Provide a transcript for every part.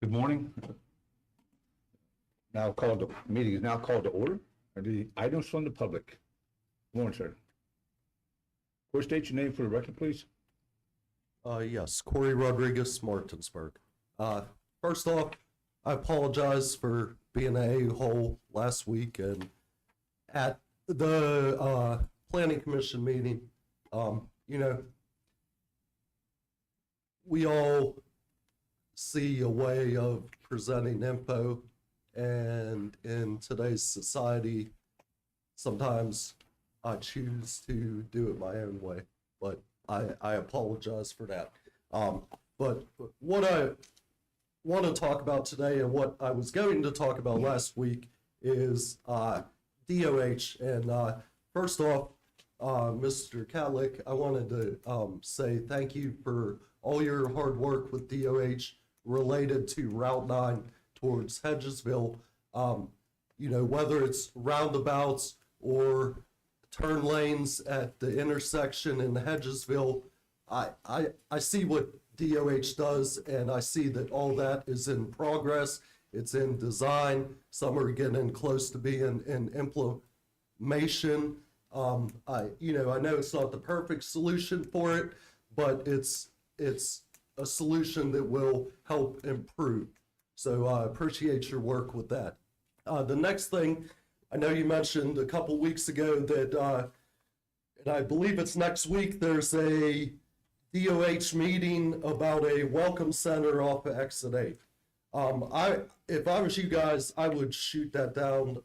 Good morning. The meeting is now called to order. Are the items from the public? Good morning, sir. First, state your name for the record, please. Yes, Corey Rodriguez, Martinsburg. First off, I apologize for being an a-hole last week and at the planning commission meeting. We all see a way of presenting info, and in today's society, sometimes I choose to do it my own way, but I apologize for that. But what I want to talk about today and what I was going to talk about last week is DOH. And first off, Mr. Catlick, I wanted to say thank you for all your hard work with DOH related to Route 9 towards Hedgesville. Whether it's roundabouts or turn lanes at the intersection in Hedgesville, I see what DOH does, and I see that all that is in progress. It's in design. Some are getting close to being in implementation. I know it's not the perfect solution for it, but it's a solution that will help improve. So I appreciate your work with that. The next thing, I know you mentioned a couple weeks ago that, and I believe it's next week, there's a DOH meeting about a welcome center off of Exit 8. If I was you guys, I would shoot that down.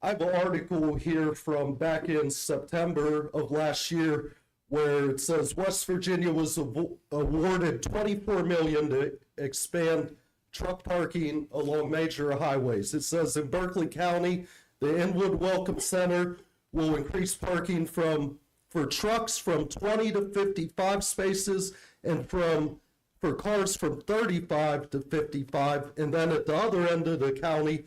I have an article here from back in September of last year where it says West Virginia was awarded $24 million to expand truck parking along major highways. It says in Berkeley County, the Inwood Welcome Center will increase parking for trucks from 20 to 55 spaces and for cars from 35 to 55. And then at the other end of the county,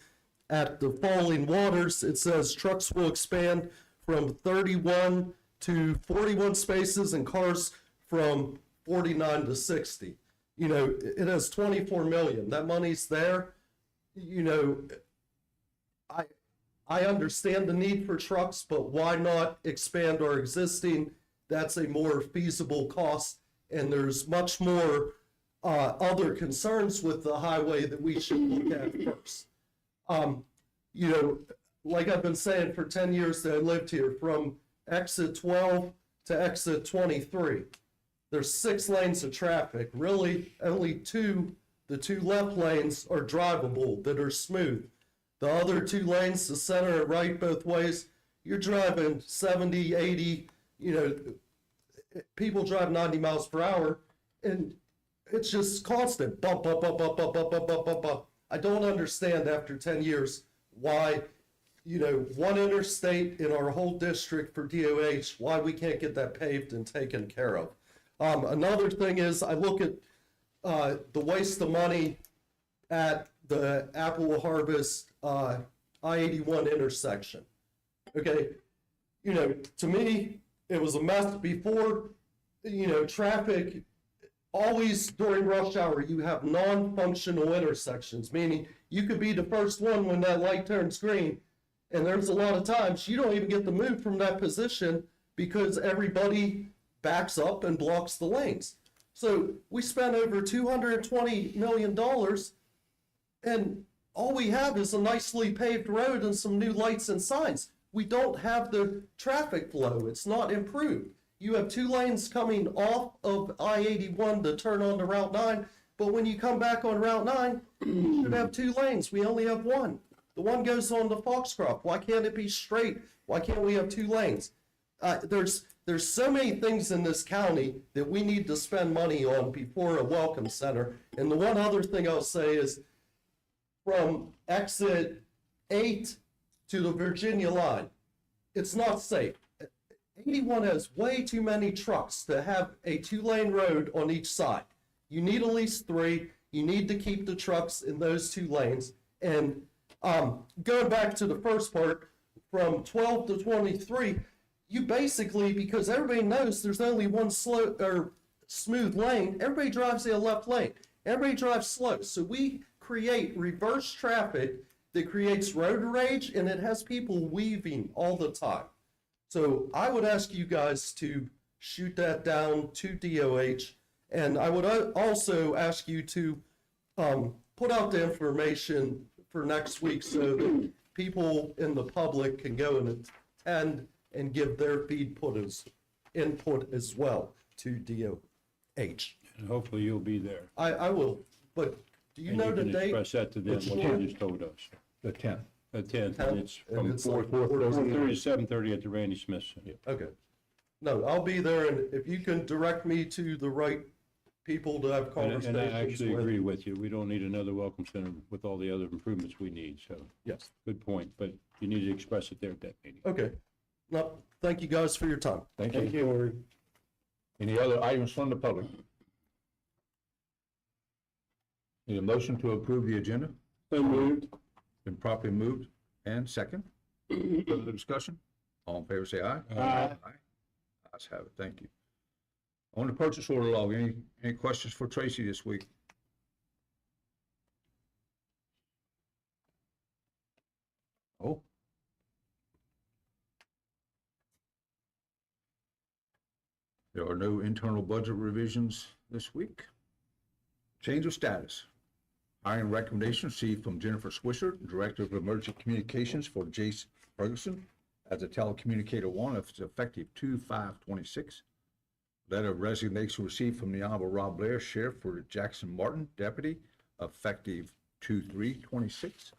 at the Falling Waters, it says trucks will expand from 31 to 41 spaces and cars from 49 to 60. It has 24 million. That money's there. I understand the need for trucks, but why not expand our existing? That's a more feasible cost, and there's much more other concerns with the highway that we should look at first. Like I've been saying for 10 years that I lived here, from exit 12 to exit 23, there's 6 lanes of traffic. Really, only the two left lanes are drivable, that are smooth. The other 2 lanes, the center and right both ways, you're driving 70, 80, people drive 90 miles per hour, and it's just constant bump, bump, bump, bump, bump, bump, bump, bump, bump, bump. I don't understand after 10 years why, one interstate in our whole district for DOH, why we can't get that paved and taken care of. Another thing is I look at the waste of money at the Apple Harvest I-81 intersection. Okay, to me, it was a mess before. Traffic, always during rush hour, you have non-functional intersections, meaning you could be the first one when that light turns green, and there's a lot of times you don't even get to move from that position because everybody backs up and blocks the lanes. So we spent over $220 million, and all we have is a nicely paved road and some new lights and signs. We don't have the traffic flow. It's not improved. You have 2 lanes coming off of I-81 to turn onto Route 9, but when you come back on Route 9, you should have 2 lanes. We only have 1. The one goes on to Foxcroft. Why can't it be straight? Why can't we have 2 lanes? There's so many things in this county that we need to spend money on before a welcome center. And the one other thing I'll say is from exit 8 to the Virginia line, it's not safe. 81 has way too many trucks to have a 2-lane road on each side. You need at least 3. You need to keep the trucks in those 2 lanes. And going back to the first part, from 12 to 23, you basically, because everybody knows there's only one slow or smooth lane, everybody drives in a left lane. Everybody drives slow. So we create reverse traffic that creates road rage, and it has people weaving all the time. So I would ask you guys to shoot that down to DOH. And I would also ask you to put out the information for next week so that people in the public can go and attend and give their input as well to DOH. And hopefully you'll be there. I will, but do you And know you the can date? express that to them, It's what when? you just told us. The 10th. The 10th, and it's And from it's like 4:30 to 7:30 at the Randy Smith Center. Okay. No, I'll be there, and if you can direct me to the right people to have And conversations I actually with. agree with you. We don't need another welcome center with all the other improvements we need, so. Yes. Good point, but you need to express it there at that meeting. Okay. No, thank you guys for your time. Thank you. Thank you. Any other items from the public? Need a motion to approve the agenda? So moved. Been properly moved and second. Further discussion? All in favor, say aye. Aye. Ayes have it. Thank you. On the purchase order log, any questions for Tracy this week? Oh. There are no internal budget revisions this week. Change of status. Hiring recommendation received from Jennifer Swisher, Director of Emergency Communications for Jace Ferguson as a telecommunicator one, effective 2/5/26. Letter of resignation received from the Honorable Rob Blair, Sheriff for Jackson Martin, Deputy, effective 2/3/26.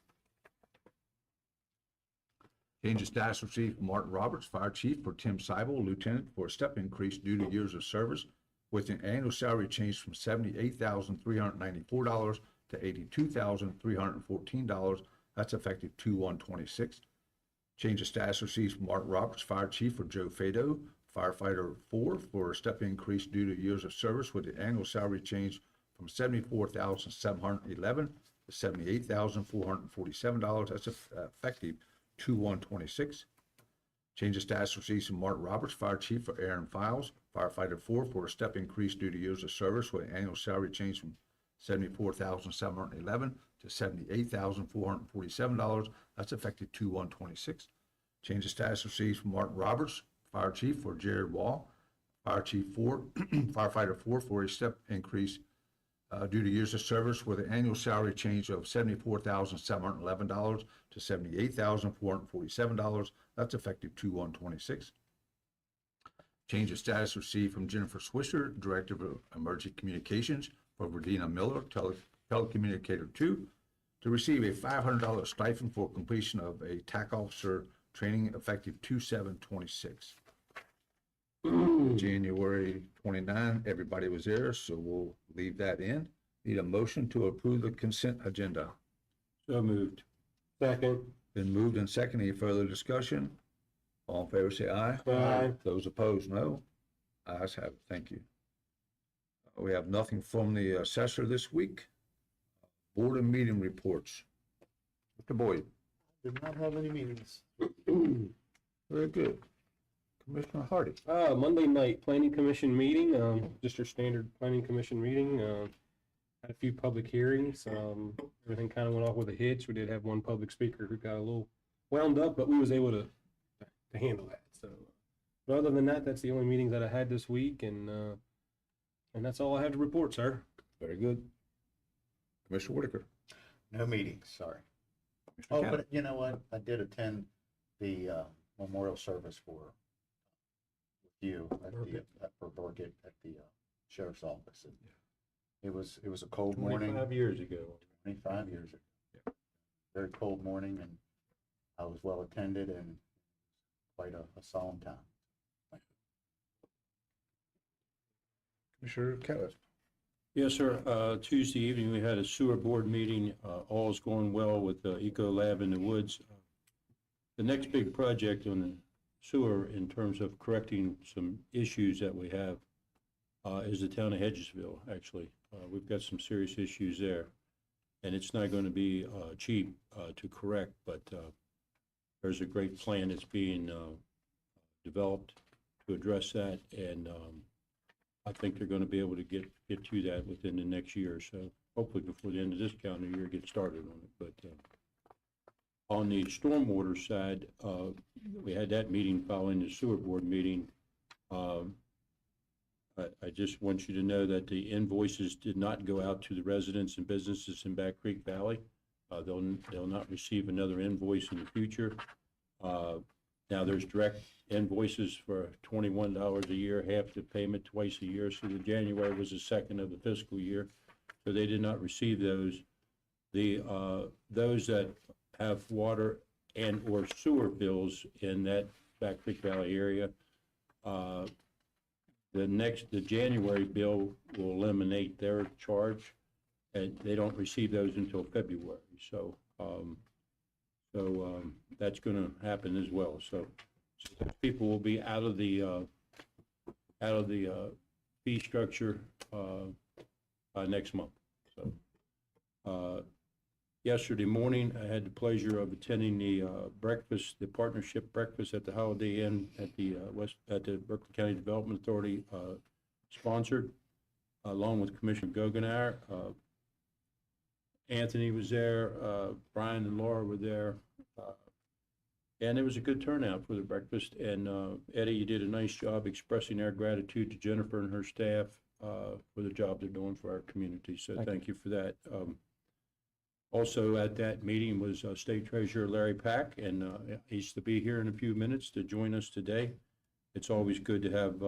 Change of status received from Martin Roberts, Fire Chief, for Tim Seibel, Lieutenant, for a step increase due to years of service, with an annual salary change from $78,394 to $82,314. That's effective 2/1/26. Change of status received from Martin Roberts, Fire Chief, for Joe Fado, Firefighter 4, for a step increase due to years of service, with the annual salary change from $74,711 to $78,447. That's effective 2/1/26. Change of status received from Martin Roberts, Fire Chief, for Aaron Files, Firefighter 4, for a step increase due to years of service, with an annual salary change from $74,711 to $78,447. That's effective 2/1/26. Change of status received from Martin Roberts, Fire Chief, for Jared Wall, Fire Chief 4, Firefighter 4, for a step increase due to years of service, with an annual salary change of $74,711 to $78,447. That's effective 2/1/26. Change of status received from Jennifer Swisher, Director of Emergency Communications, for Verdina Miller, Telecommunicator 2, to receive a $500 stipend for completion of a TAC officer training effective 2/7/26. January 29, everybody was there, so we'll leave that in. Need a motion to approve the consent agenda. So moved. Second. Been moved and second. Any further discussion? All in favor, say aye. Aye. Those opposed, no. Ayes have it. Thank you. We have nothing from the assessor this week. Board and meeting reports. Mr. Boyd. Did not have any meetings. Very good. Commissioner Hardy. Monday night planning commission meeting, just your standard planning commission meeting. Had a few public hearings. Everything kind of went off with a hitch. We did have one public speaker who got a little wound up, but we was able to handle that. So, but other than that, that's the only meetings that I had this week, and that's all I had to report, sir. Very good. Commissioner Whitaker. No meetings, sorry. Mr. Oh, Cannon. but you know what? I did attend the memorial service for you at for Berkeley at the sheriff's office. And it was a cold morning. 25 years ago. 25 years ago. Very cold morning, and I was well attended and quite a solemn time. Commissioner Kellis. Yes, sir. Tuesday evening, we had a sewer board meeting. All is going well with the Eco Lab in the woods. The next big project on the sewer, in terms of correcting some issues that we have, is the town of Hedgesville, actually. We've got some serious issues there. And it's not going to be cheap to correct, but there's a great plan that's being developed to address that. And I think they're gonna be able to get to that within the next year or so. Hopefully before the end of this calendar year, get started on it, but, on the stormwater side, we had that meeting following the sewer board meeting. I just want you to know that the invoices did not go out to the residents and businesses in Back Creek Valley. They'll not receive another invoice in the future. Now, there's direct invoices for $21 a year, half the payment twice a year. So the January was the second of the fiscal year. So they did not receive those. Those that have water and or sewer bills in that Back Creek Valley area, the January bill will eliminate their charge, and they don't receive those until February. So, that's going to happen as well. So people will be out of the fee structure next month. So, yesterday morning, I had the pleasure of attending the breakfast, the partnership breakfast at the Holiday Inn at the Berkeley County Development Authority sponsored, along with Commissioner Goganair. Anthony was there, Brian and Laura were there, and it was a good turnout for the breakfast. And Eddie, you did a nice job expressing our gratitude to Jennifer and her staff for the job they're doing for our community. So thank you for that. Also at that meeting was State Treasurer Larry Pack, and he's to be here in a few minutes to join us today. It's always good to have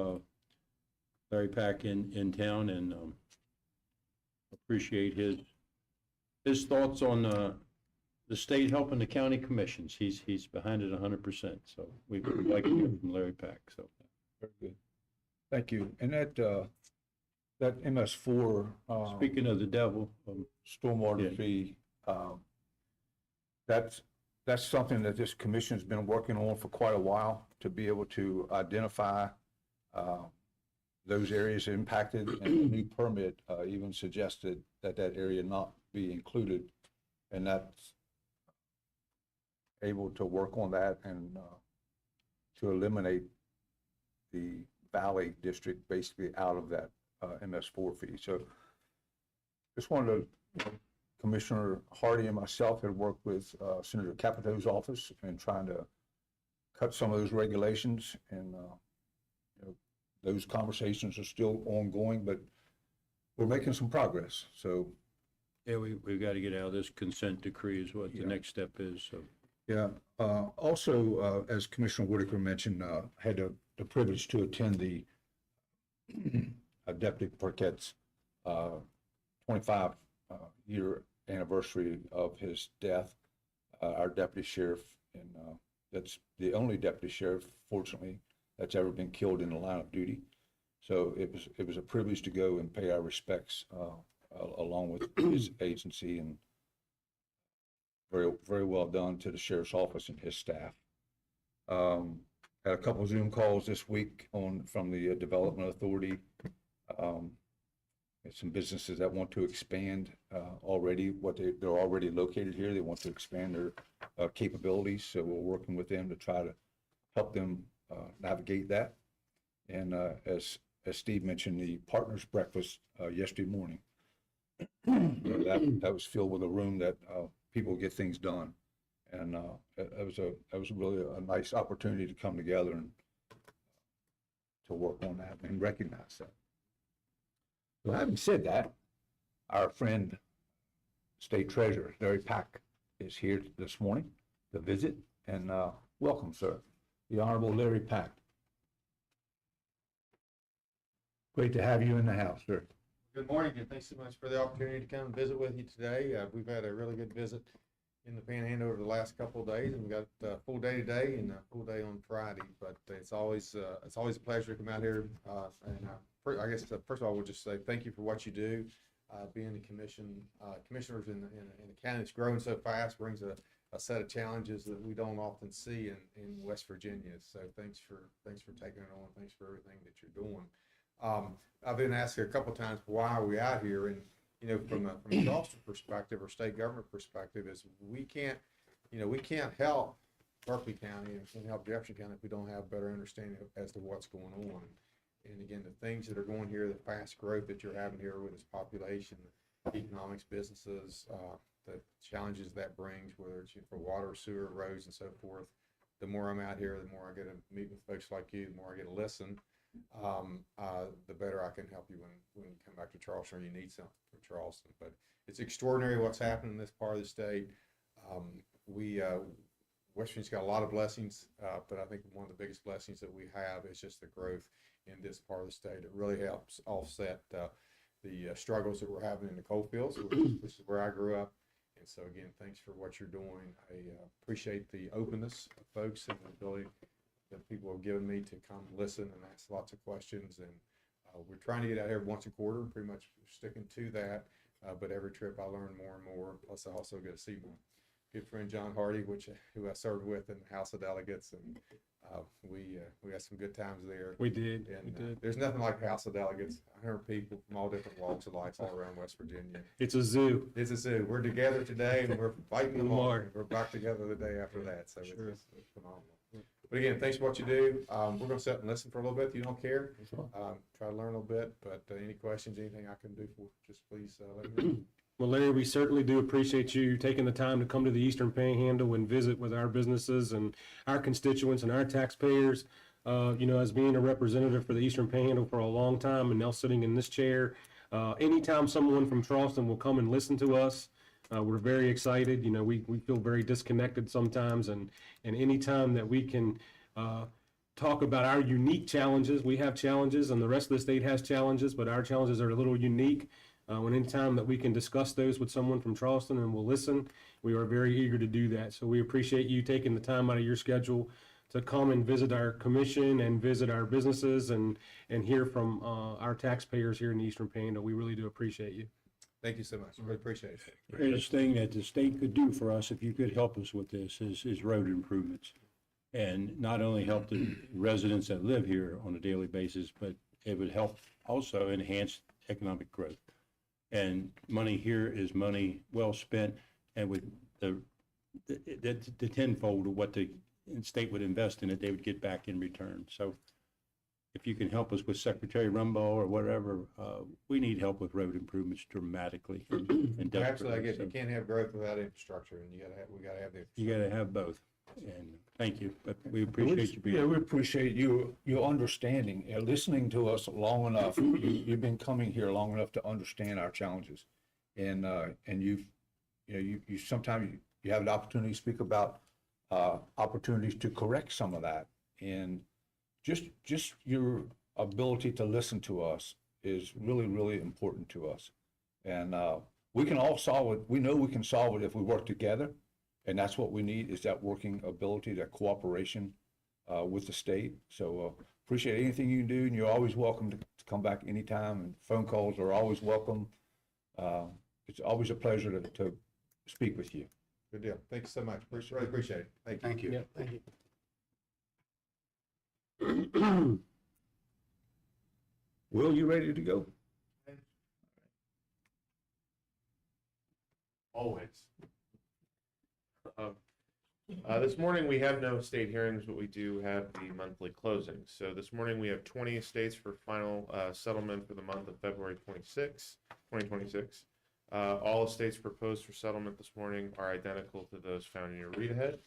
Larry Pack in town, and appreciate his thoughts on the state helping the county commissions. He's behind it 100%. So we would like to hear from Larry Pack. So Very good. Thank you. And that MS4, speaking of the devil, stormwater Yeah. fee, that's something that this commission's been working on for quite a while, to be able to identify those areas impacted, and the new permit even suggested that area not be included, and that's able to work on that and to eliminate the Valley District basically out of that MS4 fee. So just wanted to, Commissioner Hardy and myself had worked with Senator Capito's office in trying to cut some of those regulations, and those conversations are still ongoing, but we're making some progress. So yeah, we've got to get out of this consent decree is what the next step is. So yeah. Also, as Commissioner Whitaker mentioned, had the privilege to attend the Deputy Burkett's 25-year anniversary of his death. Our deputy sheriff, and that's the only deputy sheriff, fortunately, that's ever been killed in the line of duty. So it was a privilege to go and pay our respects along with his agency, and very, very well done to the sheriff's office and his staff. Had a couple of Zoom calls this week from the Development Authority. Some businesses that want to expand already, they're already located here. They want to expand their capabilities. So we're working with them to try to help them navigate that. And as Steve mentioned, the partners breakfast yesterday morning, that was filled with a room that people get things done. And that was really a nice opportunity to come together and to work on that and recognize that. So having said that, our friend, State Treasurer Larry Pack, is here this morning to visit, and welcome, sir. The Honorable Larry Pack. Great to have you in the house, sir. Good morning, and thanks so much for the opportunity to come visit with you today. We've had a really good visit in the Panhandle over the last couple of days, and we got a full day today and a full day on Friday. But it's always a pleasure to come out here. I guess first of all, we'll just say thank you for what you do. Being the commissioners in the county that's growing so fast brings a set of challenges that we don't often see in West Virginia. So thanks for taking it on. Thanks for everything that you're doing. I've been asked a couple of times, why are we out here? And from a Charleston perspective or state government perspective, is we can't help Berkeley County and help Jefferson County if we don't have better understanding as to what's going on. And again, the things that are going here, the fast growth that you're having here with this population, economics, businesses, the challenges that brings, whether it's for water, sewer, roads, and so forth. The more I'm out here, the more I get to meet with folks like you, the more I get to listen, the better I can help you when you come back to Charleston or you need something from Charleston. But it's extraordinary what's happening in this part of the state. West Virginia's got a lot of blessings, but I think one of the biggest blessings that we have is just the growth in this part of the state. It really helps offset the struggles that we're having in the coal fields, which is where I grew up. And so again, thanks for what you're doing. I appreciate the openness of folks and the ability that people have given me to come listen and ask lots of questions. And we're trying to get out here once a quarter, pretty much sticking to that. But every trip I learn more and more. Plus I also get to see my good friend John Hardy, who I served with in the House of Delegates, and we had some good times there. We did. And there's nothing like House of Delegates. 100 people from all different walks of life all around West Virginia. It's a zoo. It's a zoo. We're together today, and we're fighting tomorrow. We're back together the day after that. So it's phenomenal. But again, thanks for what you do. We're going to sit and listen for a little bit. If you don't care, try to learn a little bit. But any questions, anything I can do for, just please let me know. Well, Larry, we certainly do appreciate you taking the time to come to the Eastern Panhandle and visit with our businesses and our constituents and our taxpayers. As being a representative for the Eastern Panhandle for a long time and now sitting in this chair, anytime someone from Charleston will come and listen to us, we're very excited. We feel very disconnected sometimes, and anytime that we can talk about our unique challenges, we have challenges and the rest of the state has challenges, but our challenges are a little unique. Anytime that we can discuss those with someone from Charleston and will listen, we are very eager to do that. So we appreciate you taking the time out of your schedule to come and visit our commission and visit our businesses and hear from our taxpayers here in the Eastern Panhandle. We really do appreciate you. Thank you so much. Really appreciate it. The greatest thing that the state could do for us, if you could help us with this, is road improvements. And not only help the residents that live here on a daily basis, but it would help also enhance economic growth. And money here is money well spent, and with the tenfold of what the state would invest in it, they would get back in return. So if you can help us with Secretary Rumbaugh or whatever, we need help with road improvements dramatically. And Actually, I desperately. guess So you can't have growth without infrastructure, and we gotta have the infrastructure. you got to have both. And thank you, but we appreciate you being Yeah, we appreciate your understanding and listening to us long enough. You've been coming here long enough to understand our challenges. And you sometimes you have the opportunity to speak about opportunities to correct some of that. And just your ability to listen to us is really, really important to us. And we can all solve it. We know we can solve it if we work together. And that's what we need, is that working ability, that cooperation with the state. So appreciate anything you can do, and you're always welcome to come back anytime, and phone calls are always welcome. It's always a pleasure to speak with you. Good deal. Thank you so much. Really appreciate it. Thank you. Thank you. Yeah, thank you. Will, you ready to go? Always. This morning, we have no state hearings, but we do have the monthly closings. So this morning, we have 20 estates for final settlement for the month of February 2026. All estates proposed for settlement this morning are identical to those found in your read ahead.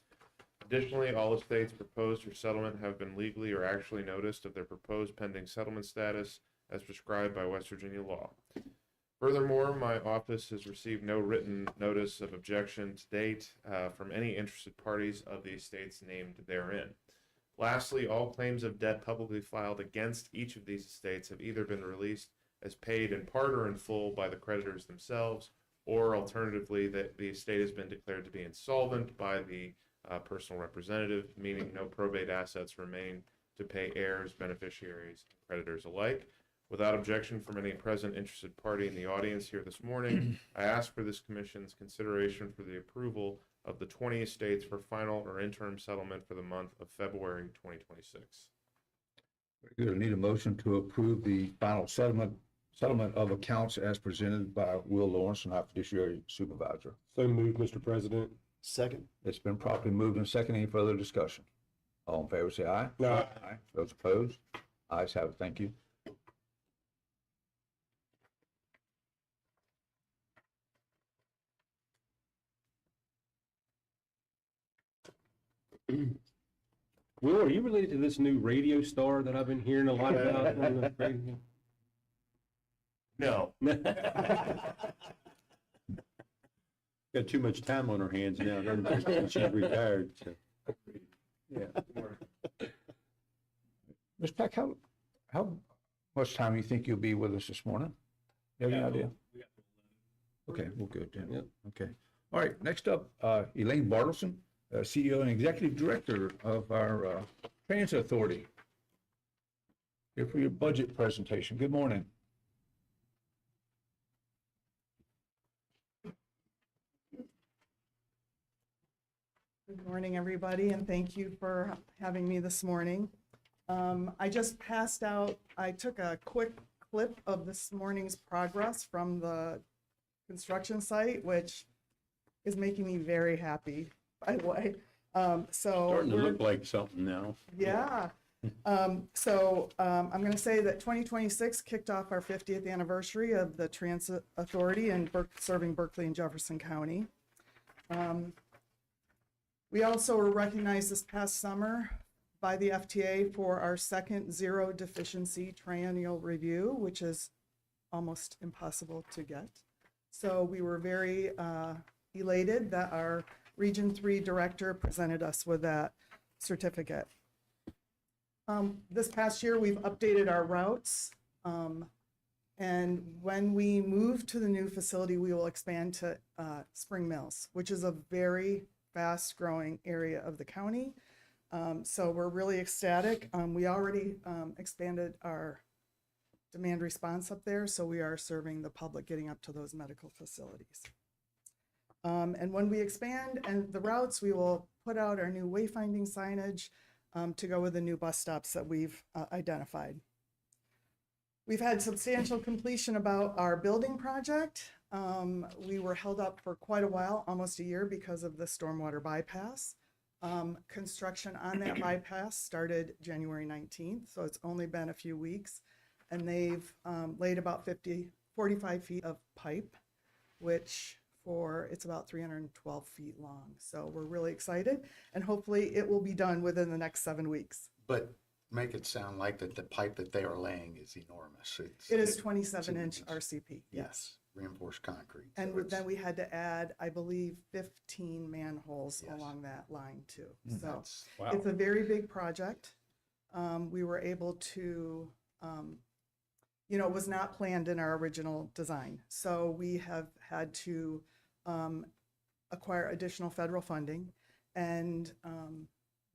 Additionally, all estates proposed for settlement have been legally or actually noticed of their proposed pending settlement status as prescribed by West Virginia law. Furthermore, my office has received no written notice of objection to date from any interested parties of the estates named therein. Lastly, all claims of debt publicly filed against each of these estates have either been released as paid in part or in full by the creditors themselves, or alternatively, that the estate has been declared to be insolvent by the personal representative, meaning no probate assets remain to pay heirs, beneficiaries, and creditors alike. Without objection from any present interested party in the audience here this morning, I ask for this commission's consideration for the approval of the 20 estates for final or interim settlement for the month of February 2026. We're going to need a motion to approve the final settlement of accounts as presented by Will Lawrence and our fiduciary supervisor. So moved, Mr. President. Second. It's been properly moved and second. Any further discussion? All in favor, say aye. Aye. Those opposed? Ayes have it. Thank you. Will, are you related to this new radio star that I've been hearing a lot about on the radio? No. Got too much time on her hands now, doesn't she? She's retired, so. Yeah. Ms. Peck, how much time do you think you'll be with us this morning? You have any idea? Okay, well, good, then. Yep. Okay. All right, next up, Elaine Bartleson, CEO and Executive Director of our Transit Authority. Here for your budget presentation. Good morning. Good morning, everybody, and thank you for having me this morning. I just passed out, I took a quick clip of this morning's progress from the construction site, which is making me very happy, by the way. Starting to look like something now. Yeah. I'm going to say that 2026 kicked off our 50th anniversary of the Transit Authority and serving Berkeley and Jefferson County. We also were recognized this past summer by the FTA for our second zero deficiency triennial review, which is almost impossible to get. So we were very elated that our Region 3 director presented us with that certificate. This past year, we've updated our routes. And when we move to the new facility, we will expand to Spring Mills, which is a very fast-growing area of the county. So we're really ecstatic. We already expanded our demand response up there, so we are serving the public getting up to those medical facilities. And when we expand and the routes, we will put out our new wayfinding signage to go with the new bus stops that we've identified. We've had substantial completion about our building project. We were held up for quite a while, almost a year, because of the stormwater bypass. Construction on that bypass started January 19th, so it's only been a few weeks. And they've laid about 45 feet of pipe, which it's about 312 feet long. So we're really excited, and hopefully it will be done within the next 7 weeks. But make it sound like that the pipe that they are laying is enormous. It is 27-inch RCP, yes. Reinforced concrete. And so it's- then we had to add, I believe, 15 manholes Yes. along that line too. So that's- Wow. it's a very big project. We were able to, it was not planned in our original design. So we have had to acquire additional federal funding, and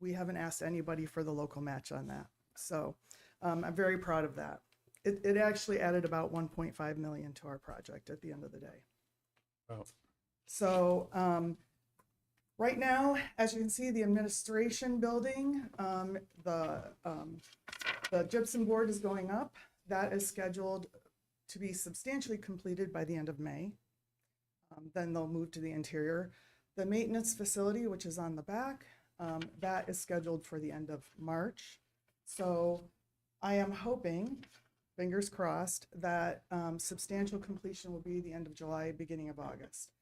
we haven't asked anybody for the local match on that. So I'm very proud of that. It actually added about 1.5 million to our project at the end of the day. Wow. So right now, as you can see, the administration building, the gypsum board is going up. That is scheduled to be substantially completed by the end of May. Then they'll move to the interior. The maintenance facility, which is on the back, that is scheduled for the end of March. So I am hoping, fingers crossed, that substantial completion will be the end of July, beginning of August,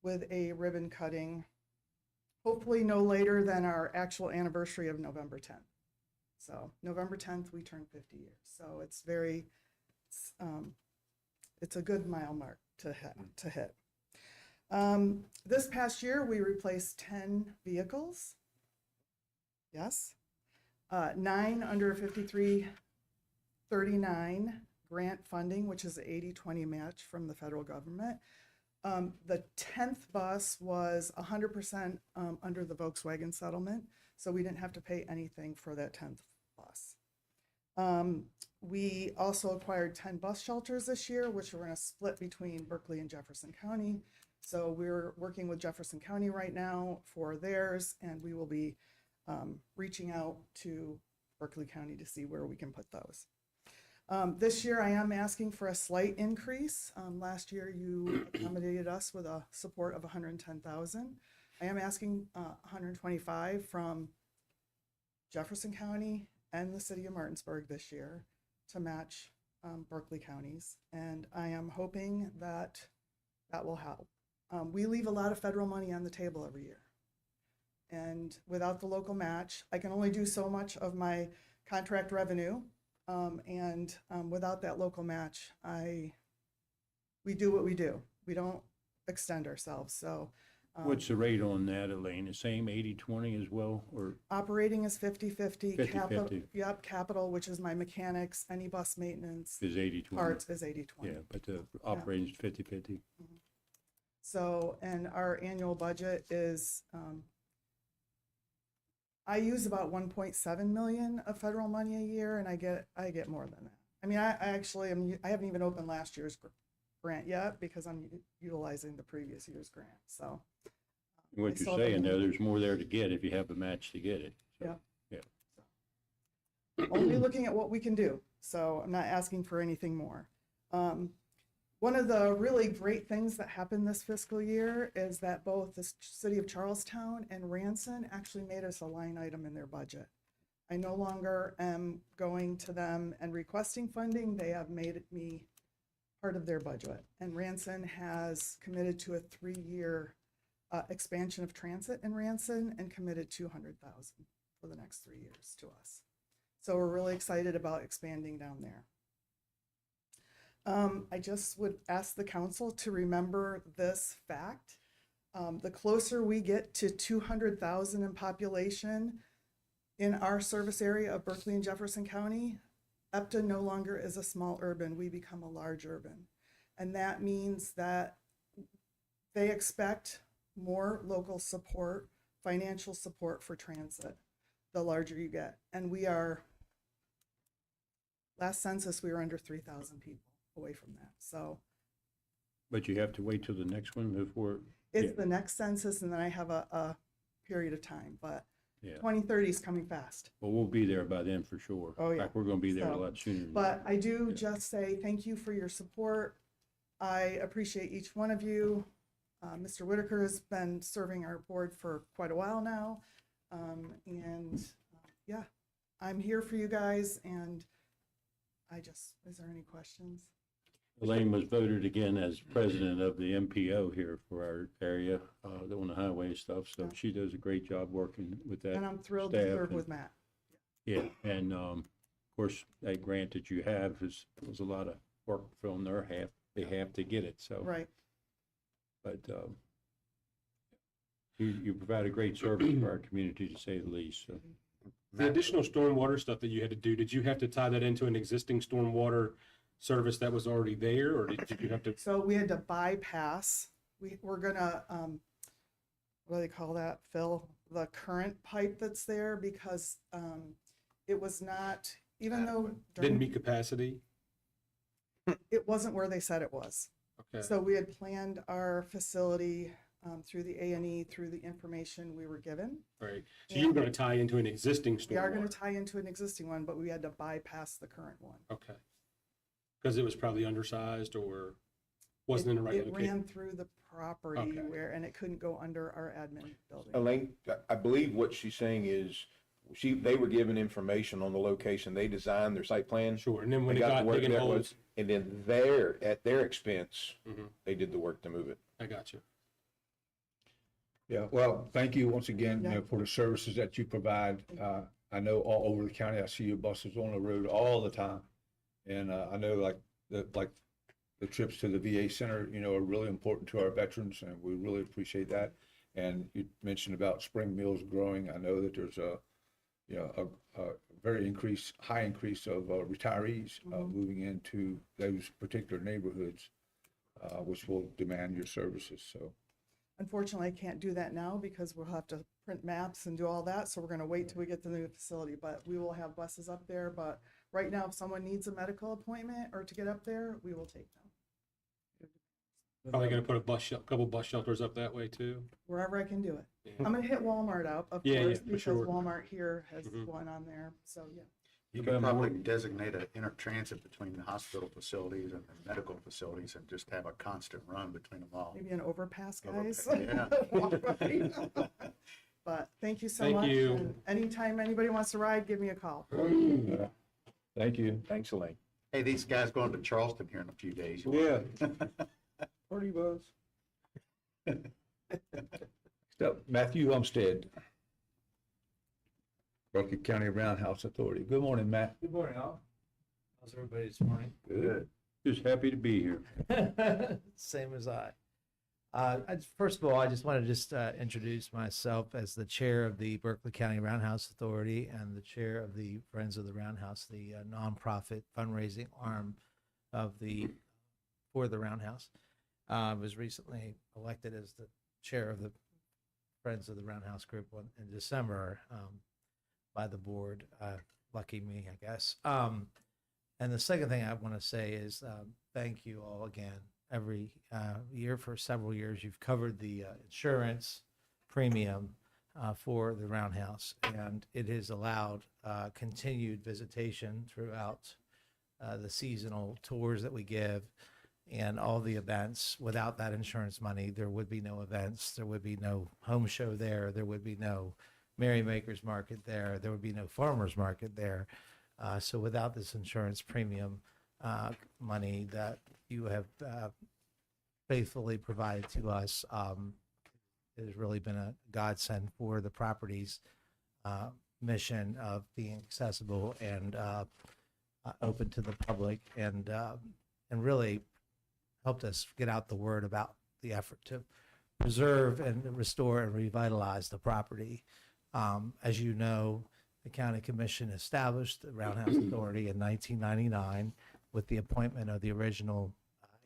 with a ribbon cutting, hopefully no later than our actual anniversary of November 10th. So November 10th, we turn 50 years. So it's a good mile mark to hit. This past year, we replaced 10 vehicles. Yes. 9 under 5339 grant funding, which is an 80-20 match from the federal government. The 10th bus was 100% under the Volkswagen settlement, so we didn't have to pay anything for that 10th bus. We also acquired 10 bus shelters this year, which we're going to split between Berkeley and Jefferson County. So we're working with Jefferson County right now for theirs, and we will be reaching out to Berkeley County to see where we can put those. This year, I am asking for a slight increase. Last year, you accommodated us with a support of $110,000. I am asking $125,000 from Jefferson County and the city of Martinsburg this year to match Berkeley counties, and I am hoping that will help. We leave a lot of federal money on the table every year. And without the local match, I can only do so much of my contract revenue. Without that local match, we do what we do. We don't extend ourselves, so. What's the rate on that, Elaine? The same 80/20 as well, or Operating is 50/50. 50/50. Yep, capital, which is my mechanics, any bus maintenance, is 80/20? parts is 80/20. Yeah, but the operating is 50/50. So, and our annual budget is, I use about 1.7 million of federal money a year, and I get more than that. I mean, I actually I haven't even opened last year's grant yet because I'm utilizing the previous year's grant, so. What still you're have saying, to- though, there's more there to get if you have a match to get it. So, Yeah. Only looking at what we can do, so I'm not asking for anything more. One of the really great things that happened this fiscal year is that both the city of Charlestown and Ranson actually made us a line item in their budget. I no longer am going to them and requesting funding. They have made me part of their budget. And Ranson has committed to a 3-year expansion of transit in Ranson and committed $200,000 for the next 3 years to us. So we're really excited about expanding down there. I just would ask the council to remember this fact. The closer we get to 200,000 in population in our service area of Berkeley and Jefferson County, EPTA no longer is a small urban, we become a large urban. And that means that they expect more local support, financial support for transit, the larger you get. And we are, last census, we were under 3,000 people away from that. So But you have to wait till the next one before, it's Yeah. the next census, and then I have a period of time, but yeah. 2030 is coming fast. Well, we'll be there by then for sure. Oh, In yeah. fact, we're gonna be there a So, lot sooner. than But that. I do Yeah. just say thank you for your support. I appreciate each one of you. Mr. Whitaker has been serving our board for quite a while now. Yeah, I'm here for you guys, and is there any questions? Elaine was voted again as president of the MPO here for our area, on the highway stuff, so she does a great job working with that. And I'm thrilled to staff serve and- with Matt. Yeah, and, of course, that grant that you have was a lot of work from their behalf to get it, so. Right. But, you provide a great service for our community, to say the least, so. The additional stormwater stuff that you had to do, did you have to tie that into an existing stormwater service that was already there, or did you have to? So we had to bypass, we're gonna, what do they call that, Phil? The current pipe that's there, because it was not, even though Didn't during- meet capacity? it wasn't where they said it was. Okay, So we had planned our facility through the A&E, through the information we were given. right. So you were gonna tie into an existing We are gonna stormwater? tie into an existing one, but we had to bypass the current one. Okay. Because it was probably undersized or wasn't in the right It location? ran through the property Okay. and it couldn't go under our admin building. Elaine, I believe what she's saying is, they were given information on the location, they designed their site plan. Sure, and then when They it got got the work digging that holes, was, and then at their expense, Mhm. they did the work to move it. I got you. Yeah, well, thank you once again, Yeah. for the services that you provide. I know all over the county, I see your buses on the road all the time. And I know like the trips to the VA center, are really important to our veterans, and we really appreciate that. And you mentioned about spring meals growing. I know that there's a very high increase of retirees moving into those particular neighborhoods, which will demand your services, so. Unfortunately, I can't do that now because we'll have to print maps and do all that. So we're gonna wait till we get to the new facility, but we will have buses up there. But right now, if someone needs a medical appointment or to get up there, we will take them. Probably gonna put a couple bus shelters up that way too. Wherever I can do it. Yeah. I'm gonna hit Walmart up, of Yeah, course, for because sure. Walmart here has Mhm. one on there. So, yeah. You could probably designate an intertransit between the hospital facilities and the medical facilities and just have a constant run between them all. Maybe an overpass, guys. Overpass, yeah. But thank you so Thank much. you. and Anytime anybody wants to ride, give me a call. Thank you. Thanks, Elaine. Hey, these guys going to Charleston here in a few days. Yeah. Party buzz. Next up, Matthew Umstead. Berkeley County Roundhouse Authority. Good morning, Matt. Good morning, all. How's everybody this morning? Good. Just happy to be here. Same as I. First of all, I just want to introduce myself as the chair of the Berkeley County Roundhouse Authority and the chair of the Friends of the Roundhouse, the nonprofit fundraising arm for the Roundhouse. I was recently elected as the chair of the Friends of the Roundhouse group in December by the board. Lucky me, I guess. And the second thing I want to say is thank you all again. Every year for several years, you've covered the insurance premium for the Roundhouse, and it has allowed continued visitation throughout the seasonal tours that we give and all the events. Without that insurance money, there would be no events. There would be no home show there. There would be no Merrymakers Market there. There would be no farmers market there. So without this insurance premium money that you have faithfully provided to us, it has really been a godsend for the property's mission of being accessible and open to the public, and really helped us get out the word about the effort to preserve and restore and revitalize the property. As you know, the county commission established the Roundhouse Authority in 1999 with the appointment of the original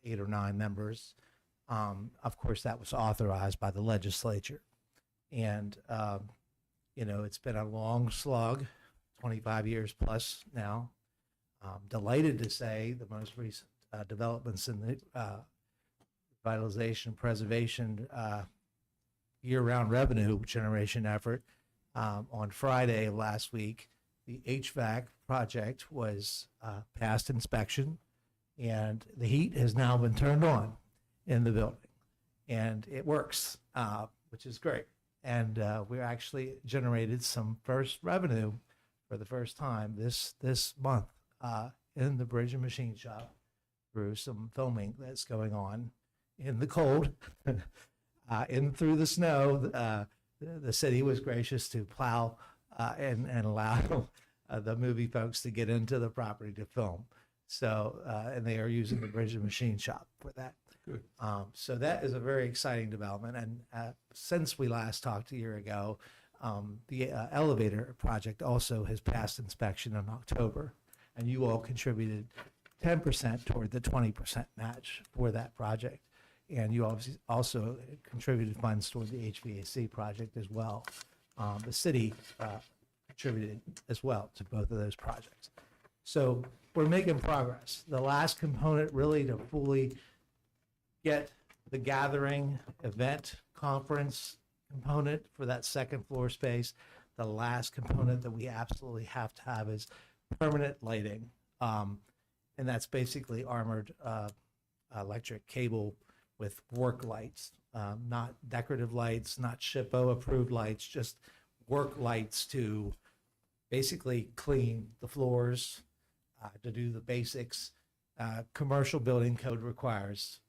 8 or 9 members. Of course, that was authorized by the legislature. And, it's been a long slug, 25 years plus now. Delighted to say the most recent developments in the revitalization, preservation, year-round revenue generation effort. On Friday of last week, the HVAC project was passed inspection, and the heat has now been turned on in the building, and it works, which is great. And we actually generated some first revenue for the first time this month in the Bridge and Machine Shop through some filming that's going on in the cold, in through the snow. The city was gracious to plow and allow the movie folks to get into the property to film. So, and they are using the Bridge and Machine Shop for that. Good. So that is a very exciting development. And since we last talked a year ago, the elevator project also has passed inspection in October, and you all contributed 10% toward the 20% match for that project. And you obviously also contributed funds toward the HVAC project as well. The city contributed as well to both of those projects. So we're making progress. The last component really to fully get the gathering, event, conference component for that second floor space, the last component that we absolutely have to have is permanent lighting. And that's basically armored electric cable with work lights, not decorative lights, not SHPO approved lights, just work lights to basically clean the floors, to do the basics. Commercial building code requires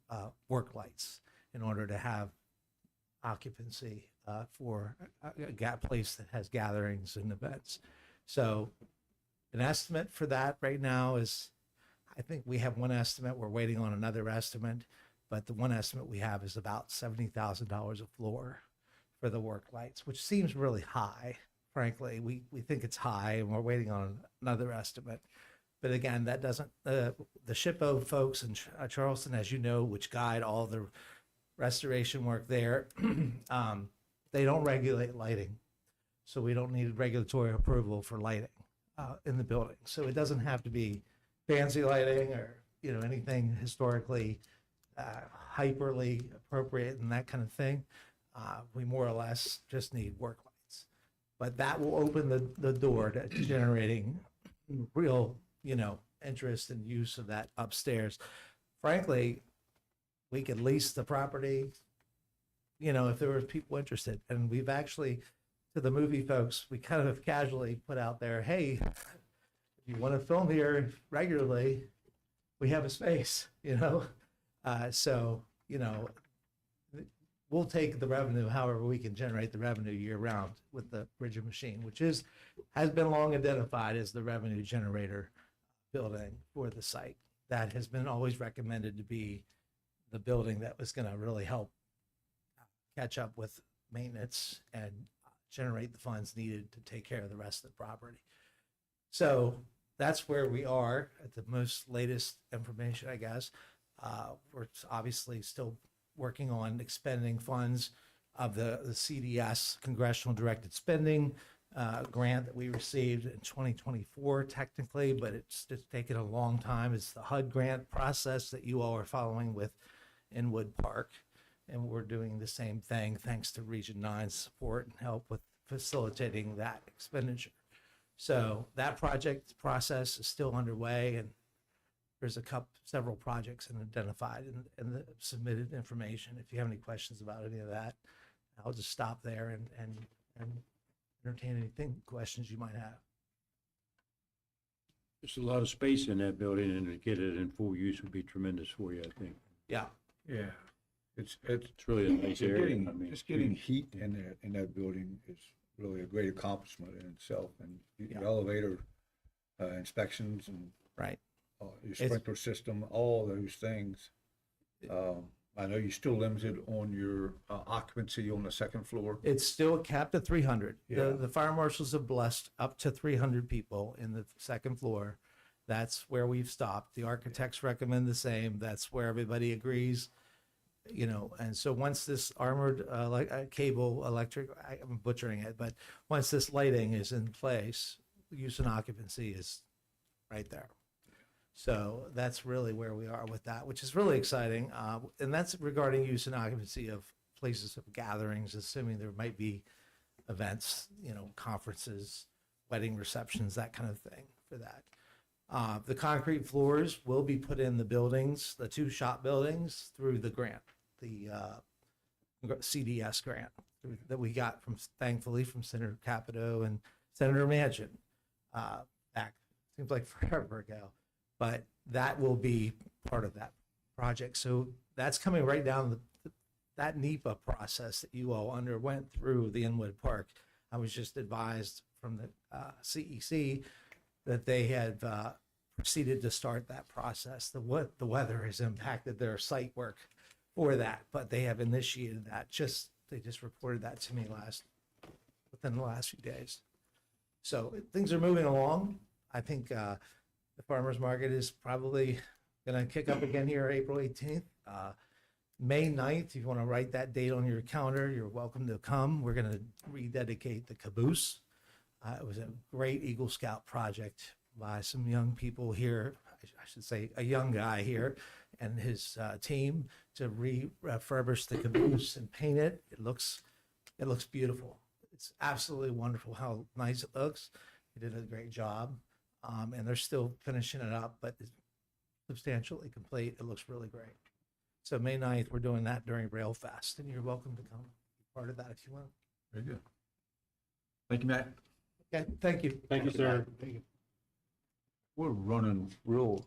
work lights in order to have occupancy for a place that has gatherings and events. So an estimate for that right now is, I think we have one estimate, we're waiting on another estimate, but the one estimate we have is about $70,000 a floor for the work lights, which seems really high. Frankly, we think it's high, and we're waiting on another estimate. But again, that doesn't, the SHPO folks in Charleston, as you know, which guide all the restoration work there, they don't regulate lighting. So we don't need regulatory approval for lighting in the building. So it doesn't have to be fancy lighting or, anything historically hyperly appropriate and that kind of thing. We more or less just need work lights. But that will open the door to generating real, interest and use of that upstairs. Frankly, we could lease the property, if there were people interested. And we've actually, to the movie folks, we kind of casually put out there, hey, if you want to film here regularly, we have a space, So, we'll take the revenue, however we can generate the revenue year round with the Bridger machine, which has been long identified as the revenue generator building for the site. That has been always recommended to be the building that was going to really help catch up with maintenance and generate the funds needed to take care of the rest of the property. So that's where we are at the most latest information, I guess. We're obviously still working on expending funds of the CDS, Congressional Directed Spending grant that we received in 2024 technically, but it's just taken a long time. It's the HUD grant process that you all are following with Inwood Park. And we're doing the same thing thanks to Region 9's support and help with facilitating that expenditure. So that project process is still underway, and there's several projects identified in the submitted information. If you have any questions about any of that, I'll just stop there and entertain questions you might have. There's a lot of space in that building, and to get it in full use would be tremendous for you, I think. Yeah. Yeah. It's It's really a nice area. I mean, just getting heat in that building is really a great accomplishment in itself. And the Yeah. elevator inspections and Right. your sprinkler system, all those things. I know you're still limited on your occupancy on the second floor. It's still capped at 300. Yeah. The fire marshals have blessed up to 300 people in the second floor. That's where we've stopped. The architects recommend the same. That's where everybody agrees. You know, and so once this armored cable electric, I'm butchering it, but once this lighting is in place, use and occupancy is right there. So that's really where we are with that, which is really exciting. And that's regarding use and occupancy of places of gatherings, assuming there might be events, you know, conferences, wedding receptions, that kind of thing for that. The concrete floors will be put in the buildings, the two shop buildings, through the grant, the CDS grant that we got thankfully from Senator Capito and Senator Manchin back, seems like forever ago. But that will be part of that project. So that's coming right down that NEPA process that you all underwent through the Inwood Park. I was just advised from the CEC that they had proceeded to start that process. The weather has impacted their site work for that, but they have initiated that. They just reported that to me within the last few days. So things are moving along. I think the farmers market is probably going to kick up again here April 18th. May 9th, if you want to write that date on your calendar, you're welcome to come. We're going to rededicate the caboose. It was a great Eagle Scout project by some young people here. I should say a young guy here and his team to refurbish the caboose and paint it. It looks beautiful. It's absolutely wonderful how nice it looks. They did a great job. And they're still finishing it up, but it's substantially complete. It looks really great. So May 9th, we're doing that during Rail Fest, and you're welcome to come be part of that if you want. Very good. Thank you, Matt. Okay, thank you. Thank you, sir. Thank you. We're running real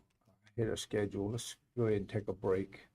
ahead of schedule. Let's go ahead and take a break.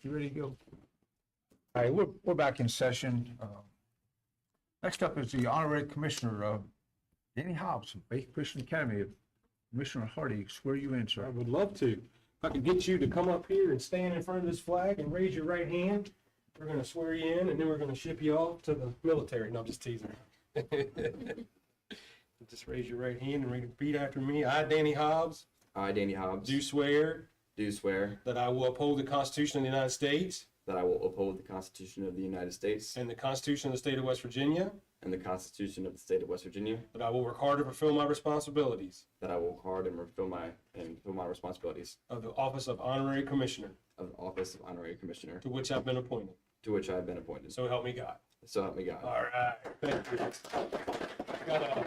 You ready to go? All right, we're back in session. Next up is the Honorary Commissioner, Danny Hobbs from Faith Christian Academy. Commissioner Hardy, swear you in, I sir. would love to. If I could get you to come up here and stand in front of this flag and raise your right hand, we're gonna swear you in, and then we're gonna ship you off to the military. No, I'm just teasing. Just raise your right hand and repeat after me. I, Danny Hobbs, I, Danny Hobbs, do swear do swear that I will uphold the Constitution of the United States that I will uphold the Constitution of the United States and the Constitution of the State of West Virginia, and the Constitution of the State of West Virginia, that I will work hard to fulfill my responsibilities that I will work hard and fulfill my responsibilities of the office of Honorary Commissioner, of the office of Honorary Commissioner, to which I've been appointed. to which I have been appointed. So help me God. So help me God. All right, thank you. Got a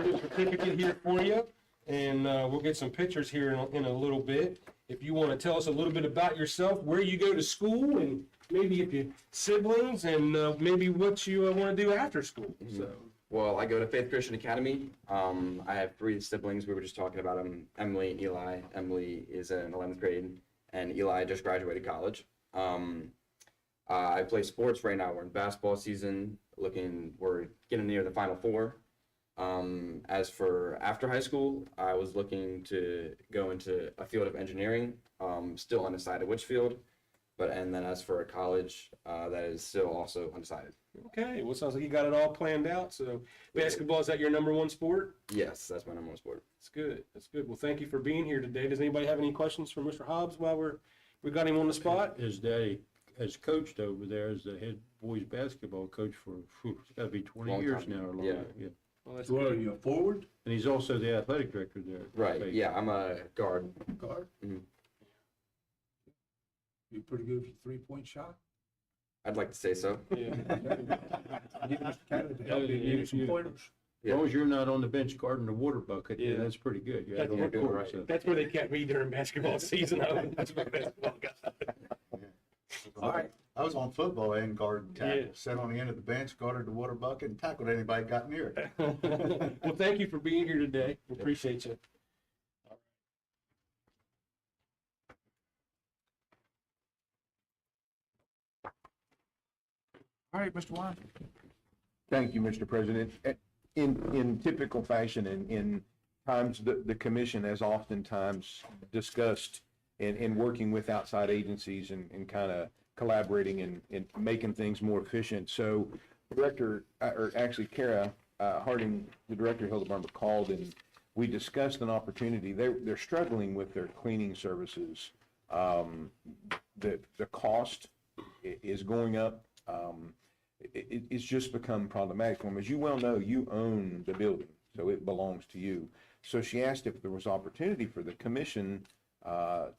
little certificate here for you, and we'll get some pictures here in a little bit. If you want to tell us a little bit about yourself, where you go to school, and maybe if you siblings, and maybe what you want to do after school. So, Well, I go to Faith Christian Academy. I have 3 siblings. We were just talking about them, Emily and Eli. Emily is in 11th grade, and Eli just graduated college. I play sports right now. We're in basketball season. We're getting near the Final Four. As for after high school, I was looking to go into a field of engineering, still undecided which field. And then as for college, that is still also undecided. okay, well, sounds like you got it all planned out. So, basketball, is that your number one sport? Yes, that's my number 1 sport. That's good. That's good. Well, thank you for being here today. Does anybody have any questions for Mr. Hobbs while we got him on the spot? His daddy has coached over there as the head boys basketball coach for, it's gotta be 20 Long years time. now or Yeah. longer. Yeah. Well, that's So what are you, a forward? And he's also the athletic director there. at Right, Faith. yeah, I'm a guard. Guard? Mhm. You pretty good with your 3-point shot? I'd like to say so. Yeah. Get Mr. Canada to help you Yeah, give you some you- pointers. As long as you're not on the bench guarding the water bucket, Yeah. that's pretty good. You That's have you're to doing record, right. so. That's where they kept me during basketball season. That's my basketball guy. All right. I was on football and guard and tackle. Yeah. Sat on the end of the bench, guarded the water bucket, and tackled anybody that got near it. Well, thank you for being here today. Appreciate you. All right, Mr. Wine. Thank you, Mr. President. In typical fashion, in times, the commission has oftentimes discussed in working with outside agencies and kind of collaborating and making things more efficient. So Director, or actually Kara Harding, the Director of Health Department, called and we discussed an opportunity. They're struggling with their cleaning services. The cost is going up. It's just become problematic for them. As you well know, you own the building, so it belongs to you. So she asked if there was opportunity for the commission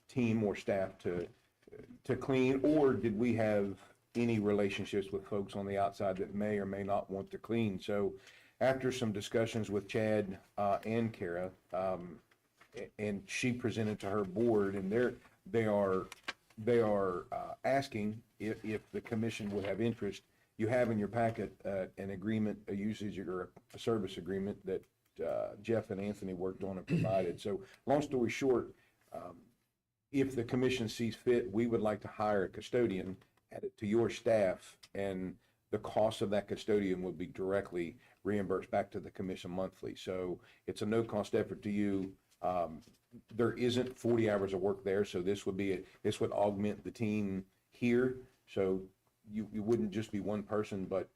team or staff to clean, or did we have any relationships with folks on the outside that may or may not want to clean? So after some discussions with Chad and Kara, and she presented to her board, and they are asking if the commission would have interest. You have in your packet an agreement, a usage or a service agreement that Jeff and Anthony worked on and provided. So long story short, if the commission sees fit, we would like to hire a custodian, add it to your staff, and the cost of that custodian would be directly reimbursed back to the commission monthly. So it's a no-cost effort to you. There isn't 40 hours of work there, so this would augment the team here. So you wouldn't just be one person, but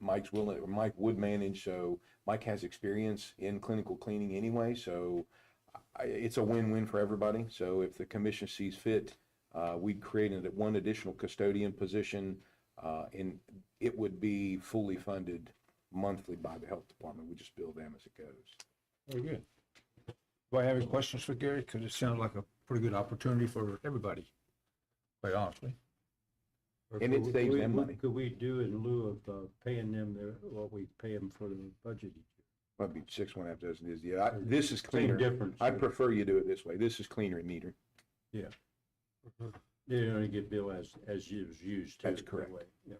Mike would manage. So Mike has experience in clinical cleaning anyway, so it's a win-win for everybody. So if the commission sees fit, we'd create one additional custodian position, and it would be fully funded monthly by the health department. We just bill them as it goes. Very good. Do I have any questions for Gary? Because it sounds like a pretty good opportunity for everybody, quite honestly. Or And could it we- saves could them we- money. Could we do in lieu of paying them what we pay them for the budget each Might be 6.5 dozen is, yeah, this is year? Same cleaner. difference. I prefer you do it this way. This is cleaner and neater. They only get billed as it was used too. That's that correct. way. Yeah.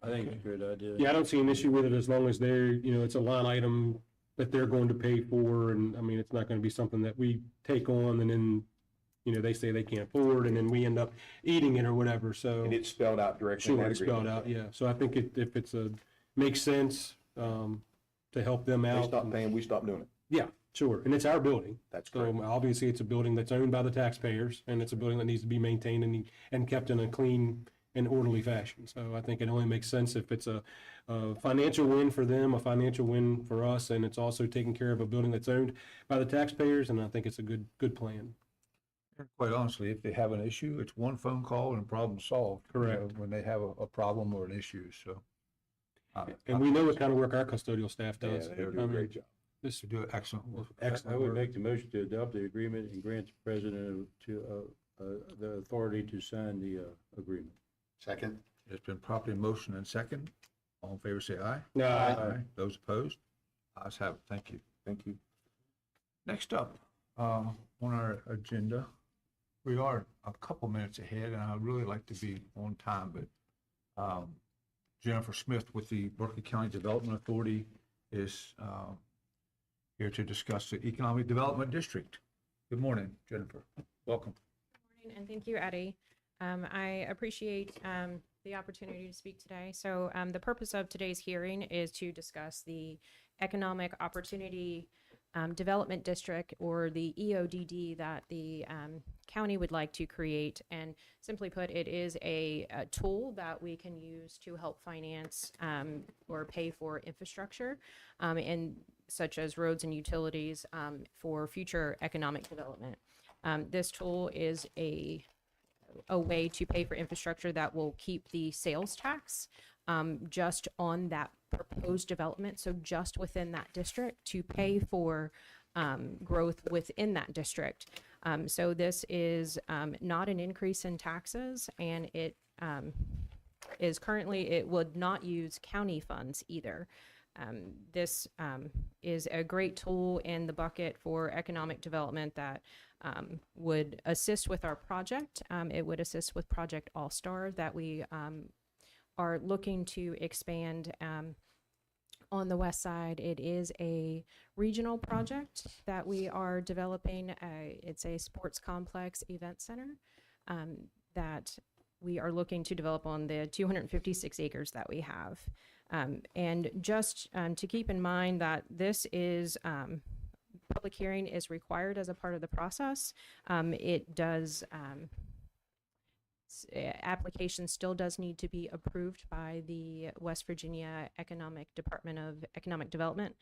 I think it's a good idea. Yeah, I don't see an issue with it as long as they're, it's a line item that they're going to pay for. And I mean, it's not going to be something that we take on and then you know, they say they can't afford, and then we end up eating it or whatever, so. And it's spelled out directly in Sure, that it's spelled agreement. out, yeah. So I think if it's makes sense, to help them They out. stop paying, we stop doing it. Yeah, sure. And it's our building. That's So correct. obviously it's a building that's owned by the taxpayers, and it's a building that needs to be maintained and kept in a clean and orderly fashion. So I think it only makes sense if it's a financial win for them, a financial win for us, and it's also taking care of a building that's owned by the taxpayers, and I think it's a good plan. Quite honestly, if they have an issue, it's one phone call and problem solved. you know, Correct. When they have a problem or an issue, so. And we know what kind of work our custodial staff Yeah, does. they do I a mean, great job. This, They do excellent work. I excellent would work. make the motion to adopt the agreement and grant the president the authority to sign the agreement. Second? It's been properly motioned and second. All in favor, say aye. Aye. Those opposed? Ayes have it. Thank you. Thank you. Next up, on our agenda, we are a couple minutes ahead, and I'd really like to be on time, but Jennifer Smith with the Berkeley County Development Authority is here to discuss the Economic Development District. Good morning, Jennifer. Welcome. Morning, and thank you, Eddie. I appreciate the opportunity to speak today. So the purpose of today's hearing is to discuss the Economic Opportunity Development District, or the EODD, that the county would like to create. And simply put, it is a tool that we can use to help finance or pay for infrastructure, and such as roads and utilities, for future economic development. This tool is a way to pay for infrastructure that will keep the sales tax just on that proposed development, so just within that district, to pay for growth within that district. So this is not an increase in taxes, and it is currently, it would not use county funds either. This is a great tool in the bucket for economic development that would assist with our project. It would assist with Project All-Star that we are looking to expand on the west side. It is a regional project that we are developing. It's a sports complex event center that we are looking to develop on the 256 acres that we have. And just to keep in mind that this is public hearing is required as a part of the process. It does, application still does need to be approved by the West Virginia Department of Economic Development,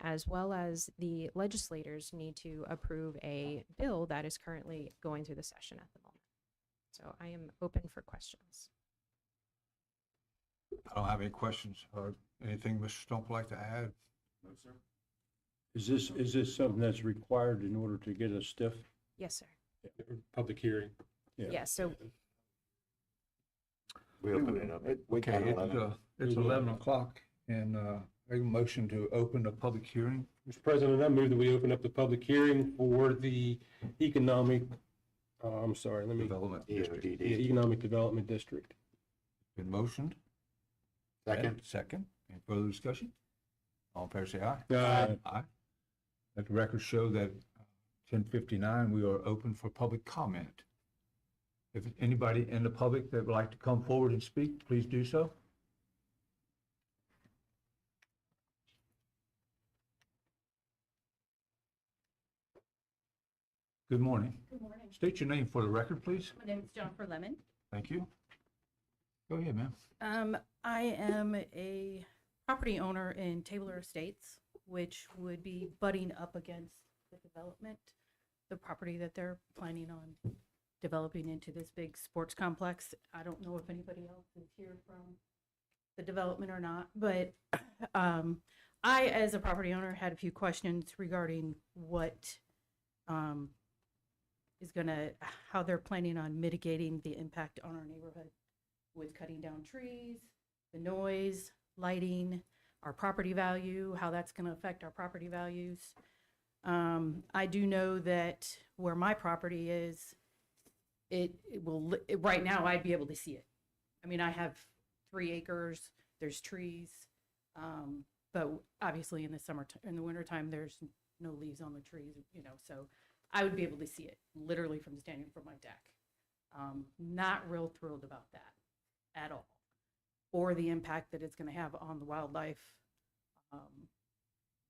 as well as the legislators need to approve a bill that is currently going through the session at the moment. So I am open for questions. I don't have any questions or anything Mr. Stump would like to add. No, sir. Is this something that's required in order to get a stiff? Yes, sir. public hearing. Yeah, so We open it up. Okay, it's 11 o'clock, and make a motion to open the public hearing. Mr. President, I move that we open up the public hearing for the economic, I'm sorry, let me, Development District. the Economic Development District. Been motioned. Second? Second. Any further discussion? All in favor, say aye. Aye. Aye. Let the record show that 10:59, we are open for public comment. If anybody in the public that would like to come forward and speak, please do so. Good morning. Good morning. State your name for the record, please. My name is Jennifer Lemon. Thank you. Go ahead, ma'am. I am a property owner in Taylor Estates, which would be butting up against the development, the property that they're planning on developing into this big sports complex. I don't know if anybody else is here from the development or not, but I, as a property owner, had a few questions regarding what how they're planning on mitigating the impact on our neighborhood with cutting down trees, the noise, lighting, our property value, how that's going to affect our property values. I do know that where my property is, right now I'd be able to see it. I mean, I have 3 acres, there's trees, but obviously in the wintertime, there's no leaves on the trees, so I would be able to see it literally from standing from my deck. Not real thrilled about that at all, or the impact that it's going to have on the wildlife.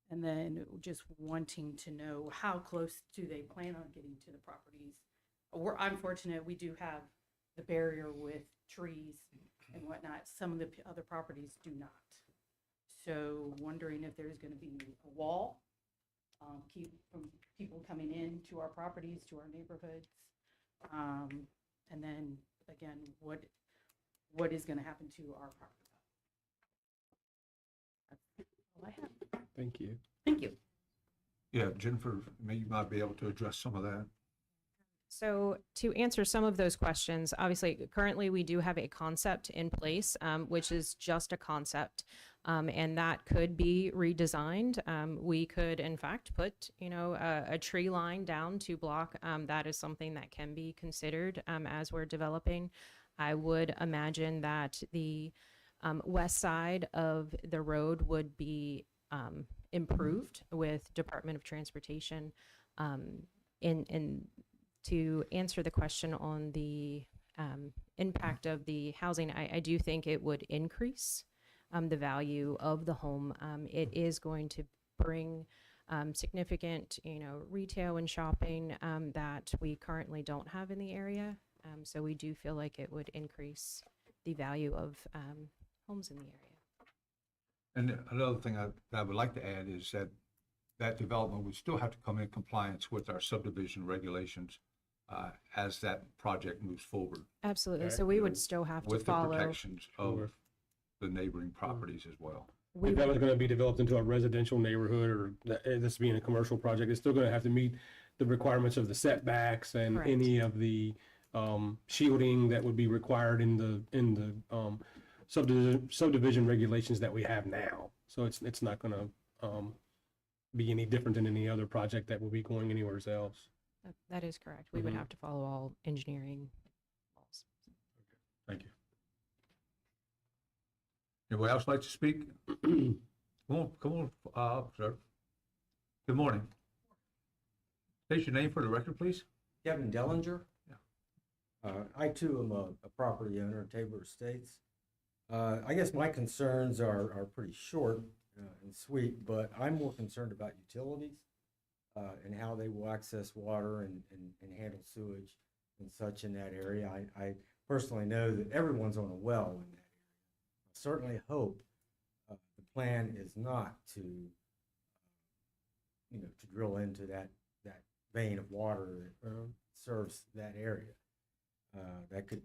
And then just wanting to know how close do they plan on getting to the properties. I'm fortunate, we do have the barrier with trees and whatnot. Some of the other properties do not. So wondering if there's going to be a wall, keep from people coming in to our properties, to our neighborhoods. And then again, what is going to happen to our property? That's all I have. Thank you. Thank you. Yeah, Jennifer, maybe you might be able to address some of that. So to answer some of those questions, obviously, currently we do have a concept in place, which is just a concept, and that could be redesigned. We could, in fact, put, a tree line down to block. That is something that can be considered as we're developing. I would imagine that the west side of the road would be improved with Department of Transportation. To answer the question on the impact of the housing, I do think it would increase the value of the home. It is going to bring significant, retail and shopping that we currently don't have in the area. So we do feel like it would increase the value of homes in the area. And another thing I would like to add is that development would still have to come in compliance with our subdivision regulations as that project moves forward, Absolutely. So we would still have to with the follow. protections of Sure. the neighboring properties as well. We If that was going to be developed into a residential neighborhood or this being a commercial project, it's still going to have to meet the requirements of the setbacks and Correct. any of the shielding that would be required in the subdivision regulations that we have now. So it's not going to be any different than any other project that will be going anywhere else. That is correct. We would have to follow all engineering laws. Thank you. Anybody else like to speak? Come on, sir. Good morning. State your name for the record, please. Kevin Dellinger. Yeah. I too am a property owner in Tabor Estates. I guess my concerns are pretty short and sweet, but I'm more concerned about utilities and how they will access water and handle sewage and such in that area. I personally know that everyone's on a well in that area. I certainly hope the plan is not to, to drill into that vein of water that serves that area. That could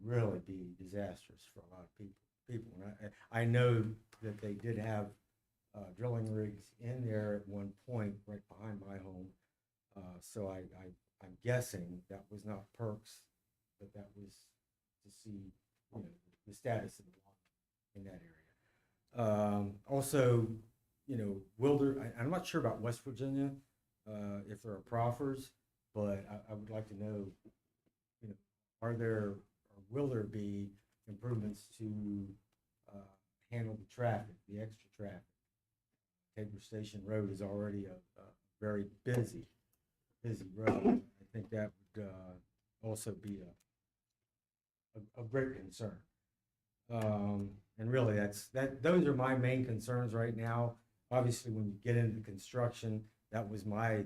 really be disastrous for a lot of people. And I know that they did have drilling rigs in there at one point right behind my home. So I'm guessing that was not perks, but that was to see, the status of the water in that area. Also, I'm not sure about West Virginia, if there are proffers, but I would like to know, will there be improvements to handle the traffic, the extra traffic? Tabor Station Road is already a very busy road. I think that would also be a great concern. And really, those are my main concerns right now. Obviously, when you get into construction, that was I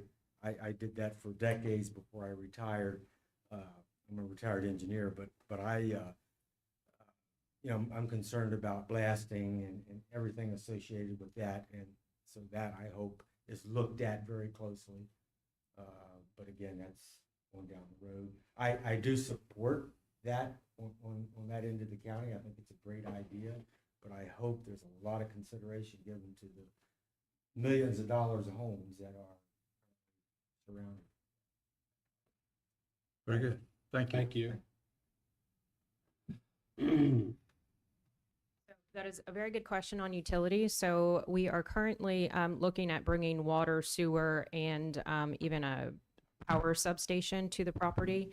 did that for decades before I retired. I'm a retired engineer, but I'm concerned about blasting and everything associated with that, and so that I hope is looked at very closely. But again, that's going down the road. I do support that on that end of the county. I think it's a great idea, but I hope there's a lot of consideration given to the millions of dollars of homes that are surrounded. Very good. Thank you. Thank you. That is a very good question on utilities. So we are currently looking at bringing water, sewer, and even a power substation to the property.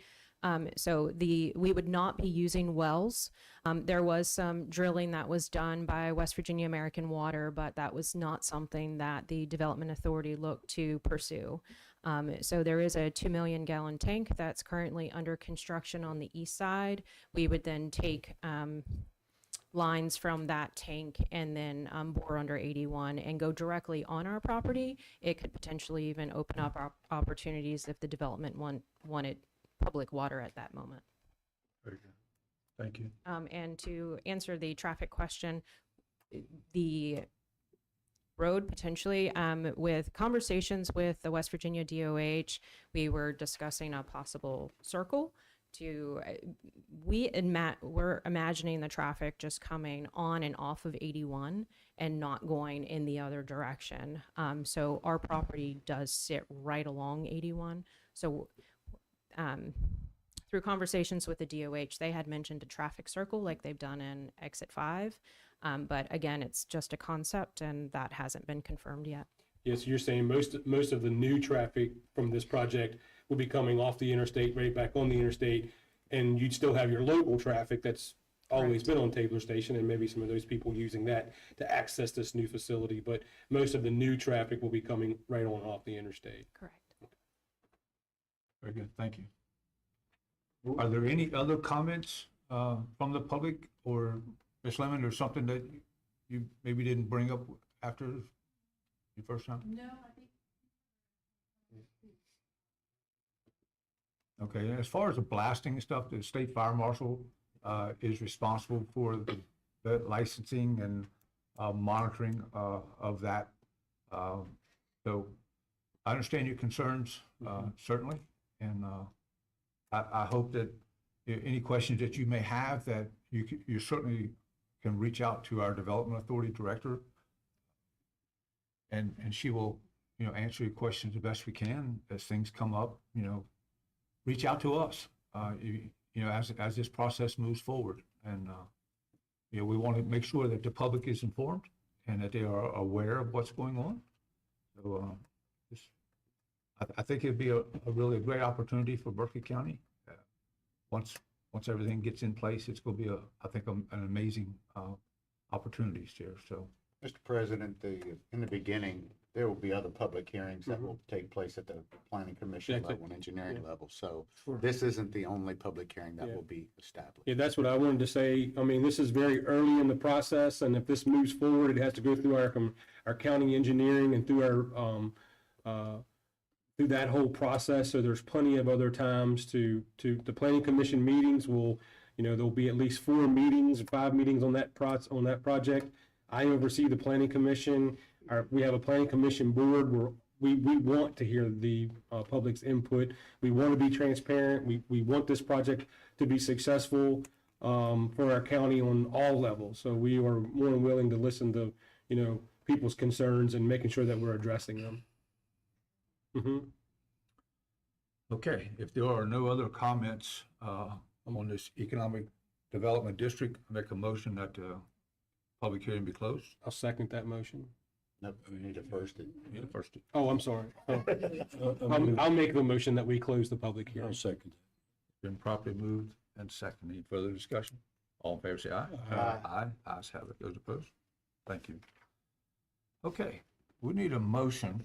So we would not be using wells. There was some drilling that was done by West Virginia American Water, but that was not something that the Development Authority looked to pursue. So there is a 2 million gallon tank that's currently under construction on the east side. We would then take lines from that tank and then bore under 81 and go directly on our property. It could potentially even open up opportunities if the development wanted public water at that moment. Very good. Thank you. And to answer the traffic question, the road potentially, with conversations with the West Virginia DOH, we were discussing a possible circle to, we're imagining the traffic just coming on and off of 81 and not going in the other direction. So our property does sit right along 81. So through conversations with the DOH, they had mentioned a traffic circle like they've done in Exit 5. But again, it's just a concept and that hasn't been confirmed yet. Yes, you're saying most of the new traffic from this project will be coming off the interstate, right back on the interstate, and you'd still have your local traffic that's always been on Tabler Station, and maybe some of those people using that to access this new facility, but most of the new traffic will be coming right on off the interstate. Correct. Very good. Thank you. Are there any other comments from the public, or Ms. Lemon, or something that you maybe didn't bring up after your first time? No, I think. Okay, and as far as the blasting and stuff, the state fire marshal is responsible for the licensing and monitoring of that. So I understand your concerns, certainly, and I hope that any questions that you may have, that you certainly can reach out to our Development Authority Director, and she will, answer your questions the best we can as things come up. Reach out to us, as this process moves forward, and we want to make sure that the public is informed and that they are aware of what's going on. So I think it'd be a really great opportunity for Berkeley County. Once everything gets in place, it's going to be I think an amazing opportunities here. So, Mr. President, in the beginning, there will be other public hearings that will take place at the planning commission level and engineering level. So this isn't the only public hearing that will be established. Yeah, that's what I wanted to say. I mean, this is very early in the process, and if this moves forward, it has to go through our county engineering and through our through that whole process. So there's plenty of other times to the planning commission meetings will, there'll be at least 4 meetings, 5 meetings on that project. I oversee the planning commission. We have a planning commission board where we want to hear the public's input. We want to be transparent. We want this project to be successful for our county on all levels. So we are more than willing to listen to, people's concerns and making sure that we're addressing them. okay, if there are no other comments on this economic development district, I make a motion that the public hearing be closed. I'll second that motion. Nope, we need to first it. You know, first. Oh, I'm sorry. I'll make the motion that we close the public hearing. I'll second. Been properly moved and seconded. Any further discussion? All in favor, say aye. Aye. Ayes have it. Those opposed? Thank you. Okay, we need a motion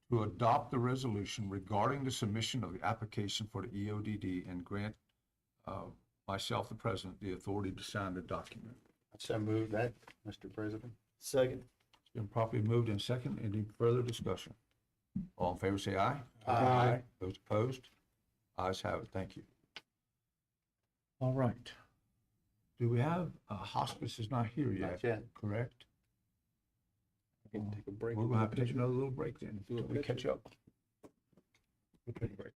to adopt the resolution regarding the submission of the application for the EODD and grant myself, the president, the authority to sign the document. So move that, Mr. President. Second. It's been properly moved and second. Any further discussion? All in favor, say aye. Aye. Those opposed? Ayes have it. Thank you. All right. Do we have, hospice is not here yet? Not yet. Correct? Take a break. We're gonna have to take another little break then, until we catch up. We'll take a break.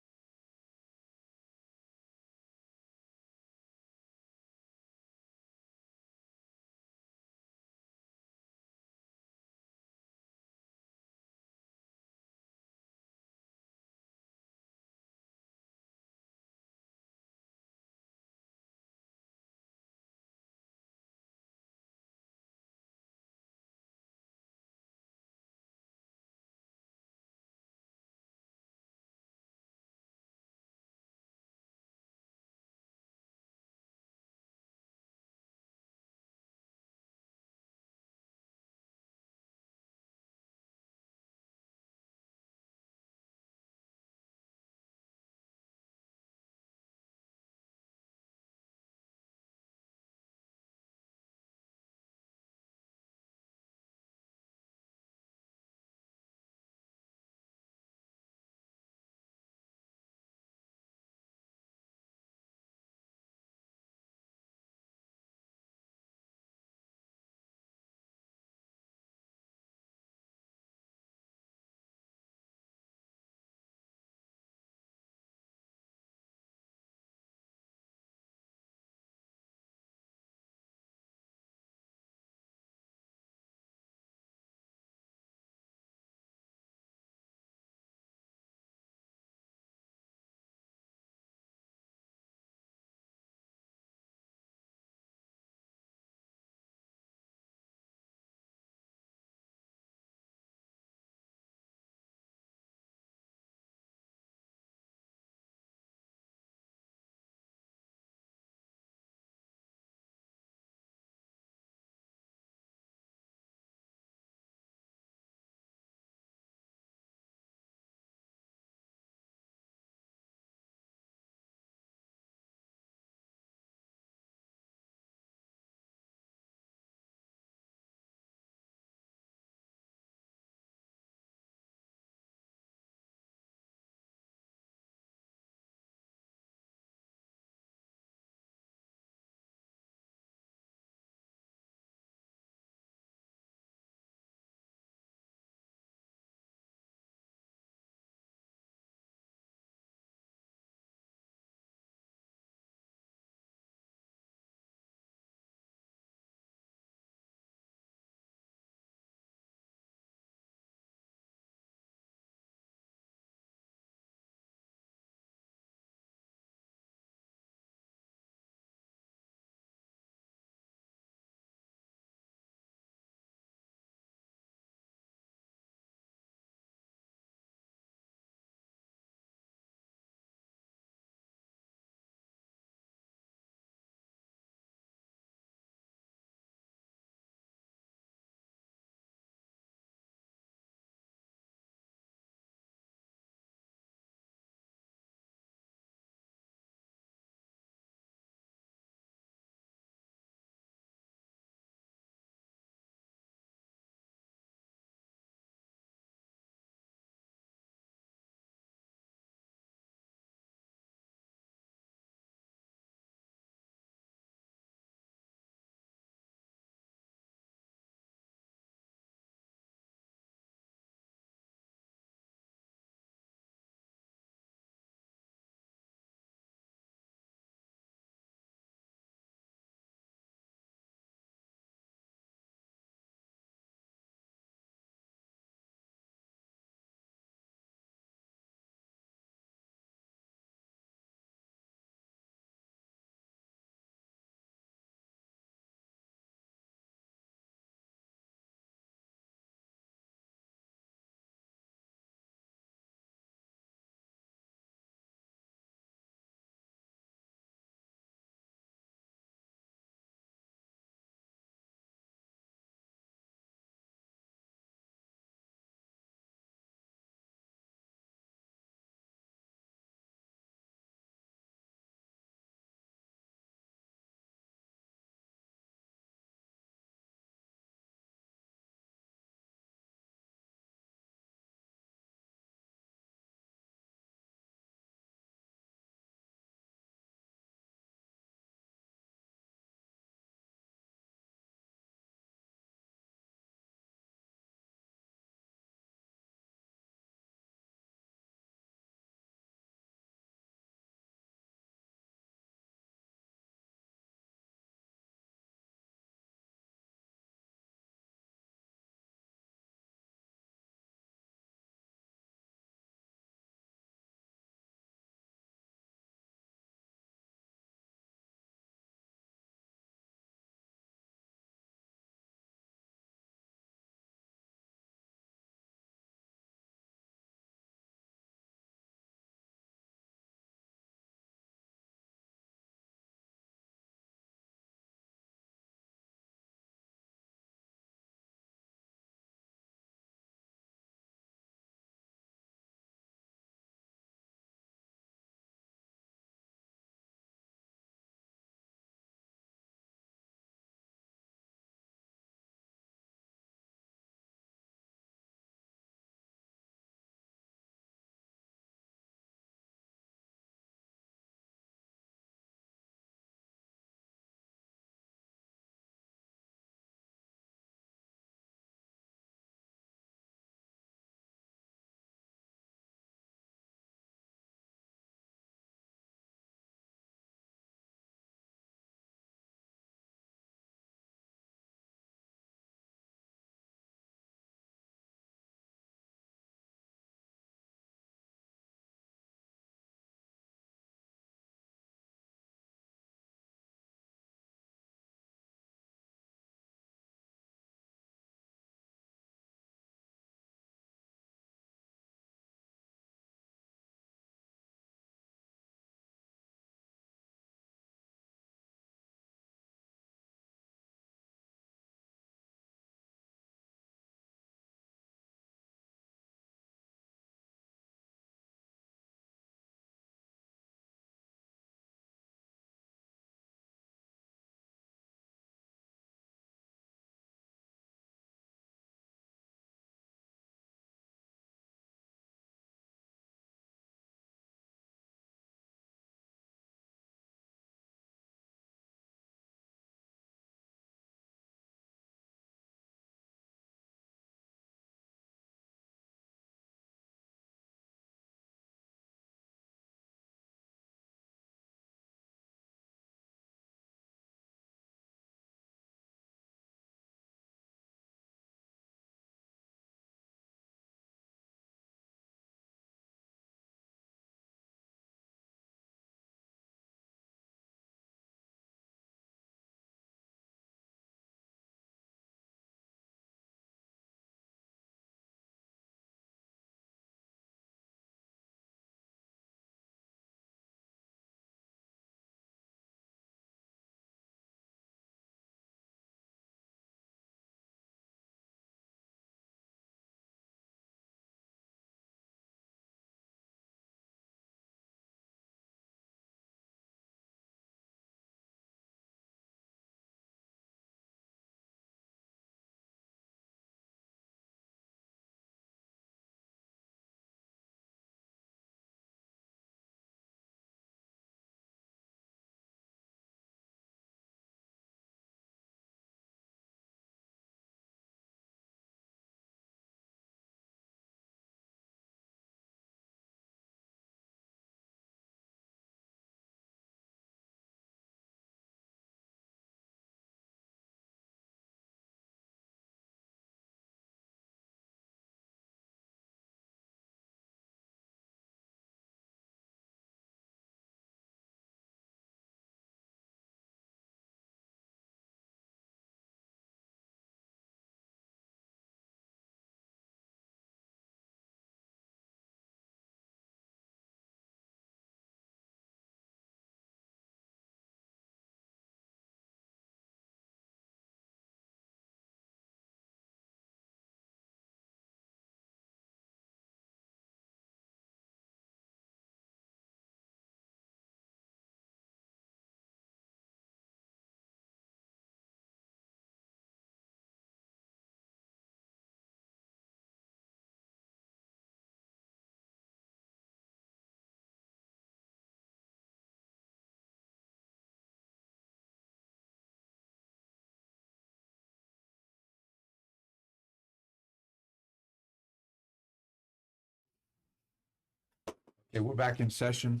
Okay, we're back in session.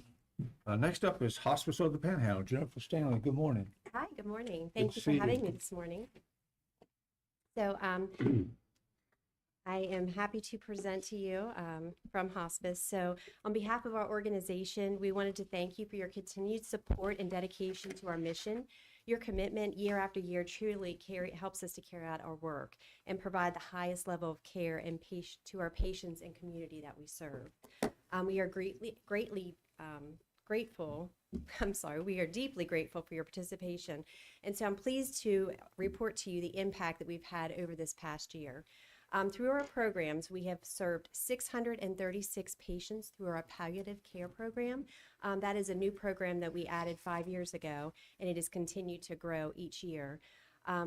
Next up is Hospice of the Panhandle. Jennifer Stanley, good morning. Hi, good morning. Good Thank to you see for you. having me this morning. So I am happy to present to you from Hospice. So on behalf of our organization, we wanted to thank you for your continued support and dedication to our mission. Your commitment year after year truly helps us to carry out our work and provide the highest level of care and to our patients and community that we serve. We are greatly grateful. We are deeply grateful for your participation. And so I'm pleased to report to you the impact that we've had over this past year. Through our programs, we have served 636 patients through our palliative care program. That is a new program that we added 5 years ago, and it has continued to grow each year.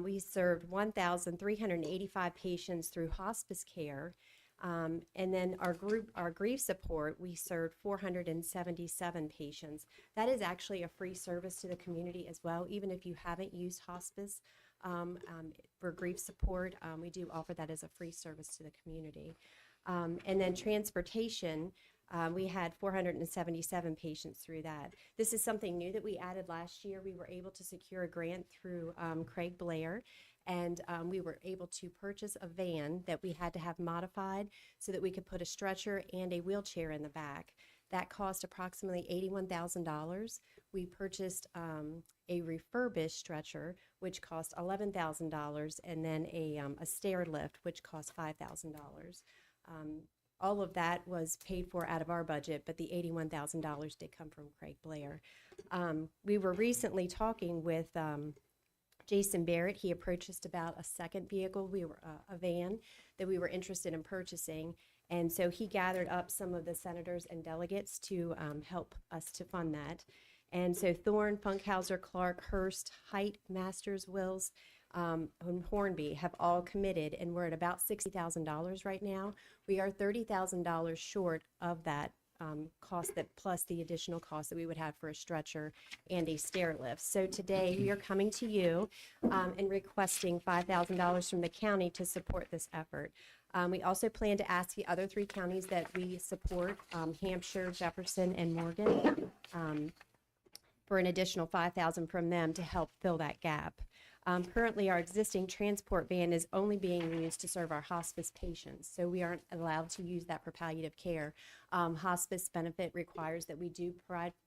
We served 1,385 patients through hospice care. And then our grief support, we served 477 patients. That is actually a free service to the community as well. Even if you haven't used hospice for grief support, we do offer that as a free service to the community. And then transportation, we had 477 patients through that. This is something new that we added last year. We were able to secure a grant through Craig Blair, and we were able to purchase a van that we had to have modified so that we could put a stretcher and a wheelchair in the back. That cost approximately $81,000. We purchased a refurbished stretcher, which cost $11,000, and then a stair lift, which cost $5,000. All of that was paid for out of our budget, but the $81,000 did come from Craig Blair. We were recently talking with Jason Barrett. He approached us about a second vehicle, a van that we were interested in purchasing. And so he gathered up some of the senators and delegates to help us to fund that. And so Thorne, Funkhauser, Clark, Hurst, Height, Masters, Wills, and Hornby have all committed, and we're at about $60,000 right now. We are $30,000 short of that cost, that plus the additional cost that we would have for a stretcher and a stair lift. So today we are coming to you and requesting $5,000 from the county to support this effort. We also plan to ask the other 3 counties that we support, Hampshire, Jefferson, and Morgan, for an additional $5,000 from them to help fill that gap. Currently, our existing transport van is only being used to serve our hospice patients, so we aren't allowed to use that for palliative care. Hospice benefit requires that we do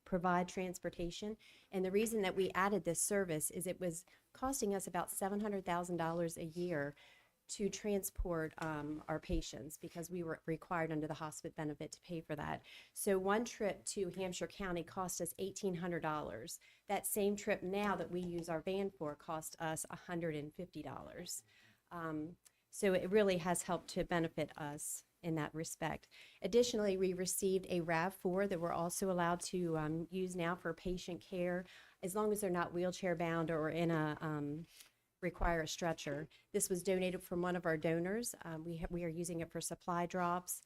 provide transportation, and the reason that we added this service is it was costing us about $700,000 a year to transport our patients, because we were required under the hospice benefit to pay for that. So one trip to Hampshire County cost us $1,800. That same trip now that we use our van for cost us $150. So it really has helped to benefit us in that respect. Additionally, we received a RAV4 that we're also allowed to use now for patient care, as long as they're not wheelchair bound or in a require a stretcher. This was donated from one of our donors. We are using it for supply drops,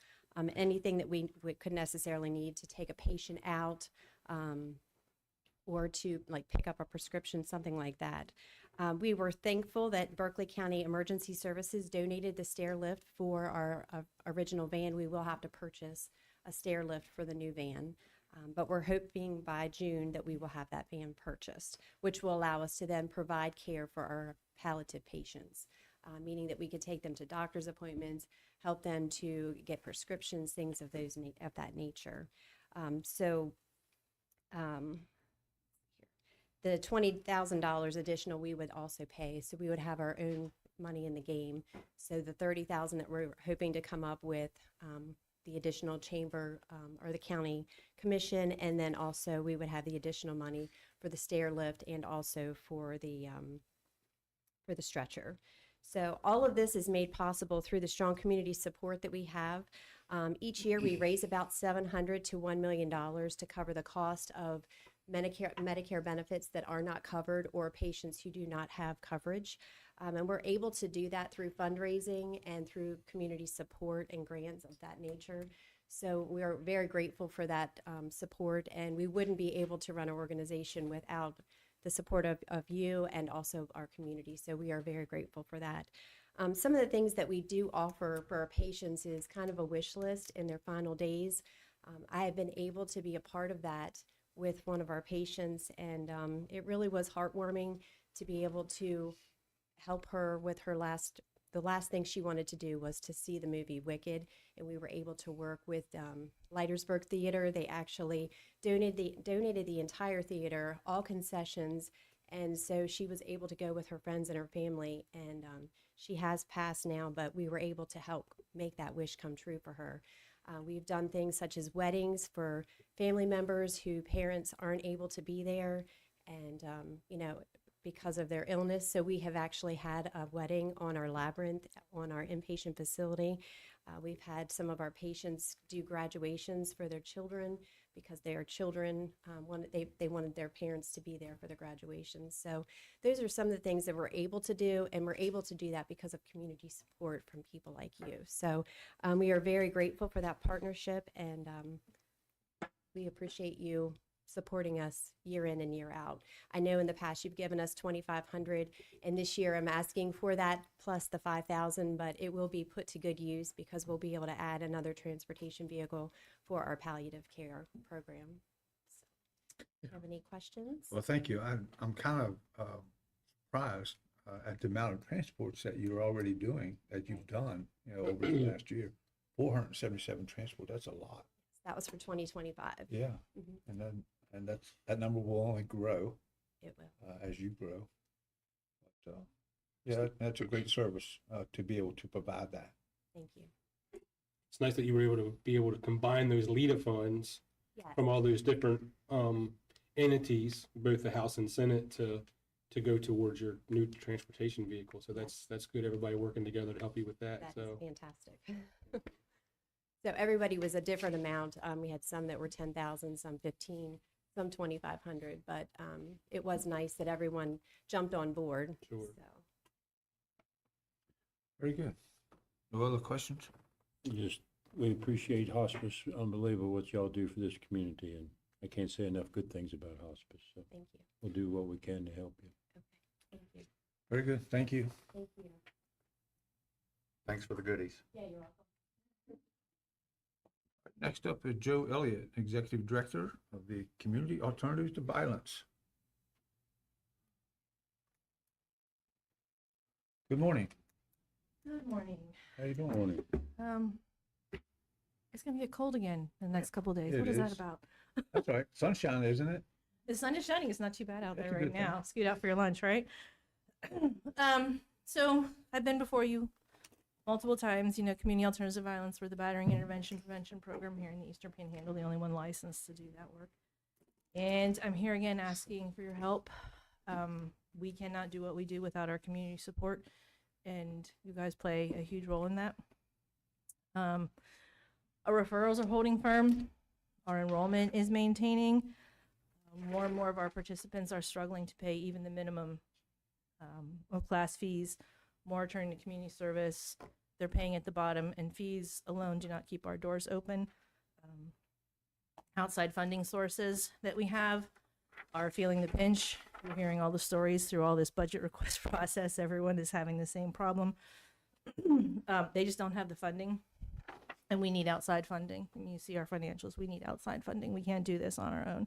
anything that we could necessarily need to take a patient out, or to like pick up a prescription, something like that. We were thankful that Berkeley County Emergency Services donated the stair lift for our original van. We will have to purchase a stair lift for the new van. But we're hoping by June that we will have that van purchased, which will allow us to then provide care for our palliative patients, meaning that we could take them to doctor's appointments, help them to get prescriptions, things of that nature. The $20,000 additional we would also pay, so we would have our own money in the game. So the $30,000 that we're hoping to come up with, the additional chamber or the county commission, and then also we would have the additional money for the stair lift and also for the stretcher. So all of this is made possible through the strong community support that we have. Each year we raise about $700 to $1 million to cover the cost of Medicare benefits that are not covered, or patients who do not have coverage. And we're able to do that through fundraising and through community support and grants of that nature. So we are very grateful for that support, and we wouldn't be able to run an organization without the support of you and also our community. So we are very grateful for that. Some of the things that we do offer for our patients is kind of a wish list in their final days. I have been able to be a part of that with one of our patients, and it really was heartwarming to be able to help her with the last thing she wanted to do was to see the movie Wicked, and we were able to work with Leitersburg Theater. They actually donated the entire theater, all concessions, and so she was able to go with her friends and her family, and she has passed now, but we were able to help make that wish come true for her. We've done things such as weddings for family members who parents aren't able to be there, and because of their illness. So we have actually had a wedding on our Labyrinth, on our inpatient facility. We've had some of our patients do graduations for their children because their children they wanted their parents to be there for the graduations. So those are some of the things that we're able to do, and we're able to do that because of community support from people like you. So we are very grateful for that partnership, and we appreciate you supporting us year in and year out. I know in the past you've given us $2,500, and this year I'm asking for that plus the $5,000, but it will be put to good use because we'll be able to add another transportation vehicle for our palliative care program. So, do you have any questions? Well, thank you. I'm kind of surprised at the amount of transports that you're already doing, that you've done, over the last year. 477 transport, that's a lot. That was for 2025. Yeah. Mhm. And that number will only grow It will. as you grow. But yeah, that's a great service to be able to provide that. Thank you. It's nice that you were able to combine those LEDA funds Yes. from all those different entities, both the House and Senate, to go towards your new transportation vehicle. So that's good. Everybody working together to help you with that. That's So fantastic. So everybody was a different amount. We had some that were 10,000, some 15, some 2,500, but it was nice that everyone jumped on board. Sure. So. Very good. No other questions? We appreciate hospice, unbelievable what y'all do for this community, and I can't say enough good things about hospice. So Thank you. we'll do what we can to help you. Okay. Thank you. Very good. Thank you. Thank you. Thanks for the goodies. Yeah, you're welcome. Next up is Joe Elliott, Executive Director of the Community Alternatives to Violence. Good morning. Good morning. How you doing? Morning. It's gonna get cold again in the next couple of days. It What is that is. about? That's all right. Sunshine, isn't it? The sun is shining. It's not too bad out That's there a right good thing. now. Scoot out for your lunch, right? So I've been before you multiple times. Community alternatives to violence. We're the battering intervention prevention program here in the Eastern Panhandle, the only one licensed to do that work. And I'm here again asking for your help. We cannot do what we do without our community support, and you guys play a huge role in that. Our referrals are holding firm. Our enrollment is maintaining. More and more of our participants are struggling to pay even the minimum of class fees. More are turning to community service. They're paying at the bottom, and fees alone do not keep our doors open. Outside funding sources that we have are feeling the pinch. You're hearing all the stories through all this budget request process. Everyone is having the same problem. They just don't have the funding, and we need outside funding. When you see our financials, we need outside funding. We can't do this on our own.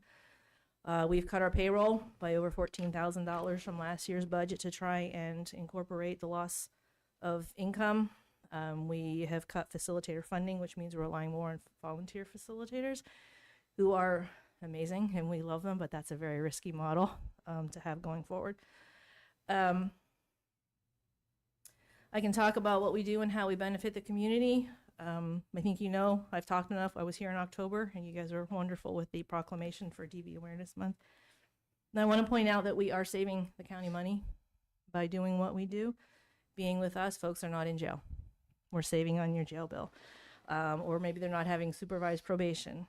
We've cut our payroll by over $14,000 from last year's budget to try and incorporate the loss of income. We have cut facilitator funding, which means we're relying more on volunteer facilitators who are amazing and we love them, but that's a very risky model to have going forward. I can talk about what we do and how we benefit the community. I think I've talked enough. I was here in October, and you guys were wonderful with the proclamation for DV Awareness Month. And I want to point out that we are saving the county money by doing what we do. Being with us, folks are not in jail. We're saving on your jail bill. Or maybe they're not having supervised probation,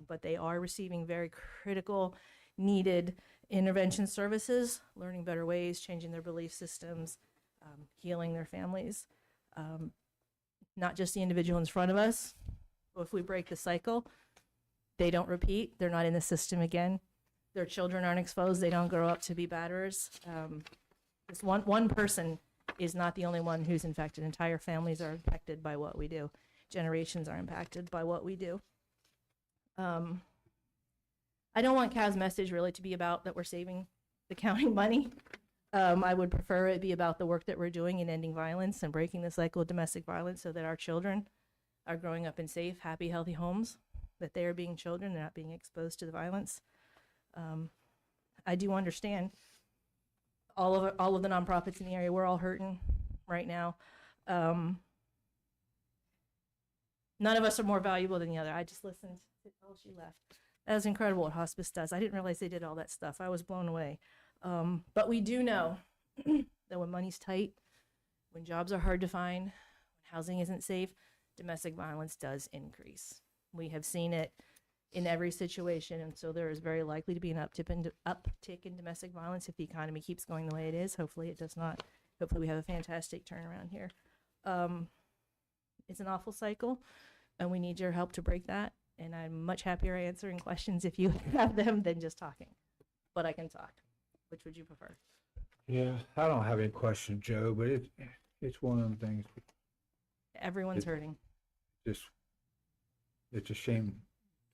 but they are receiving very critical, needed intervention services, learning better ways, changing their belief systems, healing their families. Not just the individual in front of us. If we break the cycle, they don't repeat. They're not in the system again. Their children aren't exposed. They don't grow up to be batterers. This one person is not the only one who's infected. Entire families are infected by what we do. Generations are impacted by what we do. I don't want Kaz's message really to be about that we're saving the county money. I would prefer it be about the work that we're doing in ending violence and breaking the cycle of domestic violence so that our children are growing up in safe, happy, healthy homes, that they are being children, they're not being exposed to the violence. I do understand all of the nonprofits in the area, we're all hurting right now. None of us are more valuable than the other. I just listened. Oh, she left. That was incredible what hospice does. I didn't realize they did all that stuff. I was blown away. But we do know that when money's tight, when jobs are hard to find, when housing isn't safe, domestic violence does increase. We have seen it in every situation, and so there is very likely to be an uptick in domestic violence if the economy keeps going the way it is. Hopefully it does not. Hopefully we have a fantastic turnaround here. It's an awful cycle, and we need your help to break that. And I'm much happier answering questions if you have them than just talking. But I can talk. Which would you prefer? Yeah, I don't have any questions, Joe, but it's one of them things. Everyone's hurting. Just, it's a shame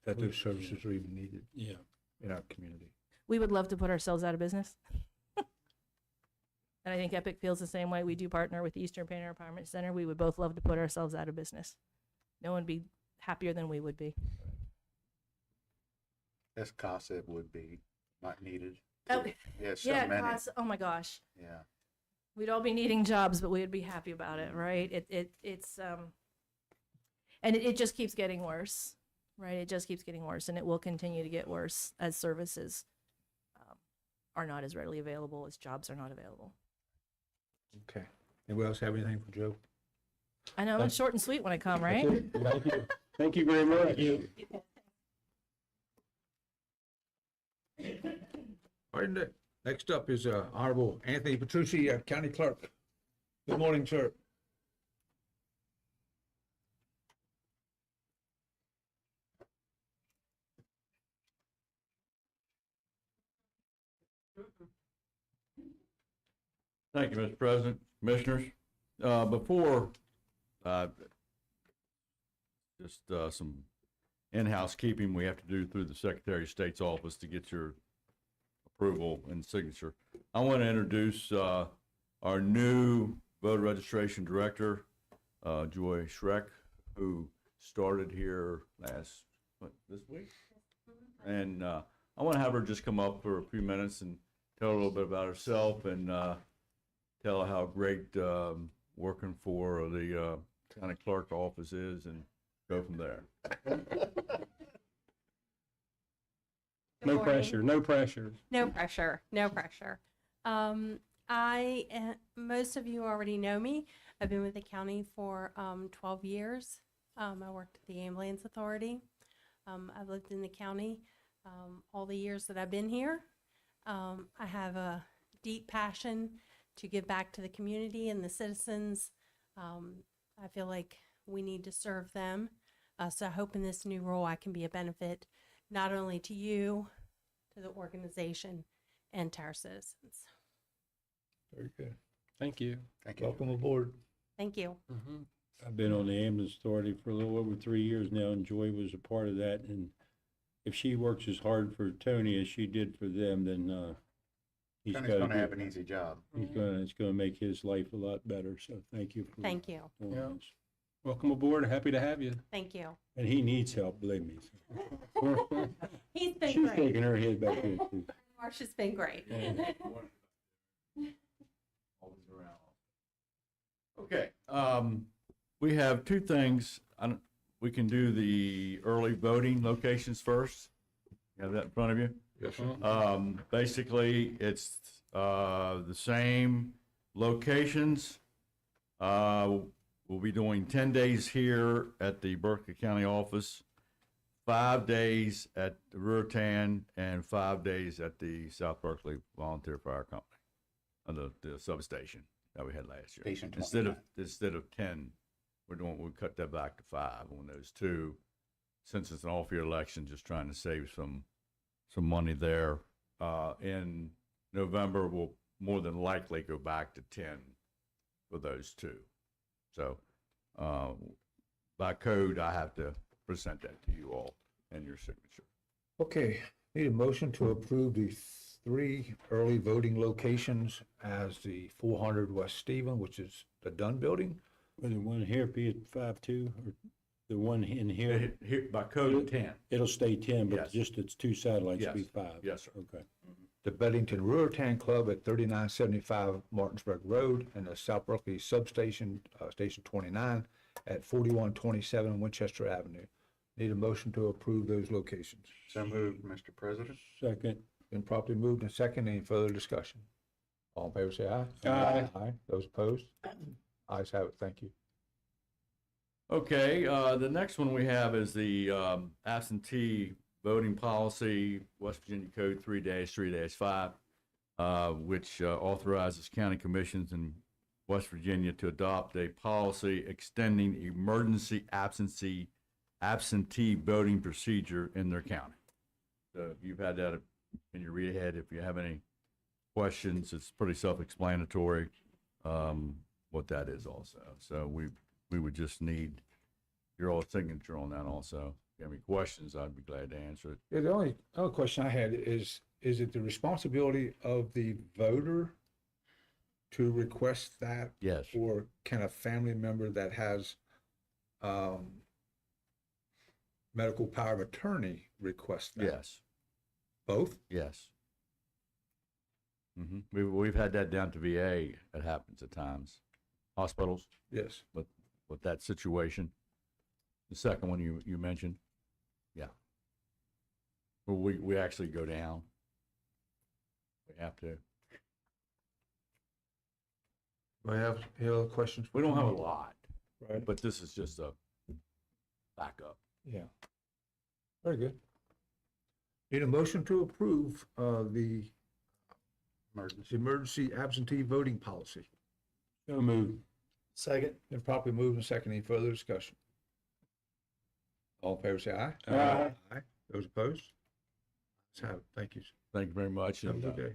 that those services are even needed. Yeah. In our community. We would love to put ourselves out of business. And I think Epic feels the same way. We do partner with the Eastern Painter Empowerment Center. We would both love to put ourselves out of business. No one would be happier than we would be. As CASA would be not needed. Oh, Yeah, so yeah, many. oh my gosh. Yeah. We'd all be needing jobs, but we'd be happy about it, right? It's and it just keeps getting worse, right? It just keeps getting worse, and it will continue to get worse as services are not as readily available as jobs are not available. Okay. Anybody else have anything for Joe? I know it's short and sweet when I come, right? Thank you. Thank you very much. All right, next up is Honorable Anthony Petrucci, County Clerk. Good morning, sir. Thank you, Mr. President, Commissioners. Before, some in-house keeping we have to do through the Secretary of State's office to get your approval and signature. I want to introduce our new voter registration director, Joy Schreck, who started here this week? And I want to have her just come up for a few minutes and tell a little bit about herself and tell her how great working for the county clerk office is and go from there. No pressure, no pressure. No pressure, no pressure. Most of you already know me. I've been with the county for 12 years. I worked at the Ambulance Authority. I've lived in the county all the years that I've been here. I have a deep passion to give back to the community and the citizens. I feel like we need to serve them. So I hope in this new role I can be a benefit not only to you, to the organization, and to our citizens. Very good. Thank you. Thank you. Welcome aboard. Thank you. I've been on the ambulance authority for a little over 3 years now, and Joy was a part of that. And if she works as hard for Tony as she did for them, then he's Tony's got gonna have an easy job. It's gonna make his life a lot better. So thank you for Thank you. doing Yeah. this. Welcome aboard. Happy to have you. Thank you. And he needs help, believe me. He's been She's great. taking her head back there too. Marcia's been great. Okay, we have two things. We can do the early voting locations first. You have that in front of you? Yes, sir. Basically, it's the same locations. We'll be doing 10 days here at the Berkeley County office, 5 days at the Ruritan, and 5 days at the South Berkeley Volunteer Fire Company, the substation that we had last year. Station Instead of 10, we'll cut that back to 5 on those two. Since it's an off-year election, just trying to save some money there. In November, we'll more than likely go back to 10 for those two. So by code, I have to present that to you all. and your signature. Okay, need a motion to approve the 3 early voting locations as the 400 West Stephen, which is the Dunn Building. Will the one here be at 5-2, or the one in here? Here, by code 10. It'll stay 10, but Yes. just its two satellites will be Yes. 5. Yes, sir. Okay. The Bennington Ruritan Club at 3975 Martinsburg Road, and the South Berkeley Substation, Station 29 at 4127 Winchester Avenue. Need a motion to approve those locations. So moved, Mr. President. Second. Been properly moved and second. Any further discussion? All in favor, say aye. Aye. Aye. Those opposed? Ayes have it. Thank you. Okay, the next one we have is the absentee voting policy, West Virginia Code 3-3-5, which authorizes county commissions in West Virginia to adopt a policy extending emergency absentee voting procedure in their county. So you've had that in your read ahead. If you have any questions, it's pretty self-explanatory what that is also. So we would just need your old signature on that also. If you have any questions, I'd be glad to answer it. Yeah, the only other question I had is it the responsibility of the voter to request that? Yes. Or can a family member that has medical power of attorney request that? Yes. Both? Yes. We've had that down to VA. It happens at times. Hospitals. Yes. With that situation. The second one you mentioned. Yeah. Well, we actually go down. We have to. Do I have any other questions? We don't have a lot. Right. But this is just a backup. Yeah. Very good. Need a motion to approve the emergency absentee voting policy. So moved. Second. Been properly moved and second. Any further discussion? All in favor, say aye. Aye. Aye. Those opposed? Let's have it. Thank you. Thank you very much. Have a And, good day.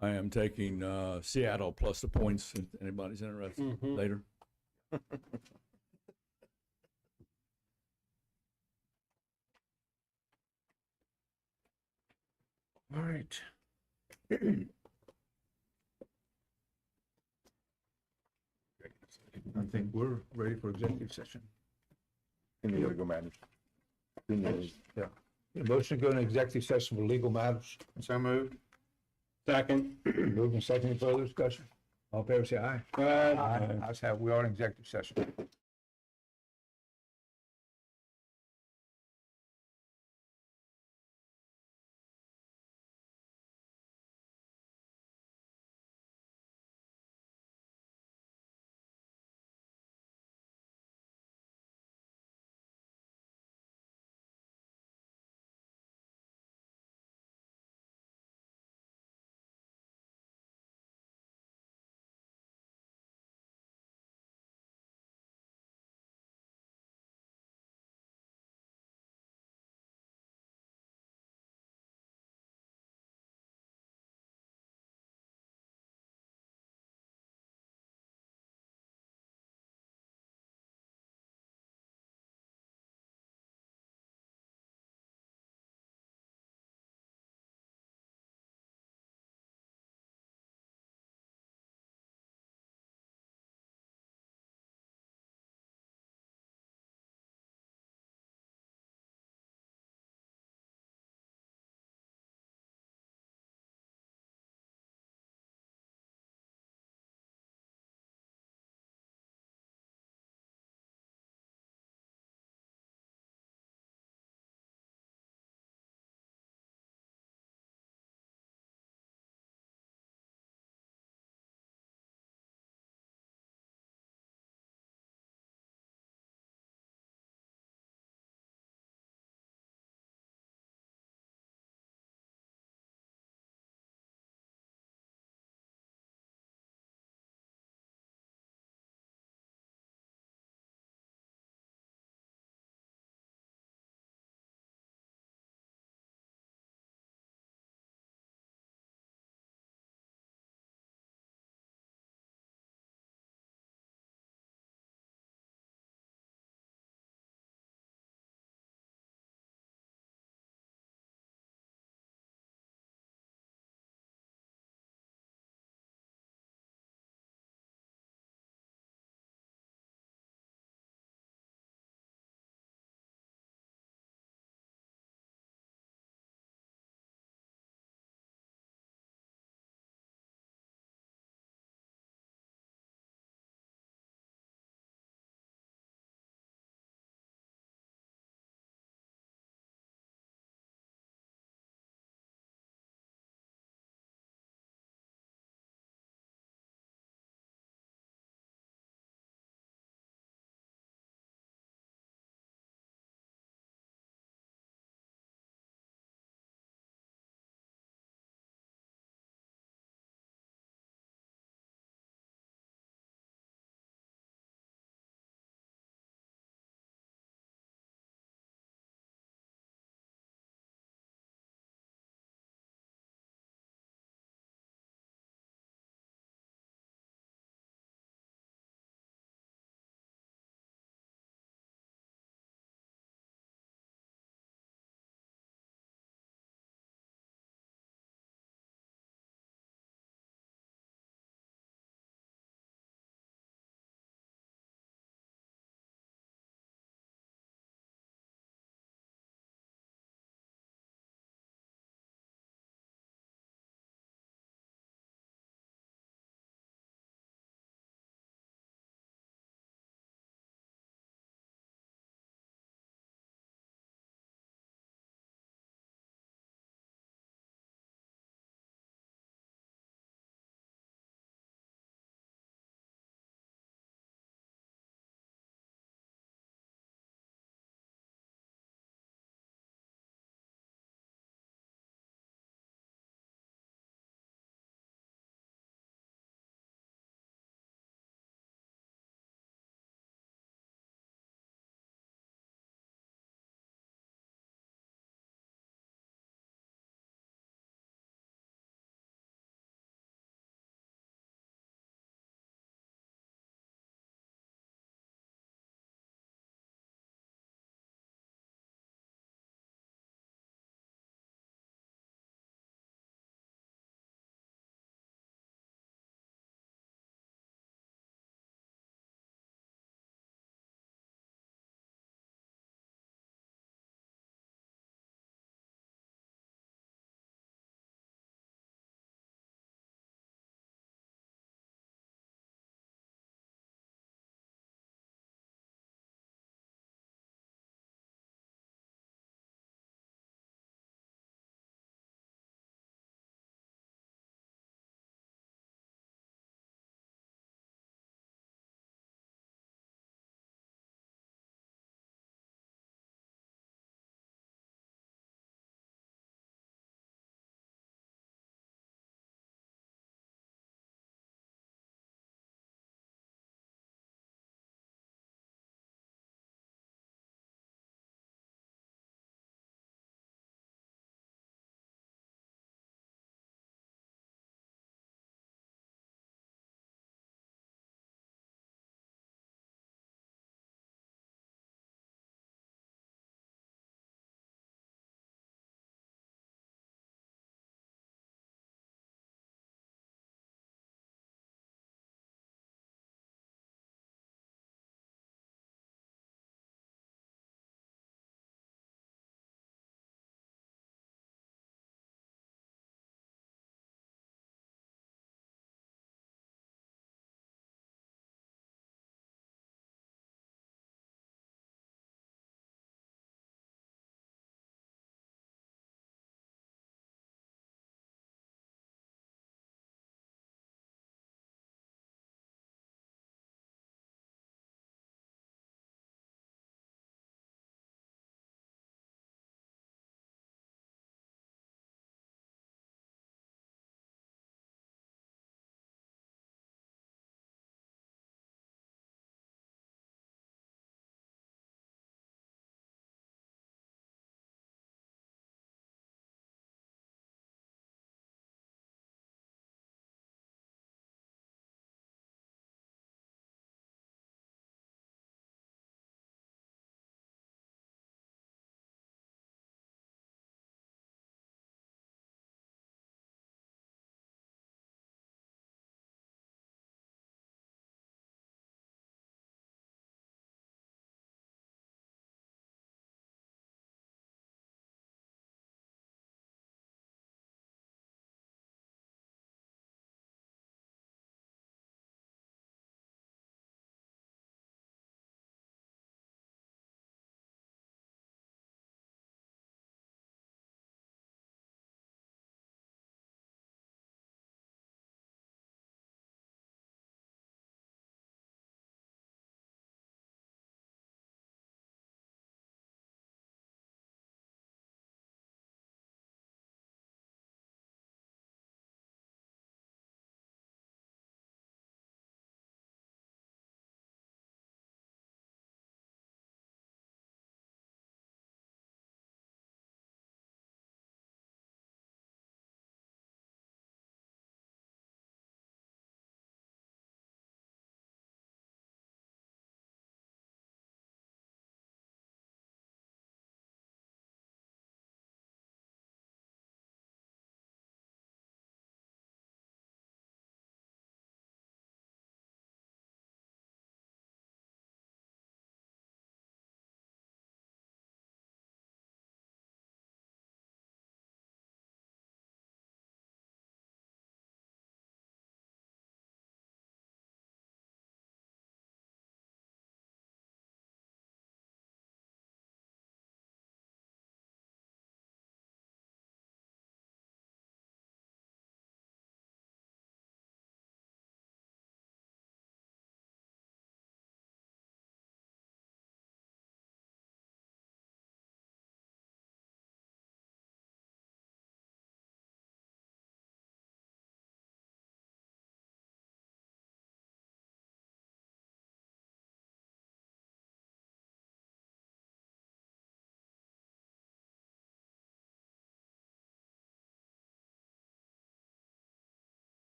I am taking Seattle plus the points if anybody's interested later. All right. I think we're ready for executive session. Any legal matters? Yeah. Need a motion to go into executive session for legal matters. So moved. Second. Moving second. Any further discussion? All in favor, say aye. Aye. Ayes have. We are in executive session.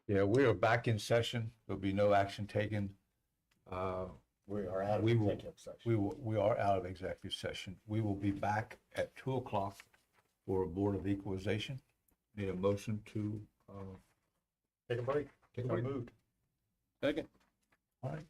Yeah, we are back in session. There'll be no action taken. We are out of We will- executive session. We are out of executive session. We will be back at 2:00 for a Board of Equalization. Need a motion to, Take a break. take a break. Moved. Second. All right.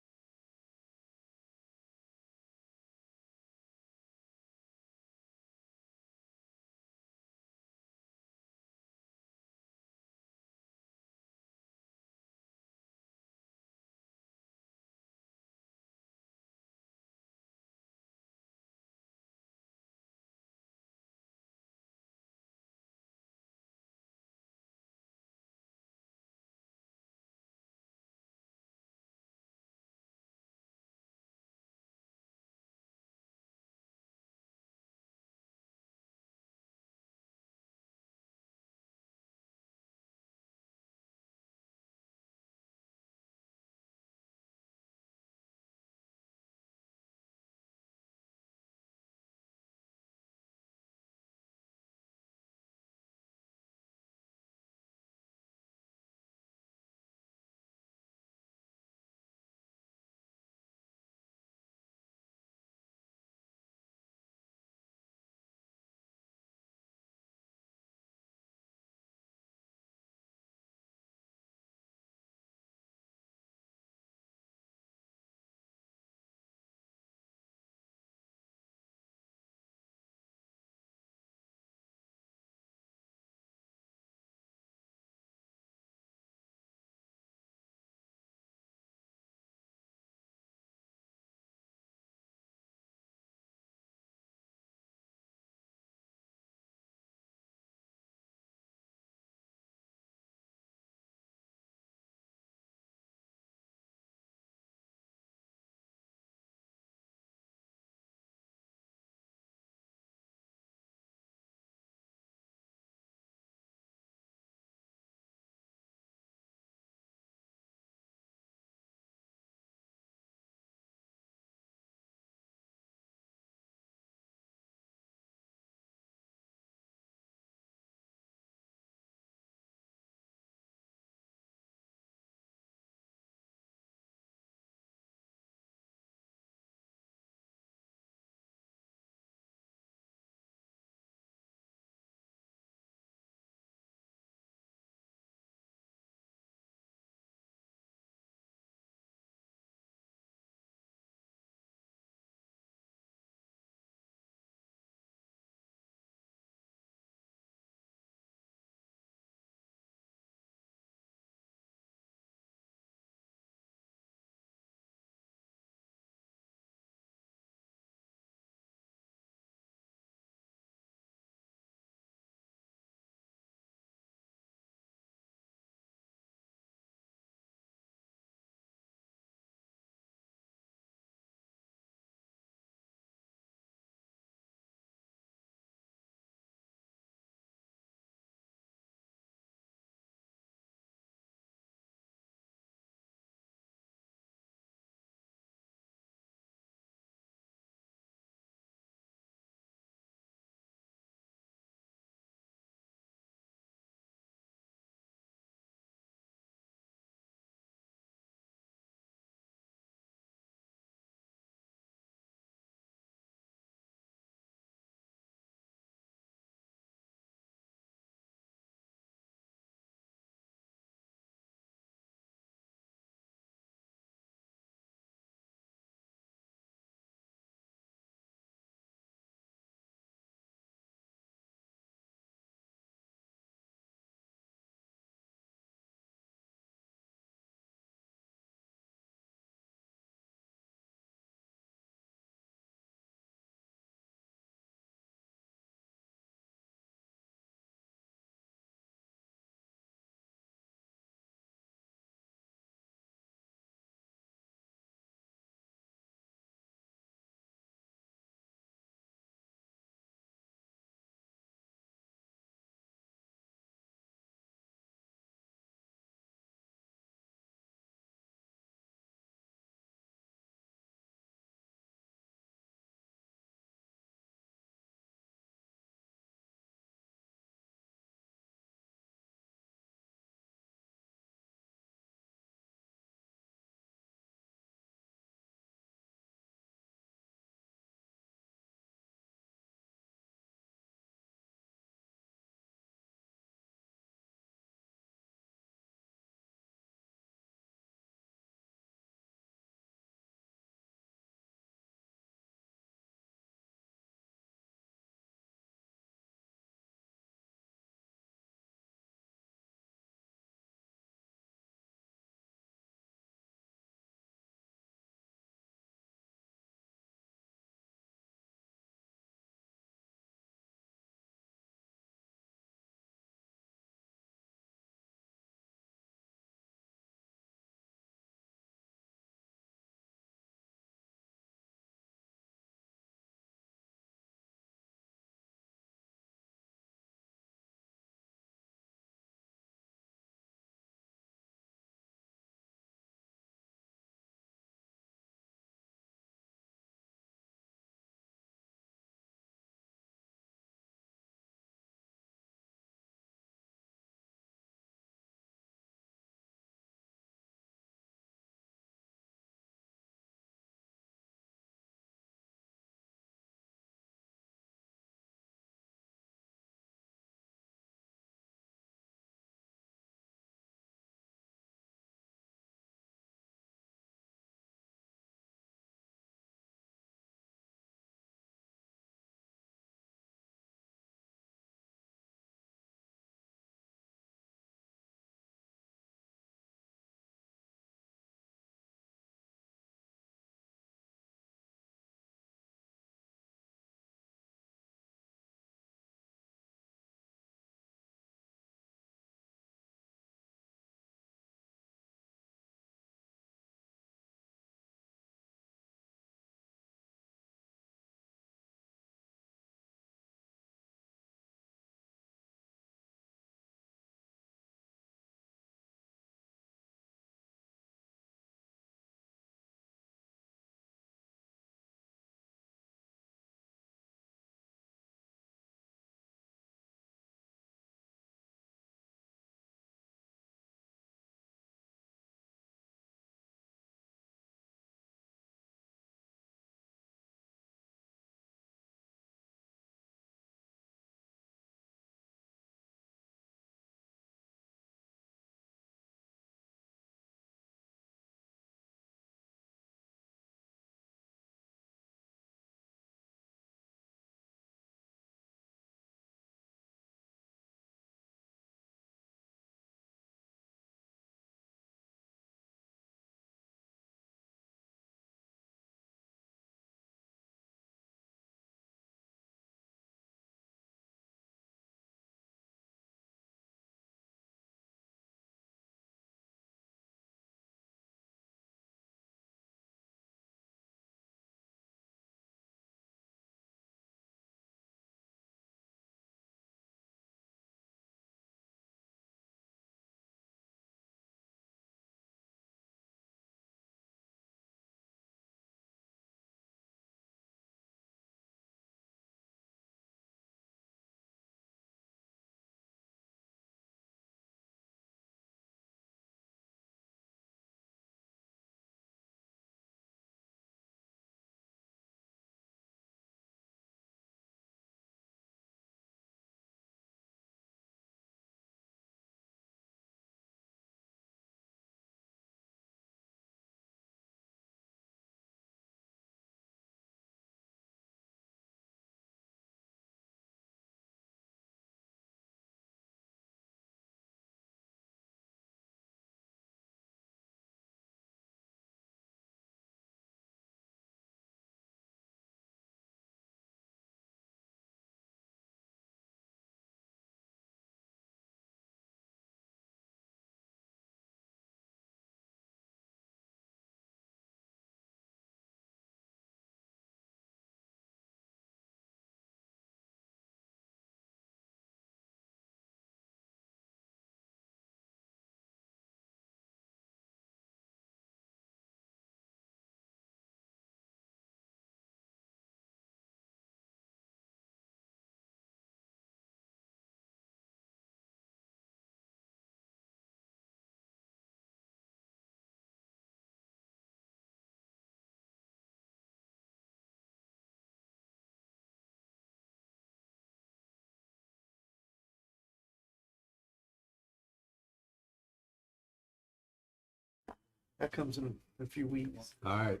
That comes in a few weeks. All right.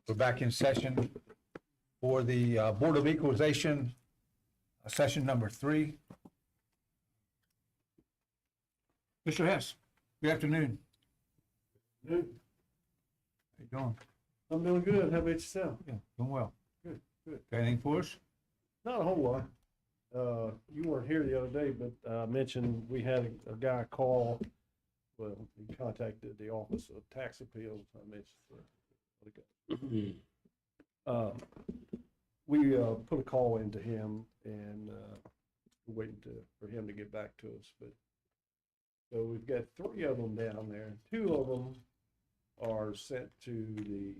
We're back in session for the Board of Equalization, session number 3. Mr. Hess, good afternoon. Good. How you doing? I'm doing good. How about yourself? Yeah, doing well. Good, good. Got anything for us? Not a whole lot. You weren't here the other day, but I mentioned we had a guy call. Well, he contacted the Office of Tax Appeals. I mentioned. We put a call into him, and we're waiting for him to get back to us. But so we've got 3 of them down there. 2 of them are sent to the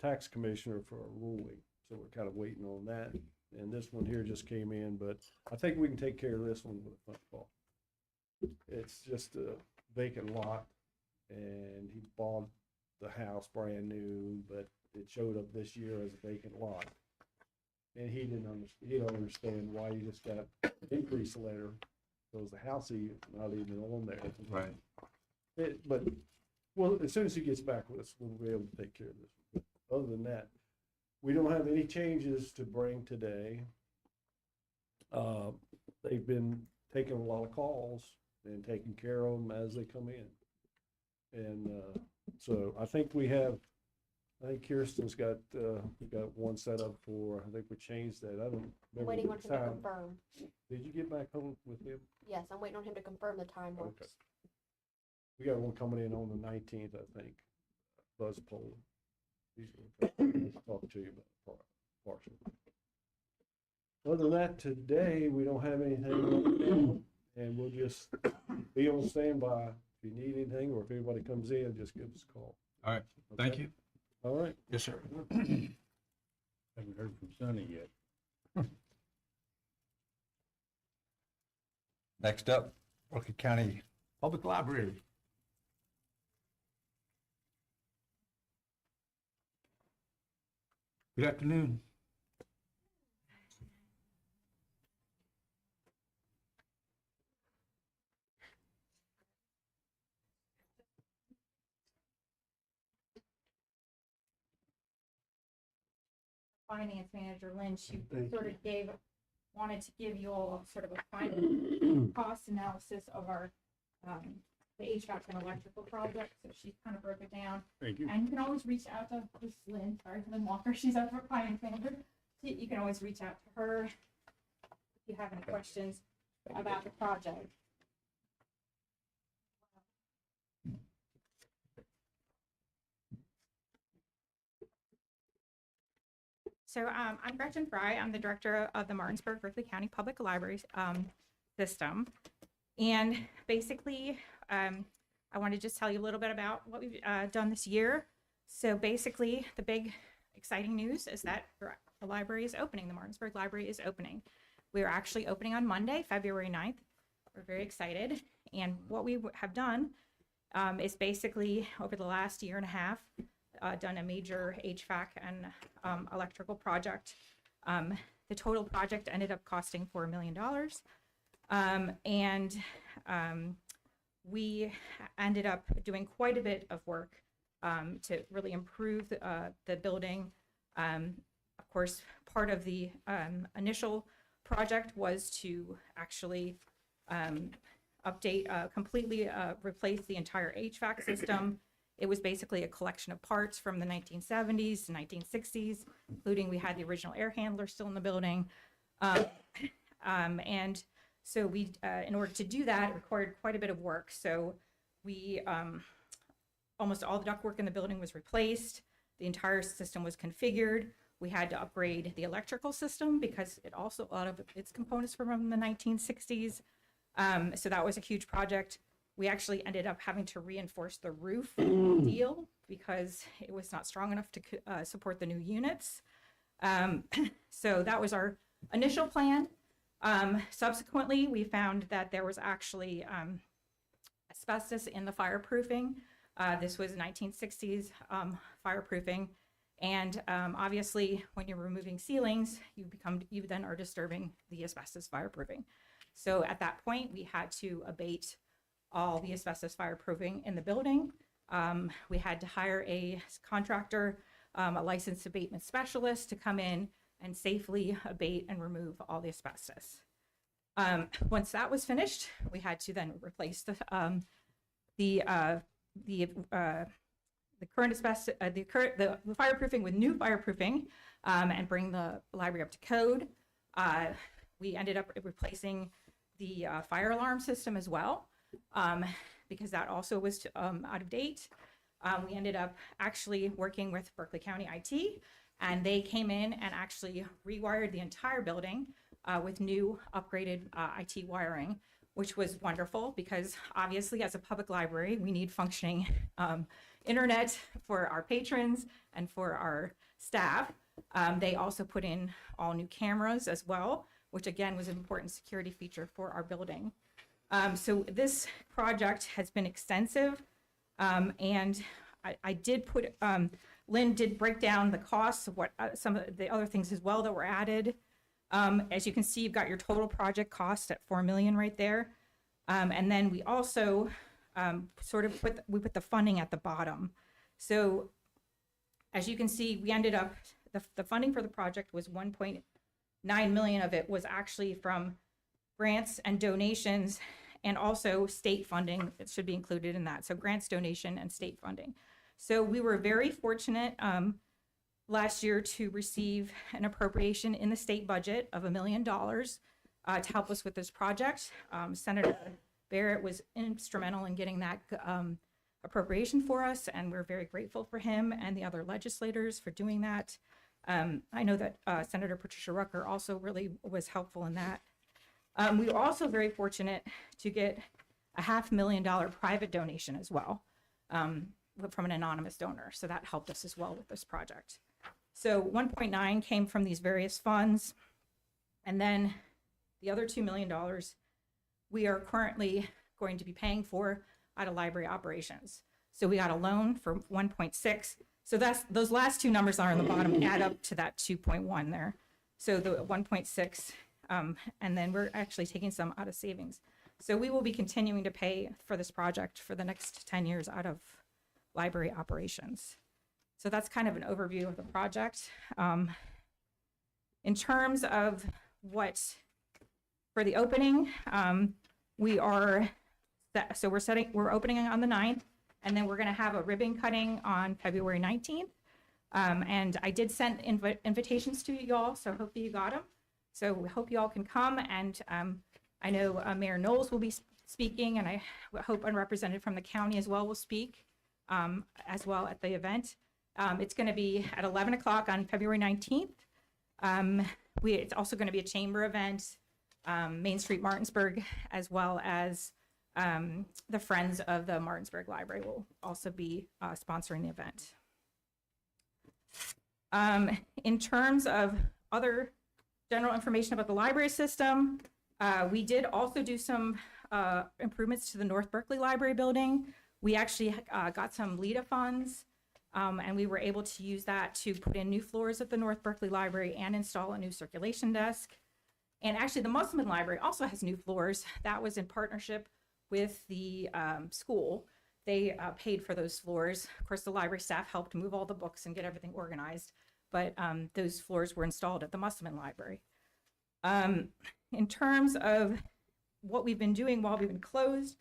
tax commissioner for a ruling. So we're kind of waiting on that. And this one here just came in, but I think we can take care of this one with a phone call. It's just a vacant lot, and he bought the house brand new, but it showed up this year as a vacant lot. And he don't understand why he just got an increase letter, because the house is not even on there. Right. But, well, as soon as he gets back with us, we'll be able to take care of this. But other than that, we don't have any changes to bring today. They've been taking a lot of calls and taking care of them as they come in. And so I think Kirsten's got one set up for, I think we changed that. I don't remember Waiting the on him to time. confirm. Did you get back home with him? Yes, I'm waiting on him to confirm the time works. Okay. We got one coming in on the 19th, I think. Buzz Poll. He's going to talk to you about partial. Other than that, today we don't have anything, and we'll just be on standby. If you need anything, or if anybody comes in, just give us a call. All right. Thank you. All right. Yes, sir. Haven't heard from Sonny yet. Next up, Berkeley County Public Library. Good afternoon. Finance manager Lynch, who Thank sort of wanted to give you all sort of a final cost analysis of our, the HVAC and electrical project. So she kind of broke it down. Thank you. And you can always reach out to this Lynn, sorry, Lynn Walker, she's our finance manager. You can always reach out to her if you have any questions about the project. So I'm Gretchen Fry. I'm the director of the Martinsburg-Berkeley County Public Libraries system. And basically, I want to just tell you a little bit about what we've done this year. So basically, the big exciting news is that the library is opening. The Martinsburg Library is opening. We are actually opening on Monday, February 9th. We're very excited. And what we have done is basically, over the last year and a half, done a major HVAC and electrical project. The total project ended up costing $4 million. We ended up doing quite a bit of work to really improve the building. Of course, part of the initial project was to actually update, completely replace the entire HVAC system. It was basically a collection of parts from the 1970s to 1960s, including we had the original air handler still in the building. And so we, in order to do that, it required quite a bit of work. So we, almost all the ductwork in the building was replaced. The entire system was configured. We had to upgrade the electrical system because it also, a lot of its components were from the 1960s. So that was a huge project. We actually ended up having to reinforce the roof deal because it was not strong enough to support the new units. So that was our initial plan. Subsequently, we found that there was actually asbestos in the fireproofing. This was 1960s fireproofing. And obviously, when you're removing ceilings, you then are disturbing the asbestos fireproofing. So at that point, we had to abate all the asbestos fireproofing in the building. We had to hire a contractor, a licensed abatement specialist to come in and safely abate and remove all the asbestos. Once that was finished, we had to then replace the current asbestos, the fireproofing with new fireproofing, and bring the library up to code. We ended up replacing the fire alarm system as well, because that also was out of date. We ended up actually working with Berkeley County IT, and they came in and actually rewired the entire building with new upgraded IT wiring, which was wonderful because obviously as a public library, we need functioning internet for our patrons and for our staff. They also put in all new cameras as well, which again was an important security feature for our building. So this project has been extensive, and I did put, Lynn did break down the costs of what some of the other things as well that were added. As you can see, you've got your total project cost at $4 million right there. And then we also sort of put the funding at the bottom. So as you can see, we ended up, the funding for the project was 1.9 million of it was actually from grants and donations, and also state funding. It should be included in that. So grants, donation, and state funding. So we were very fortunate last year to receive an appropriation in the state budget of $1 million to help us with this project. Senator Barrett was instrumental in getting that appropriation for us, and we're very grateful for him and the other legislators for doing that. I know that Senator Patricia Rucker also really was helpful in that. We were also very fortunate to get a $500,000 private donation as well from an anonymous donor. So that helped us as well with this project. So 1.9 came from these various funds. And then the other $2 million we are currently going to be paying for out of library operations. So we got a loan for 1.6. So that's, those last two numbers are on the bottom add up to that 2.1 there. So the 1.6, and then we're actually taking some out of savings. So we will be continuing to pay for this project for the next 10 years out of library operations. So that's kind of an overview of the project. In terms of what, for the opening, we are, so we're opening on the 9th, and then we're gonna have a ribbon cutting on February 19th. And I did send invitations to you all, so hopefully you got them. So we hope you all can come, and I know Mayor Knowles will be speaking, and I hope a representative from the county as well will speak as well at the event. It's going to be at 11 o'clock on February 19th. It's also going to be a chamber event, Main Street Martinsburg, as well as the Friends of the Martinsburg Library will also be sponsoring the event. In terms of other general information about the library system, we did also do some improvements to the North Berkeley Library building. We actually got some LEDA funds, and we were able to use that to put in new floors at the North Berkeley Library and install a new circulation desk. And actually the Musselman Library also has new floors. That was in partnership with the school. They paid for those floors. Of course, the library staff helped move all the books and get everything organized, but those floors were installed at the Musselman Library. In terms of what we've been doing while we've been closed,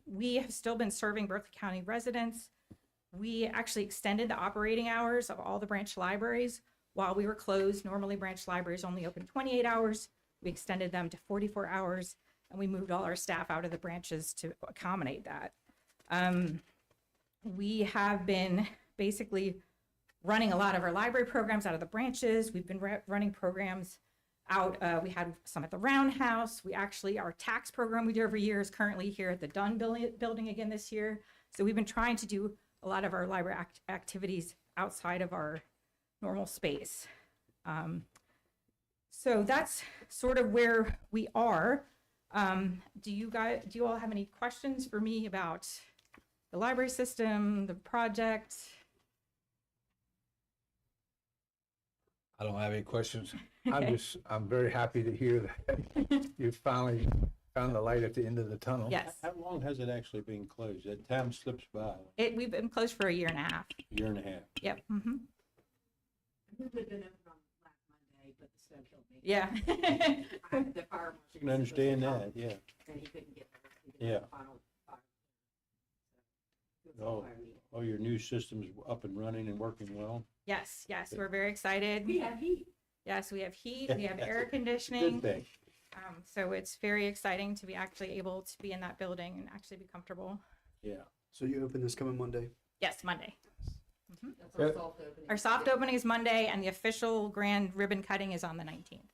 we have still been serving Berkeley County residents. We actually extended the operating hours of all the branch libraries while we were closed. Normally branch libraries only open 28 hours. We extended them to 44 hours, and we moved all our staff out of the branches to accommodate that. We have been basically running a lot of our library programs out of the branches. We've been running programs out. We had some at the Roundhouse. We actually, our tax program we do every year is currently here at the Dunn building again this year. So we've been trying to do a lot of our library activities outside of our normal space. So that's sort of where we are. Do you all have any questions for me about the library system, the project? I don't have any questions. I'm very happy to hear that you finally Found the light at the end of the tunnel. Yes. How long has it actually been closed? That time slips by, We've been closed for a year and a half. a year and a half. Yep. Mm-hmm. We've been open on last Monday, but the snow killed me. Yeah. The fire marshal You can understand that, yeah. and he couldn't get there. He did Yeah. the final fire. So, it was Oh, all fire meeting. all your new systems up and running and working well. Yes. Yes. We're very excited. We have heat. Yes, we have heat. We have air Good conditioning. thing. So it's very exciting to be actually able to be in that building and actually be comfortable. Yeah. So you open this coming Monday? Yes, Monday. That's our soft opening. Our soft opening is Monday, and the official grand ribbon cutting is on the 19th.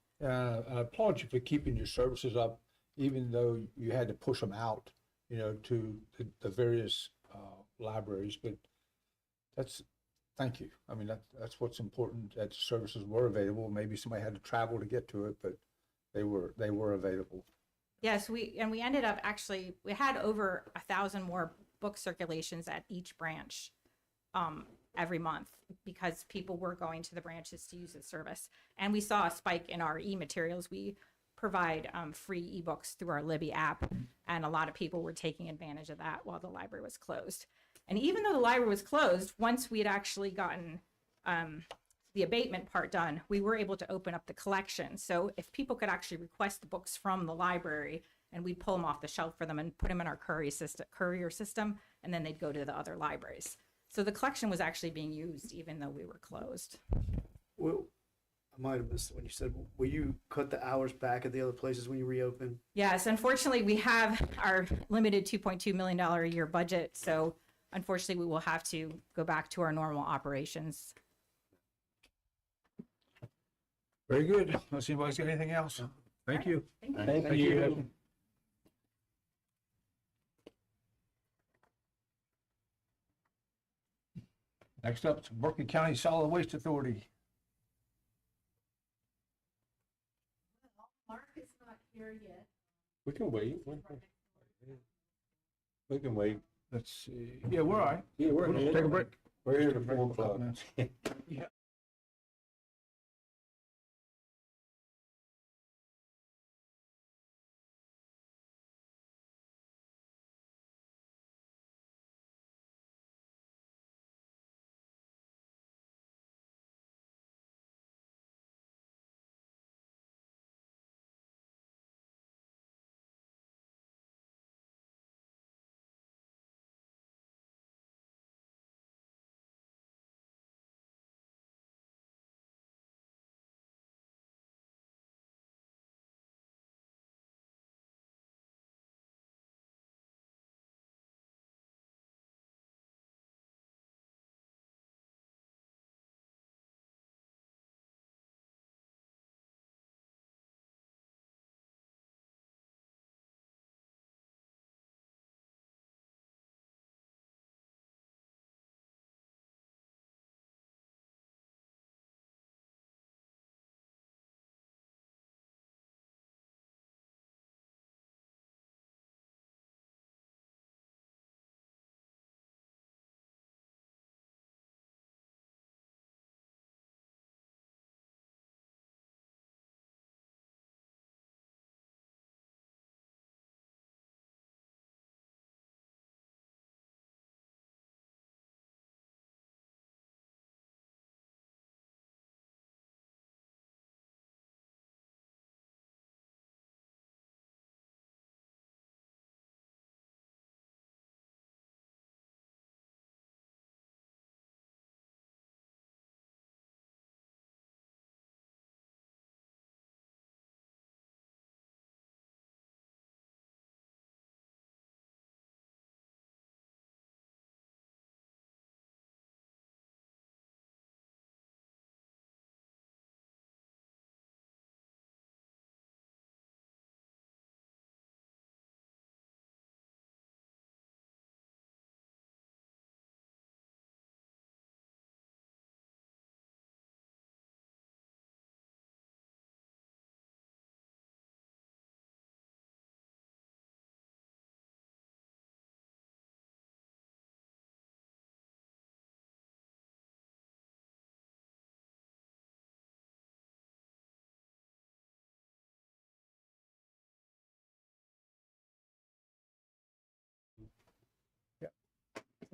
I applaud you for keeping your services up, even though you had to push them out, to the various libraries. But thank you. I mean, that's what's important, that services were available. Maybe somebody had to travel to get to it, but they were available. Yes, we ended up actually, we had over 1,000 more book circulations at each branch every month because people were going to the branches to use the service. And we saw a spike in our e-materials. We provide free ebooks through our Libby app, and a lot of people were taking advantage of that while the library was closed. And even though the library was closed, once we had actually gotten the abatement part done, we were able to open up the collection. So if people could actually request the books from the library, and we'd pull them off the shelf for them and put them in our courier system, and then they'd go to the other libraries. So the collection was actually being used even though we were closed. Well, I might have missed it when you said, will you cut the hours back at the other places when you reopen? Yes, unfortunately, we have our limited $2.2 million a year budget. So unfortunately, we will have to go back to our normal operations. Very good. Unless anybody's got anything else. Thank you. Thank you. Next up, Berkeley County Solid Waste Authority. Mark is not here yet. We can wait. We can wait. Let's see. Yeah, we're all right. Yeah, we're We'll here. take a break. We're here at 4 o'clock. Yeah.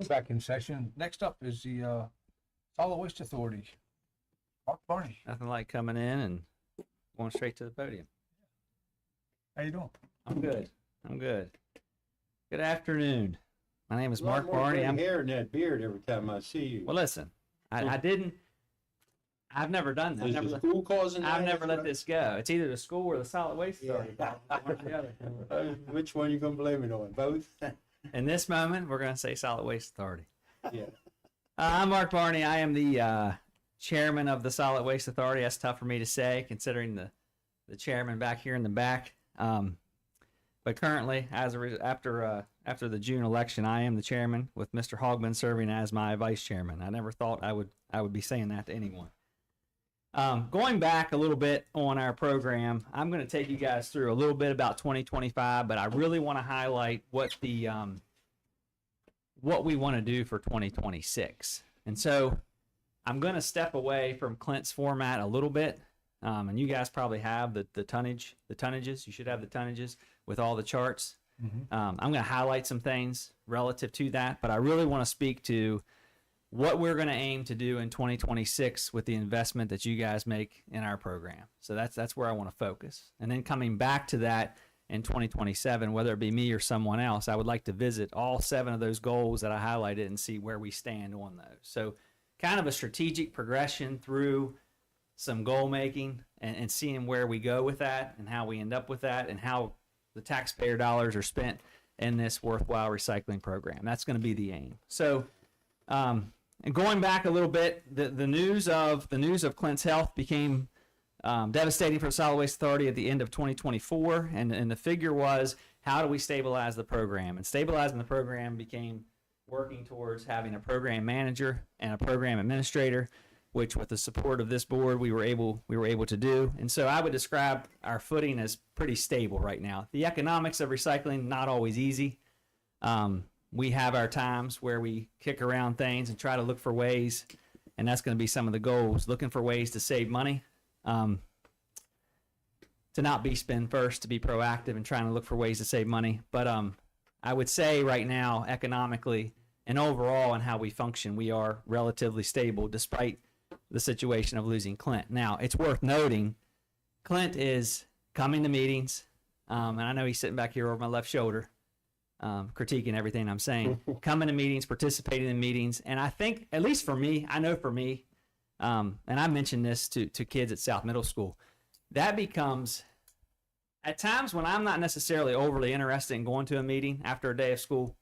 Back in session. Next up is the Solid Waste Authority. Mark Barney. Nothing like coming in and going straight to the podium. How you doing? I'm good. I'm good. Good afternoon. My name is Mark Lot more Barney. gray I'm hair in that beard every time I see you. well. Listen, I've never done that. Is I've the never, school causing I've that? never let this go. It's either the school or the solid waste authority. One or the other. Which one you gonna blame it on? Both? In this moment, we're going to say solid waste authority. Yeah. I'm Mark Barney. I am the chairman of the Solid Waste Authority. That's tough for me to say, considering the chairman back here in the back. But currently, after the June election, I am the chairman, with Mr. Hogman serving as my vice chairman. I never thought I would be saying that to anyone. Going back a little bit on our program, I'm going to take you guys through a little bit about 2025, but I really want to highlight what we want to do for 2026. And so I'm going to step away from Clint's format a little bit. And you guys probably have the tonnages. You should have the tonnages with all the charts. I'm going to highlight some things relative to that, but I really want to speak to what we're going to aim to do in 2026 with the investment that you guys make in our program. So that's where I want to focus. And then coming back to that in 2027, whether it be me or someone else, I would like to visit all 7 of those goals that I highlighted and see where we stand on those. So kind of a strategic progression through some goal making and seeing where we go with that and how we end up with that and how the taxpayer dollars are spent in this worthwhile recycling program. That's going to be the aim. So, and going back a little bit, the news of Clint's health became devastating for the Solid Waste Authority at the end of 2024, and the figure was, how do we stabilize the program? And stabilizing the program became working towards having a program manager and a program administrator, which with the support of this board we were able to do. And so I would describe our footing as pretty stable right now. The economics of recycling, not always easy. We have our times where we kick around things and try to look for ways, and that's going to be some of the goals, looking for ways to save money, to not be spend first, to be proactive and trying to look for ways to save money. But I would say right now, economically and overall in how we function, we are relatively stable despite the situation of losing Clint. Now, it's worth noting, Clint is coming to meetings, and I know he's sitting back here over my left shoulder, critiquing everything I'm saying, coming to meetings, participating in meetings, and I think, at least for me, I know for me, and I mentioned this to kids at South Middle School, that becomes, at times when I'm not necessarily overly interested in going to a meeting after a day of school,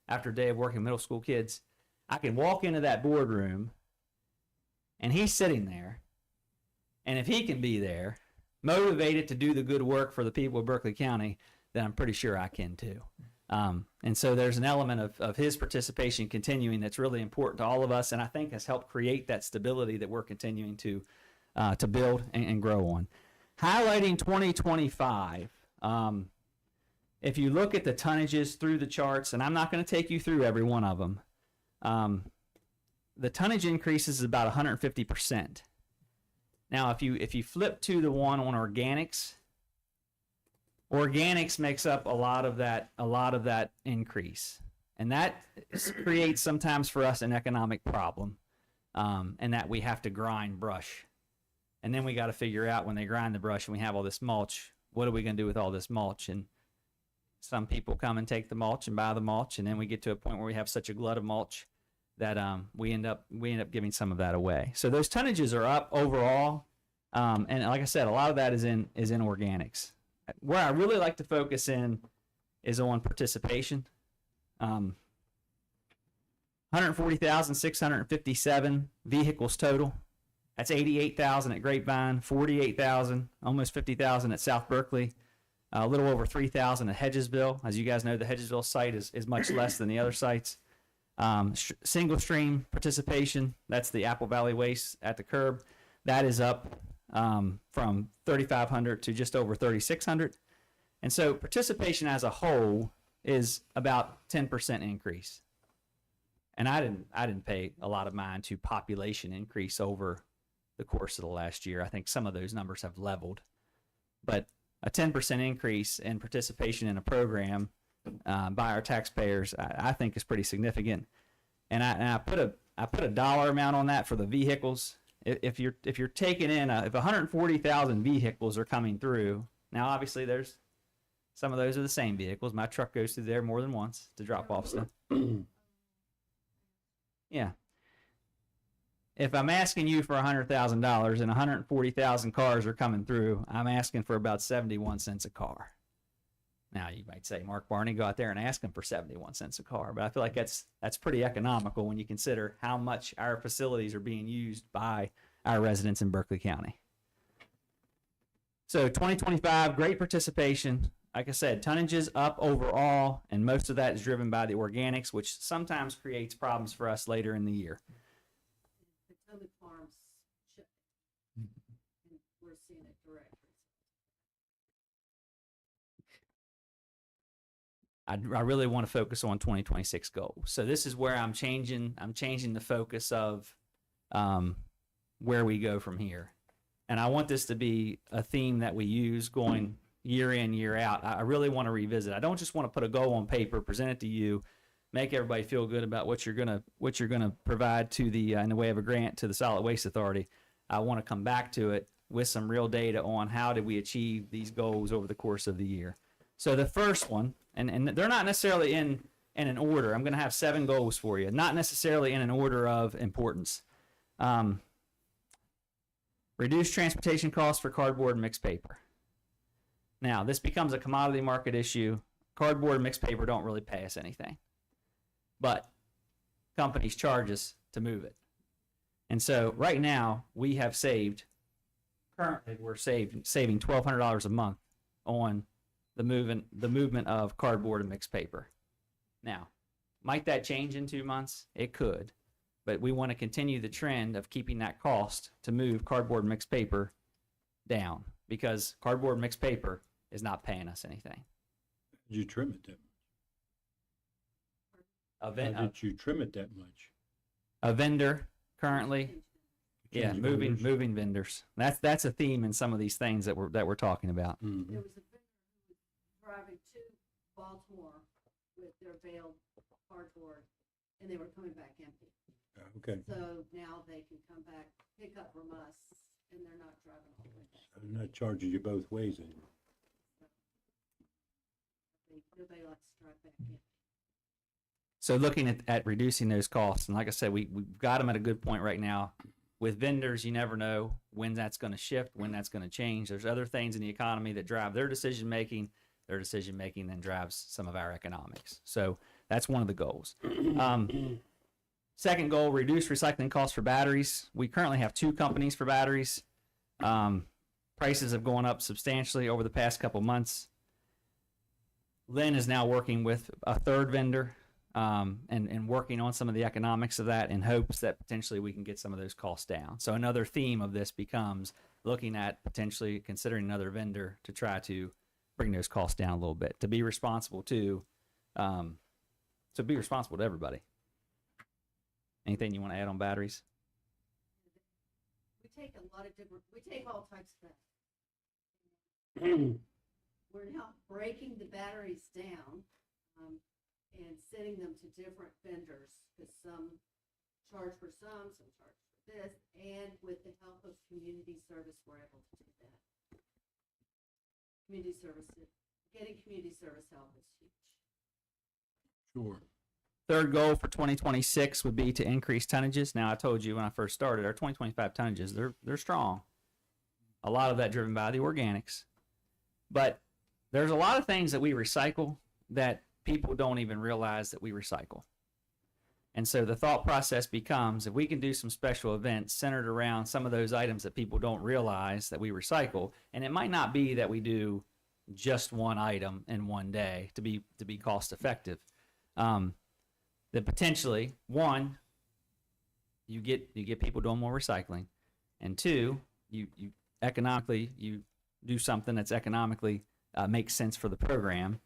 after a day of working with middle school kids, I can walk into that boardroom and he's sitting there, and if he can be there, motivated to do the good work for the people of Berkeley County, then I'm pretty sure I can too. And so there's an element of his participation continuing that's really important to all of us, and I think has helped create that stability that we're continuing to build and grow on. Highlighting 2025, if you look at the tonnages through the charts, and I'm not going to take you through every one of them, the tonnage increase is about 150%. Now, if you flip to the one on organics makes up a lot of that increase, and that creates sometimes for us an economic problem, and that we have to grind brush, and then we got to figure out when they grind the brush and we have all this mulch, what are we going to do with all this mulch? And some people come and take the mulch and buy the mulch, and then we get to a point where we have such a glut of mulch that we end up giving some of that away. So those tonnages are up overall, and like I said, a lot of that is in organics. Where I really like to focus in is on participation. 140,657 vehicles total. That's 88,000 at Grapevine, 48,000, almost 50,000 at South Berkeley, a little over 3,000 at Hedgesville. As you guys know, the Hedgesville site is much less than the other sites. Single stream participation, that's the Apple Valley Waste at the curb. That is up from 3,500 to just over 3,600. And so participation as a whole is about 10% increase. And I didn't pay a lot of mind to population increase over the course of the last year. I think some of those numbers have leveled. But a 10% increase in participation in a program by our taxpayers, I think is pretty significant. And I put a dollar amount on that for the vehicles. If you're taking in if 140,000 vehicles are coming through, now obviously there's some of those are the same vehicles. My truck goes through there more than once to drop off stuff. Yeah. If I'm asking you for $100,000 and 140,000 cars are coming through, I'm asking for about 71 cents a car. Now you might say, Mark Barney, go out there and ask him for 71 cents a car, but I feel like that's pretty economical when you consider how much our facilities are being used by our residents in Berkeley County. So 2025, great participation. Like I said, tonnage is up overall, and most of that is driven by the organics, which sometimes creates problems for us later in the year. Potomac Farms shut and we're seeing it direct. I really want to focus on 2026 goals. So this is where I'm changing the focus of where we go from here. And I want this to be a theme that we use going year in, year out. I really want to revisit. I don't just want to put a goal on paper, present it to you, make everybody feel good about what you're gonna provide to the in the way of a grant to the Solid Waste Authority. I want to come back to it with some real data on how did we achieve these goals over the course of the year. So the first one, and they're not necessarily in an order. I'm going to have 7 goals for you, not necessarily in an order of importance. Reduce transportation costs for cardboard and mixed paper. Now, this becomes a commodity market issue. Cardboard and mixed paper don't really pay us anything, but companies charge us to move it. And so right now we have currently we're saving $1,200 a month on the movement of cardboard and mixed paper. Now, might that change in 2 months? It could, but we want to continue the trend of keeping that cost to move cardboard and mixed paper down, because cardboard and mixed paper is not paying us anything. Did you trim it that much? How did you trim it that much? A vendor currently, yeah, moving vendors. That's a theme in some of these things that we're talking about. Mm-hmm. There was a vendor who was driving to Baltimore with their baled cardboard, and they were coming back empty. Okay. So now they can come back, pick up from us, and they're not driving all the way back. I'm not charging you both ways anymore. Nobody likes to drive back in. So looking at reducing those costs, and like I said, we've got them at a good point right now. With vendors, you never know when that's going to shift, when that's going to change. There's other things in the economy that drive their decision making. Their decision making then drives some of our economics. So that's one of the goals. Second goal, reduce recycling costs for batteries. We currently have 2 companies for batteries. Prices have gone up substantially over the past couple months. Lynn is now working with a 3rd vendor and working on some of the economics of that in hopes that potentially we can get some of those costs down. So another theme of this becomes looking at potentially considering another vendor to try to bring those costs down a little bit, to be responsible to everybody. Anything you want to add on batteries? We take all types of batteries. We're now breaking the batteries down and sending them to different vendors, because some charge for some charge for this, and with the help of community service, we're able to do that. Getting community service help is huge. Sure. Third goal for 2026 would be to increase tonnages. Now, I told you when I first started, our 2025 tonnages, they're strong. A lot of that driven by the organics. But there's a lot of things that we recycle that people don't even realize that we recycle. And so the thought process becomes, if we can do some special events centered around some of those items that people don't realize that we recycle, and it might not be that we do just one item in one day to be cost effective, that potentially, 1, you get people doing more recycling, and 2, you economically you do something that's economically makes sense for the program,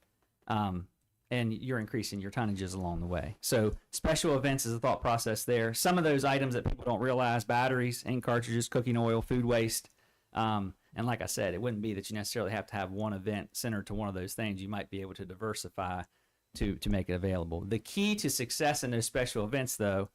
and you're increasing your tonnages along the way. So special events is a thought process there. Some of those items that people don't realize: batteries, ink cartridges, cooking oil, food waste. And like I said, it wouldn't be that you necessarily have to have one event centered to one of those things. You might be able to diversify to make it available. The key to success in those special events, though,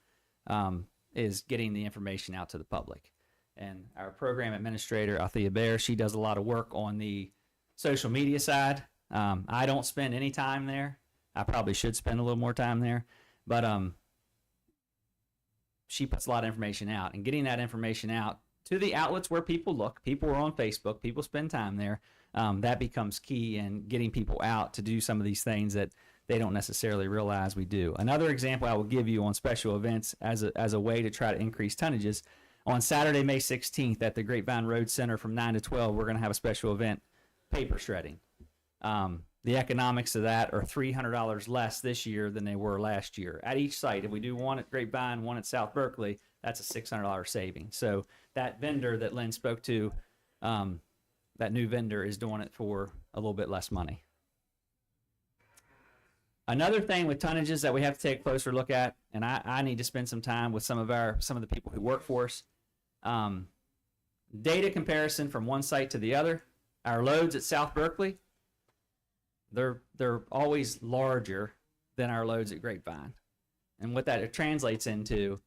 is getting the information out to the public. And our program administrator, Althea Bear, she does a lot of work on the social media side. I don't spend any time there. I probably should spend a little more time there, but she puts a lot of information out, and getting that information out to the outlets where people look. People are on Facebook. People spend time there. That becomes key in getting people out to do some of these things that they don't necessarily realize we do. Another example I will give you on special events as a way to try to increase tonnages. On Saturday, May 16th at the Grapevine Road Center from 9 to 12, we're going to have a special event, paper shredding. The economics of that are $300 less this year than they were last year. At each site, if we do one at Grapevine, one at South Berkeley, that's a $600 saving. So that vendor that Lynn spoke to, that new vendor is doing it for a little bit less money. Another thing with tonnages that we have to take a closer look at, and I need to spend some time with some of the people who work for us. Data comparison from one site to the other. Our loads at South Berkeley, they're always larger than our loads at Grapevine. And what that translates into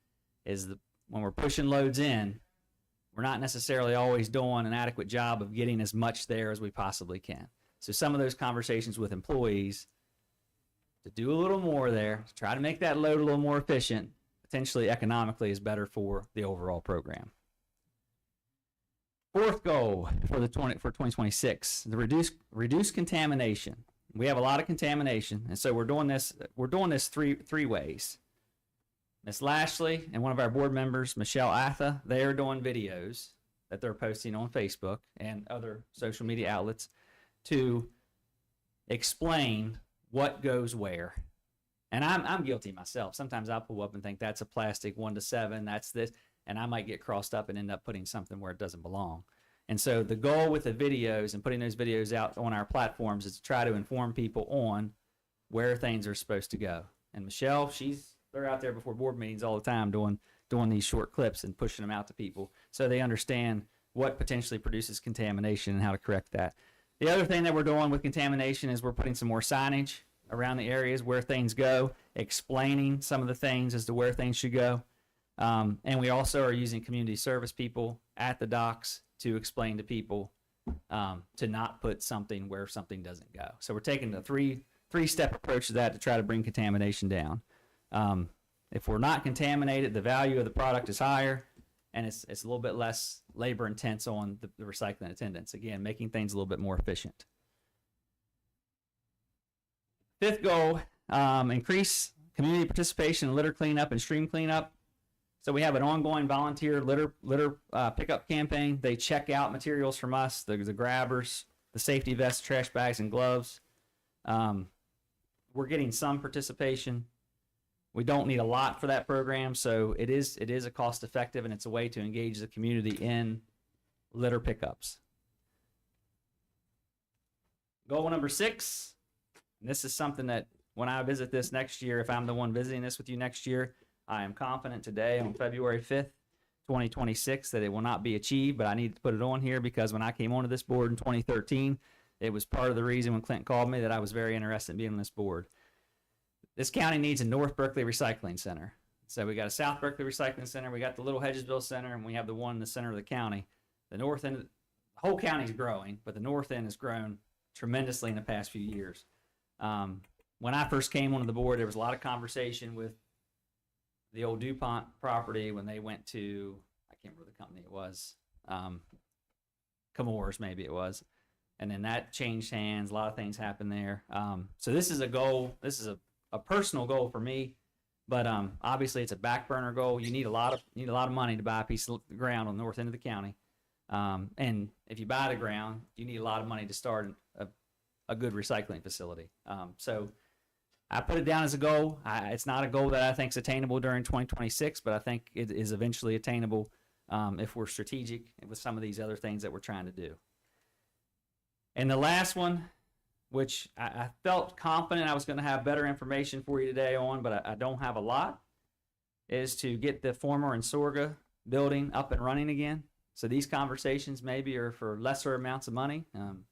is when we're pushing loads in, we're not necessarily always doing an adequate job of getting as much there as we possibly can. So some of those conversations with employees to do a little more there, to try to make that load a little more efficient, potentially economically is better for the overall program. Fourth goal for 2026, the reduce contamination. We have a lot of contamination, and so we're doing this three ways. Ms. Lashley and one of our board members, Michelle Atha, they are doing videos that they're posting on Facebook and other social media outlets to explain what goes where. And I'm guilty myself. Sometimes I'll pull up and think that's a plastic 1 to 7, that's this, and I might get crossed up and end up putting something where it doesn't belong. And so the goal with the videos and putting those videos out on our platforms is to try to inform people on where things are supposed to go. And Michelle, they're out there before board meetings all the time doing these short clips and pushing them out to people so they understand what potentially produces contamination and how to correct that. The other thing that we're doing with contamination is we're putting some more signage around the areas where things go, explaining some of the things as to where things should go. And we also are using community service people at the docks to explain to people to not put something where something doesn't go. So we're taking a three-step approach to that to try to bring contamination down. If we're not contaminated, the value of the product is higher, and it's a little bit less labor intense on the recycling attendants. Again, making things a little bit more efficient. Fifth goal, increase community participation in litter cleanup and stream cleanup. So we have an ongoing volunteer litter pickup campaign. They check out materials from us, the grabbers, the safety vests, trash bags, and gloves. We're getting some participation. We don't need a lot for that program, so it is a cost effective, and it's a way to engage the community in litter pickups. Goal number 6, and this is something that when I visit this next year, if I'm the one visiting this with you next year, I am confident today on February 5th, 2026, that it will not be achieved, but I need to put it on here because when I came onto this board in 2013, it was part of the reason when Clint called me that I was very interested in being on this board. This county needs a North Berkeley Recycling Center. So we got a South Berkeley Recycling Center, we got the Little Hedgesville Center, and we have the one in the center of the county. The north end, the whole county is growing, but the north end has grown tremendously in the past few years. When I first came onto the board, there was a lot of conversation with the old DuPont property when they went to, I can't remember the company it was, Chemours maybe it was. And then that changed hands, a lot of things happened there. So this is a goal, this is a personal goal for me, but obviously it's a back burner goal. You need a lot of money to buy a piece of ground on the north end of the county. And if you buy the ground, you need a lot of money to start a good recycling facility. So I put it down as a goal. It's not a goal that I think is attainable during 2026, but I think it is eventually attainable if we're strategic with some of these other things that we're trying to do. And the last one, which I felt confident I was going to have better information for you today on, but I don't have a lot, is to get the former Ensorga building up and running again. So these conversations maybe are for lesser amounts of money. And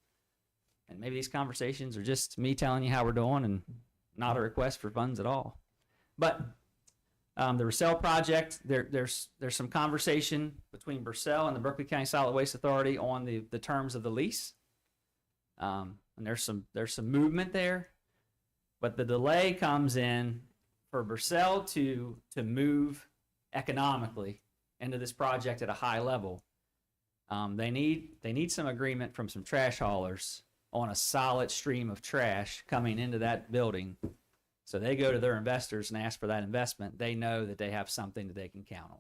maybe these conversations are just me telling you how we're doing and not a request for funds at all. But the Purcell project, there's some conversation between Purcell and the Berkeley County Solid Waste Authority on the terms of the lease. And there's some movement there, but the delay comes in for Purcell to move economically into this project at a high level. They need some agreement from some trash haulers on a solid stream of trash coming into that building. So they go to their investors and ask for that investment. They know that they have something that they can count on.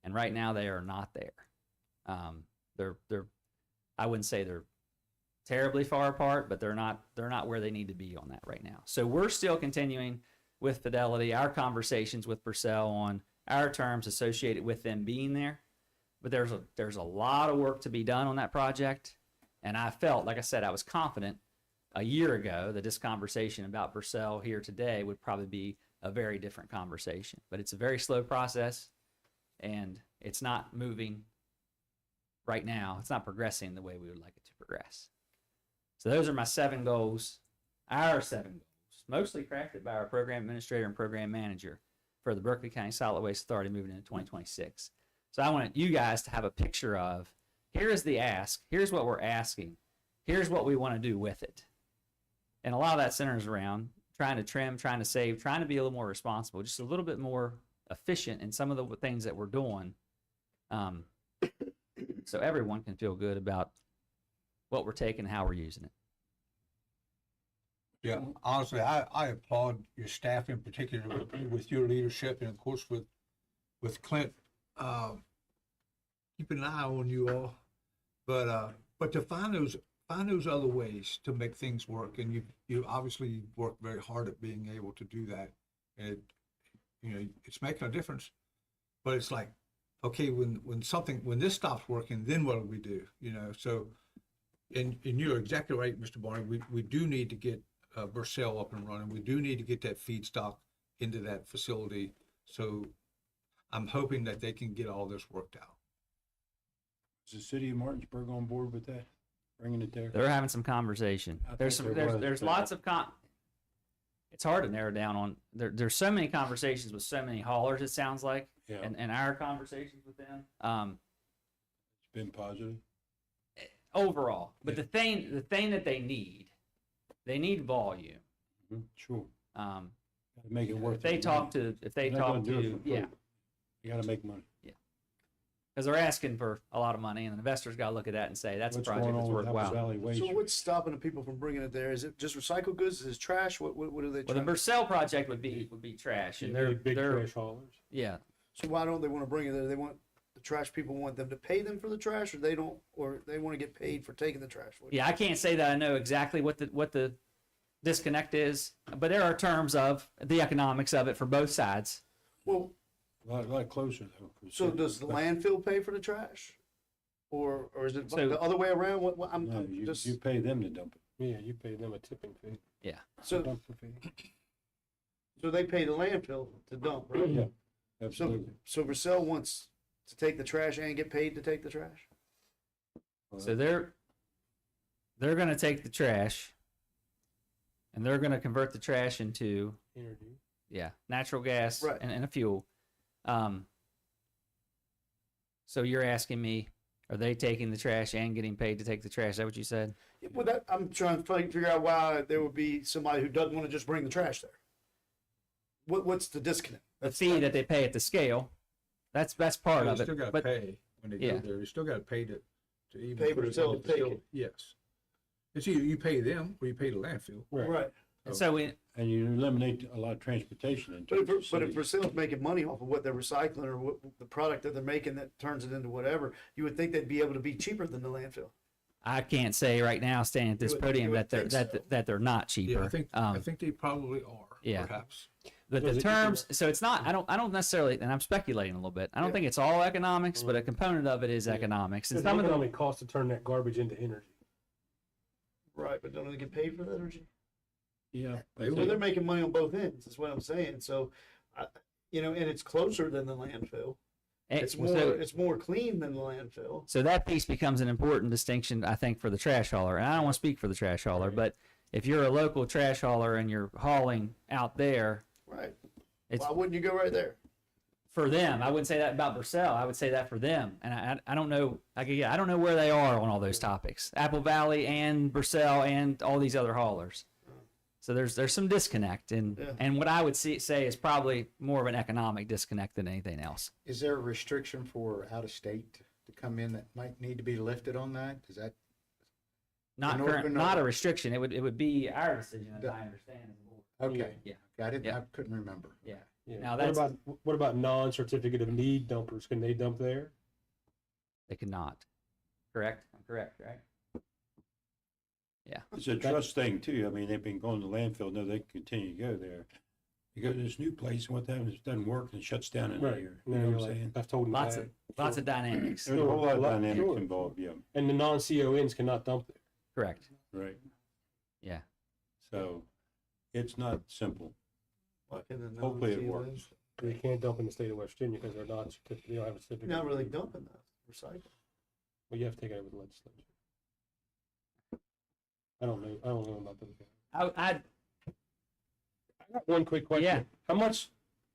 And right now they are not there. They're I wouldn't say they're terribly far apart, but they're not where they need to be on that right now. So we're still continuing with Fidelity, our conversations with Purcell on our terms associated with them being there. But there's a lot of work to be done on that project. And I felt, like I said, I was confident a year ago that this conversation about Purcell here today would probably be a very different conversation. But it's a very slow process, and it's not moving right now. It's not progressing the way we would like it to progress. So those are my 7 goals, our 7 goals, mostly crafted by our program administrator and program manager for the Berkeley County Solid Waste Authority moving into 2026. So I want you guys to have a picture of, here is the ask, here's what we're asking, here's what we want to do with it. And a lot of that centers around trying to trim, trying to save, trying to be a little more responsible, just a little bit more efficient in some of the things that we're doing. So everyone can feel good about what we're taking, how we're using it. Yeah, honestly, I applaud your staff in particular with your leadership, and of course with Clint, keeping an eye on you all. But to find those other ways to make things work, and you obviously worked very hard at being able to do that, and it's making a difference. But it's like, okay, when this stops working, then what do we do? So, and you're exactly right, Mr. Barney. We do need to get Purcell up and running. We do need to get that feedstock into that facility. So I'm hoping that they can get all this worked out. Is the city of Martinsburg on board with that, bringing it there? They're having some conversation. There's lots of it's hard to narrow down on. There's so many conversations with so many haulers, it sounds like, and our conversations with them. It's been positive overall, but the thing that they need volume. Mm-hmm. Sure. Make it worth. If they talk to, yeah, you got to make money. Yeah, because they're asking for a lot of money, and the investors got to look at that and say that's a project that's worthwhile. So what's stopping the people from bringing it there? Is it just recycled goods? Is it trash? What do they? Well, the Purcell project would be trash, and they're big trash haulers. Yeah. So why don't they want to bring it there? They want the trash people want them to pay them for the trash, or they don't, or they want to get paid for taking the trash. Yeah, I can't say that I know exactly what the disconnect is, but there are terms of the economics of it for both sides. Well, a lot closer though. So does the landfill pay for the trash, or is it the other way around? You pay them to dump it. Yeah, you pay them a tipping fee. Yeah. So they pay the landfill to dump, right? Yeah, absolutely. So Purcell wants to take the trash and get paid to take the trash. So they're going to take the trash, and they're going to convert the trash into energy. Yeah, natural gas and a fuel. So you're asking me, are they taking the trash and getting paid to take the trash? Is that what you said? Yeah, well, I'm trying to figure out why there would be somebody who doesn't want to just bring the trash there. What's the disconnect? The fee that they pay at the scale. That's part of it. You still got to pay when they go there. You still got to pay to even pay put it in the facility. Yes. It's either you pay them or you pay the landfill. Right. And so and you eliminate a lot of transportation. But if Purcell's making money off of what they're recycling or what the product that they're making that turns it into whatever, you would think they'd be able to be cheaper than the landfill. I can't say right now, standing at this podium, that they're not cheaper. Yeah, I think they probably are. Perhaps. But the terms, so it's not. I don't necessarily, and I'm speculating a little bit. I don't think it's all economics, but a component of it is economics. And some of them cost to turn that garbage into energy. Right, but don't they get paid for that energy? Yeah, well, they're making money on both ends. That's what I'm saying. So, and it's closer than the landfill. It's more clean than the landfill. So that piece becomes an important distinction, I think, for the trash hauler. And I don't want to speak for the trash hauler, but if you're a local trash hauler and you're hauling out there, Right. it's Why wouldn't you go right there? for them. I wouldn't say that about Purcell. I would say that for them. And I don't know. I don't know where they are on all those topics. Apple Valley and Purcell and all these other haulers. So there's some disconnect, and what I would say is probably more of an economic disconnect than anything else. Is there a restriction for out of state to come in that might need to be lifted on that? Is that? Not in current, order- not a restriction. It would be our decision, as I understand. As a board. Okay. Yeah. I didn't, Yeah. I couldn't remember. Yeah. Yeah. Now What that's about, what about non-certificate of need dumpers? Can they dump there? they could not. Correct. I'm correct. Right. Yeah. It's a trust thing too. I mean, they've been going to landfill, no, they can continue to go there. You go to this new place, and what happens, it doesn't work, and it shuts down in a Right. year. And You then know you're what I'm like, saying? I've told them Lots of dynamics. There's a whole lot of Sure. dynamics Sure. involved, yeah, And the non-CONs cannot dump there. Correct. right. Yeah. So it's not simple. Why can the Hopefully it non-COs works. They can't dump in the state of West Virginia because they're not certificate, they don't have a certificate. Not really dumping though, recycling. Well, you have to take it over the legislature. I don't know about those guys. I I got one quick question. Yeah. How much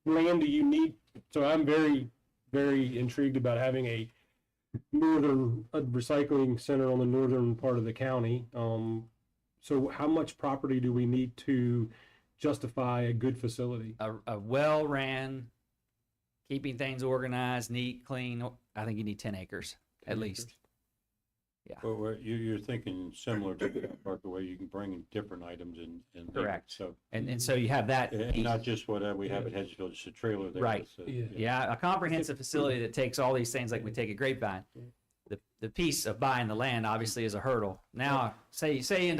land do you need? So I'm very, very intrigued about having a recycling center on the northern part of the county. So how much property do we need to justify a good facility? a well-ran, keeping things organized, neat, clean. I think you need 10 acres at least. Yeah. But you're thinking similar to the park where you can bring in different items and. leave it. Correct. So. And so you have that. And piece. not just what we have at Hedgesville, just a trailer there. Right. that's, Yeah, a comprehensive facility that takes all these things like we take a Grapevine. The piece of buying the land obviously is a hurdle. Now, say you end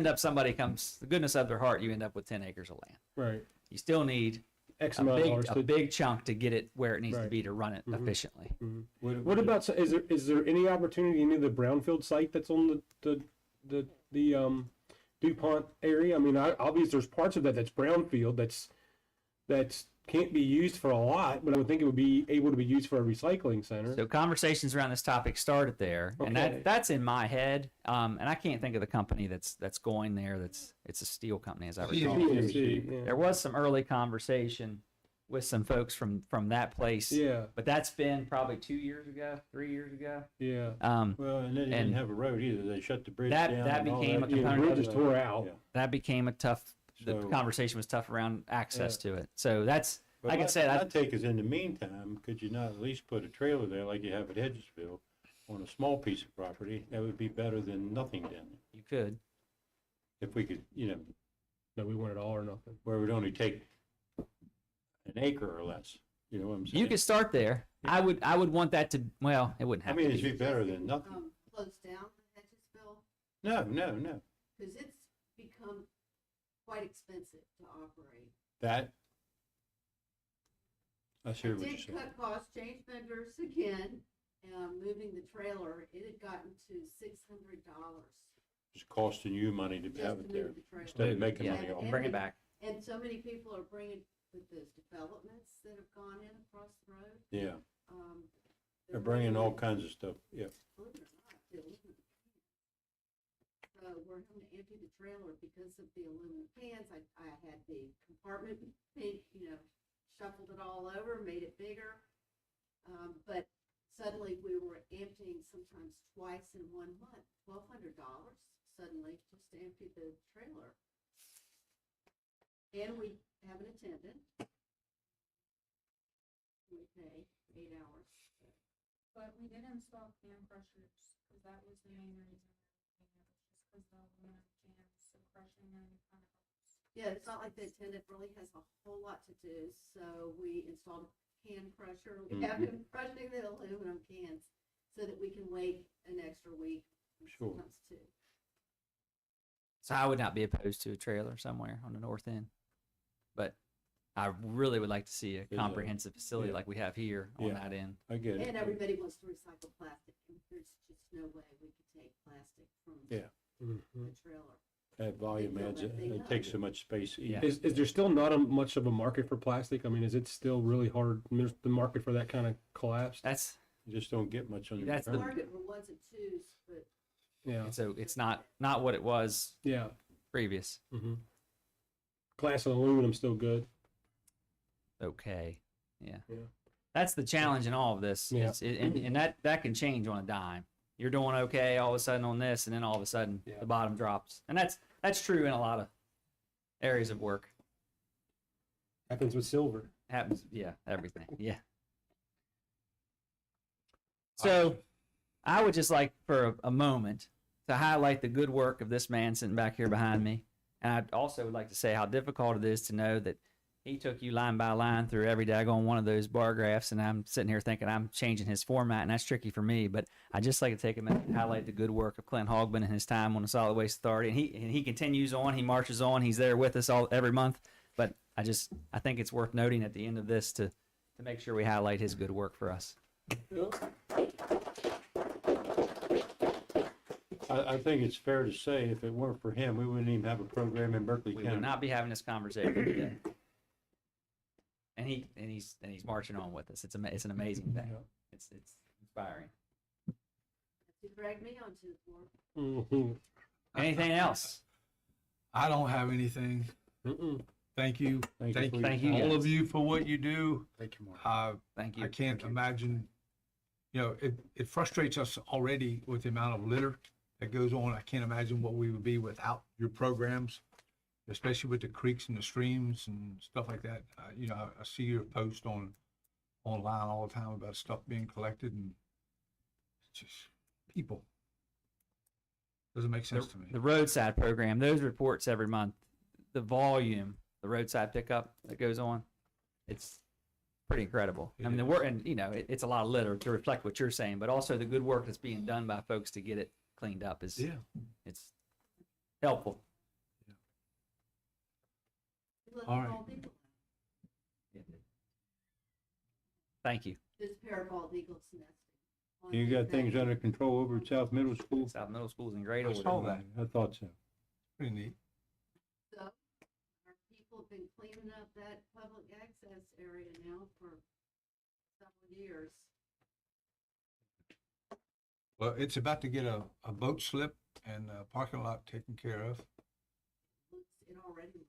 up somebody comes the goodness of their heart, you end up with 10 acres of land. Right. You still need X a amount of big, dollars a to- big chunk to get it where it needs to Right. be to run it Mhm. efficiently. What about, so is there any opportunity in the brownfield site that's on the DuPont area? I mean, obviously there's parts of that that's brownfield that's can't be used for a lot, but I would think it would be able to be used for a recycling center. So conversations around this topic started there, and Okay. that's in my head. And I can't think of the company that's going there. It's a steel company, as I recall. PMC, yeah. There was some early conversation with some folks from that place. Yeah. But that's been probably 2 years ago, 3 years ago. Yeah. Well, and they didn't have a road either. They shut the bridge that down. that and all became a that. component. bridge is tore out. Yeah. That became a tough. The So- conversation was tough around access to it. So that's But like I said. my take is in the meantime, could you not at least put a trailer there like you have at Hedgesville on a small piece of property? That would be better than nothing down there. You could. If we could, No, we want it all or nothing. where it would only take an acre or less. You know what I'm saying? You could start there. I would want that to. Well, it wouldn't I have mean, to it'd be. be better than nothing. Close down Hedgesville, No. because it's become quite expensive to operate. That. I hear what you're Did saying. cut costs, change vendors again, moving the trailer, it had gotten to $600. It's costing you money to Just have to it there move the trailer. instead of making Yeah. money off. Bring it back. And so many people are bringing, with those developments that have gone in across the road, Yeah. um, They're bringing all kinds of stuff. Yeah. believe it or not, the aluminum cans. So we're having to empty the trailer because of the aluminum cans. I had the compartment paint, shuffled it all over, made it bigger. But suddenly we were emptying sometimes twice in 1 month, $1,200 suddenly just to empty the trailer. And we have an attendant. We pay 8 hours. But we did install can crushers, because that was the main reason. Just because the aluminum cans, so crushing them kind of helps. Yeah, it's not like the attendant really has a whole lot to do, so we installed a can crusher. We have him crushing the aluminum cans so that we can wait an extra week, Sure. sometimes two. So I would not be opposed to a trailer somewhere on the north end, but I really would like to see a comprehensive facility yeah. like we have here on Yeah. that end. I get it. And everybody wants to recycle plastic, and there's just no way we could take plastic from Yeah. the trailer. That volume They fill adds, that thing it up. takes so much space. Yeah. Is there still not much of a market for plastic? I mean, is it still really hard? I mean, the market for that kind of collapsed? That's You just don't get much on your. That's the- return. Market for ones and twos, but Yeah. so it's not what it was Yeah. previous. Glass and aluminum still good. Okay. Yeah. Yeah. That's the challenge in all of this. Yeah. And that can change on a dime. You're doing okay all of a sudden on this, and then all of a sudden the bottom drops. And that's true in a lot of areas of work. Happens with silver. Happens, yeah, everything. Yeah. So I would just like for a moment to highlight the good work of this man sitting back here behind me. And I'd also would like to say how difficult it is to know that he took you line by line through every daggone one of those bar graphs, and I'm sitting here thinking I'm changing his format, and that's tricky for me. But I just like to take a minute and highlight the good work of Clint Hogben and his time on the Solid Waste Authority. And he continues on, he marches on, he's there with us every month. But I think it's worth noting at the end of this to make sure we highlight his good work for us. I think it's fair to say if it weren't for him, we wouldn't even have a program in Berkeley We County. would not be having this conversation today. And he's marching on with us. It's an amazing thing. It's inspiring. You dragged me onto the floor. Anything else? I don't have anything. Thank you. Thank you, all guys. of you for what you do. Thank you, Mark. Thank you. I can't imagine, it frustrates us already with the amount of litter that goes on. I can't imagine what we would be without your programs, especially with the creeks and the streams and stuff like that. I see your post online all the time about stuff being collected, and it's just people. Doesn't make sense to me. The roadside program, those reports every month, the volume, the roadside pickup that goes on, it's pretty incredible. I mean, the work, and it's a lot of litter to reflect what you're saying, but also the good work that's being done by folks to get it cleaned up it's helpful. All right. Thank you. This pair of bald eagles nesting. You got things under control over at South Middle School? South Middle School's in great I order. saw that. I thought so. Pretty neat. So, our people have been cleaning up that public access area now for several years. Well, it's about to get a boat slip and a parking lot taken care of. It already looks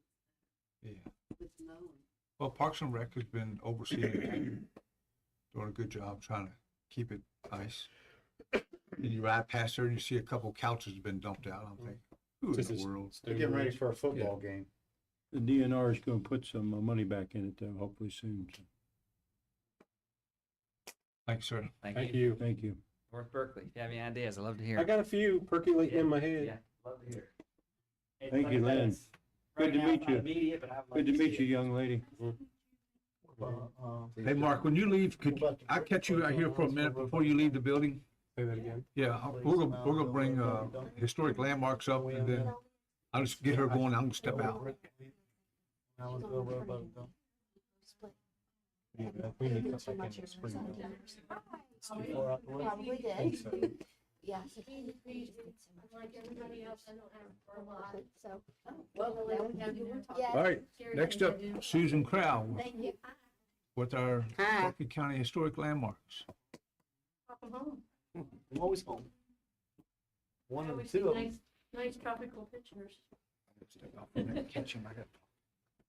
Yeah. with mowing. Well, Parks and Rec has been overseeing it, doing a good job trying to keep it nice. And you ride past there and you see a couple couches have been dumped out. I'm thinking, who in the world? They're getting ready for a football game. The DNR is going to put some money back in it, though, hopefully soon. So. Thanks, sir. Thank you. Thank you. North Berkeley, if you have any ideas, I'd love to hear. I got a few percolating in my head. Yeah, love to hear. Hey, Thank like you, I said, Lynn. it's Good right to now meet not you. immediate, but I would like Good to see meet it. you, young lady. Hey, Mark, when you leave, could I catch you out here for a minute before you leave the building? Say that again. Yeah, we're gonna bring historic landmarks up, and then I'll just get her going. I'm gonna step out. Probably did. Yeah. Like everybody else, I don't have a lot, so. Well, we have you. All right, next up, Susan Crow Thank you. with our Hi. Berkeley County Historic Landmarks. Welcome home. I'm always home. One I of the always see two of them. nice tropical pictures. Catch him.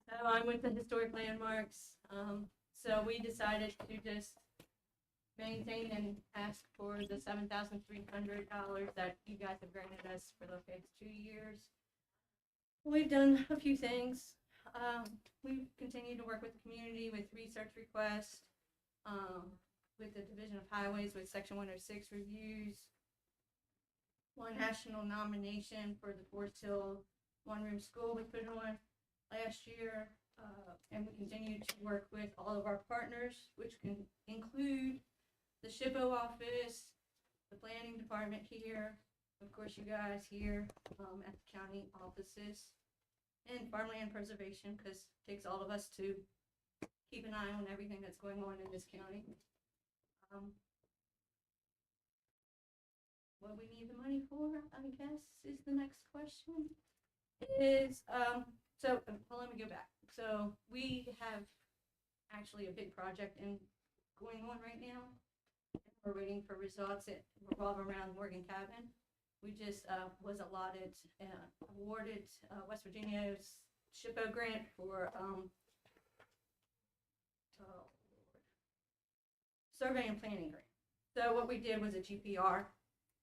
So I'm with the Historic Landmarks. So we decided to just maintain and ask for the $7,300 that you guys have granted us for the past 2 years. We've done a few things. We've continued to work with the community with research requests, with the Division of Highways with Section 106 reviews, one national nomination for the Forest Hill one-room school we put on last year, and we continue to work with all of our partners, which can include the SHPO office, the planning department here, of course you guys here at the county offices, and farmland preservation, because it takes all of us to keep an eye on everything that's going on in this county. What we need the money for, I guess, is the next question. Is so well, let me go back. So we have actually a big project going on right now. We're waiting for results that revolve around Morgan Cabin. we just, was allotted, awarded, West Virginia's SHPO grant for, oh, Lord. Survey and planning grant. So what we did was a GPR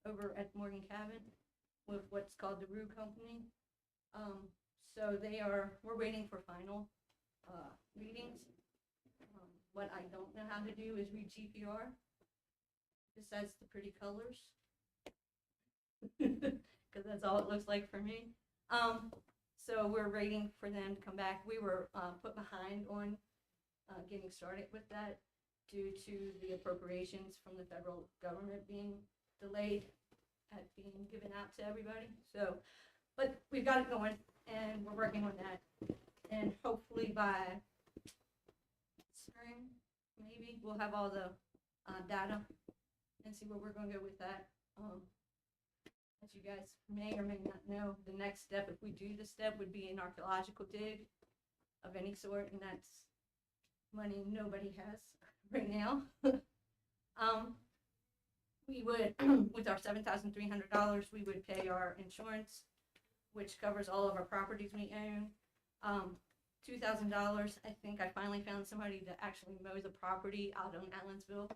over at Morgan Cabin with what's called the Rue Company. So we're waiting for final readings. What I don't know how to do is read GPR, besides the pretty colors, because that's all it looks like for me. So we're waiting for them to come back. We were put behind on getting started with that due to the appropriations from the federal government being delayed at being given out to everybody. So, but we've got it going, and we're working on that. And hopefully by spring, maybe, we'll have all the data and see where we're going to go with that. As you guys may or may not know, the next step, if we do the step, would be an archaeological dig of any sort, and that's money nobody has right now. We would, with our $7,300, we would pay our insurance, which covers all of our properties we own. $2,000, I think I finally found somebody to actually mow the property out on Allensville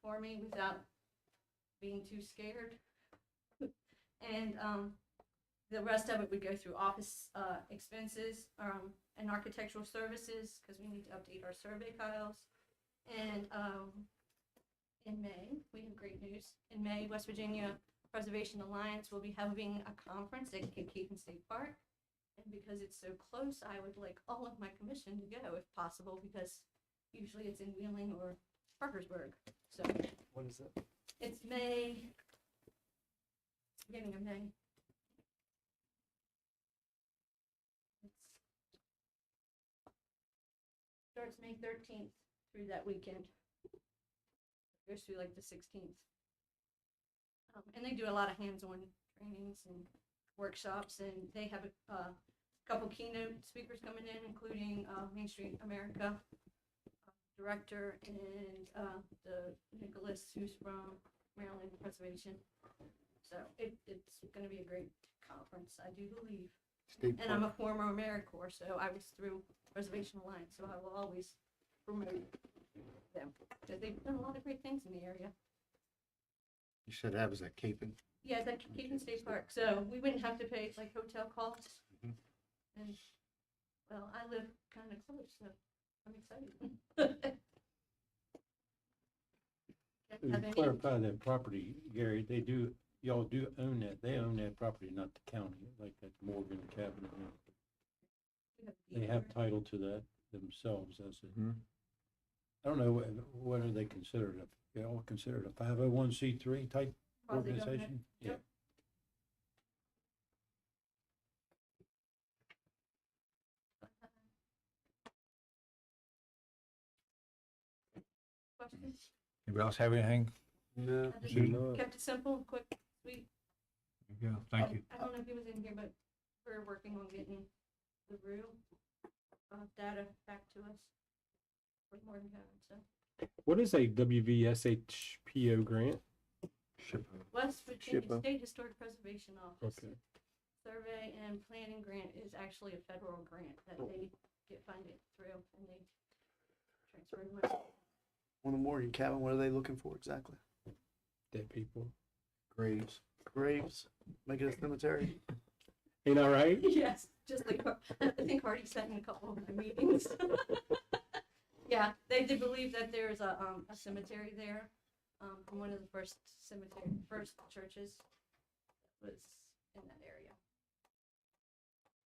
for me without being too scared. And the rest of it would go through office expenses and architectural services, because we need to update our survey files. And in May, we have great news. In May, West Virginia Preservation Alliance will be having a conference at Cape State Park. And because it's so close, I would like all of my commission to go if possible, because usually it's in Wheeling or Parkersburg. So What is it? it's May, beginning of May. It starts May 13th through that weekend. Goes through like the 16th. And they do a lot of hands-on trainings and workshops, and they have a couple keynote speakers coming in, including Main Street America director and the Nicholas, who's from Maryland Preservation. So it's going to be a great conference, I do believe. And I'm a former AmeriCorps, so I was through Preservation Alliance, so I will always promote them, because they've done a lot of great things in the area. You said that was at Capon? Yeah, it's at Cape State Park, so we wouldn't have to pay like hotel costs. And, well, I live kind of close, so I'm excited. To clarify that property, Gary, y'all do own that, they own that property, not the county, like that Morgan Cabinet. They have title to that themselves as a, I don't know, what are they considered, they all considered a 501c3 type organization? Yeah. Questions? Anybody else have anything? No. I just Susan? kept it simple, quick, sweet. Yeah, thank you. I don't know if he was in here, but we're working on getting the real data back to us for Morgan Cabin, so. What is a WVSHPO grant? West Virginia SHPO. State Historic Preservation Office. Okay. Survey and planning grant is actually a federal grant that they get funded through, and they transfer the money. On the Morgan Cabin, what are they looking for exactly? Dead people. Graves. Graves, make it a cemetery. Ain't that right? Yes, just like, I think Hardy said in a couple of my meetings. Yeah, they did believe that there's a cemetery there, one of the first churches that was in that area.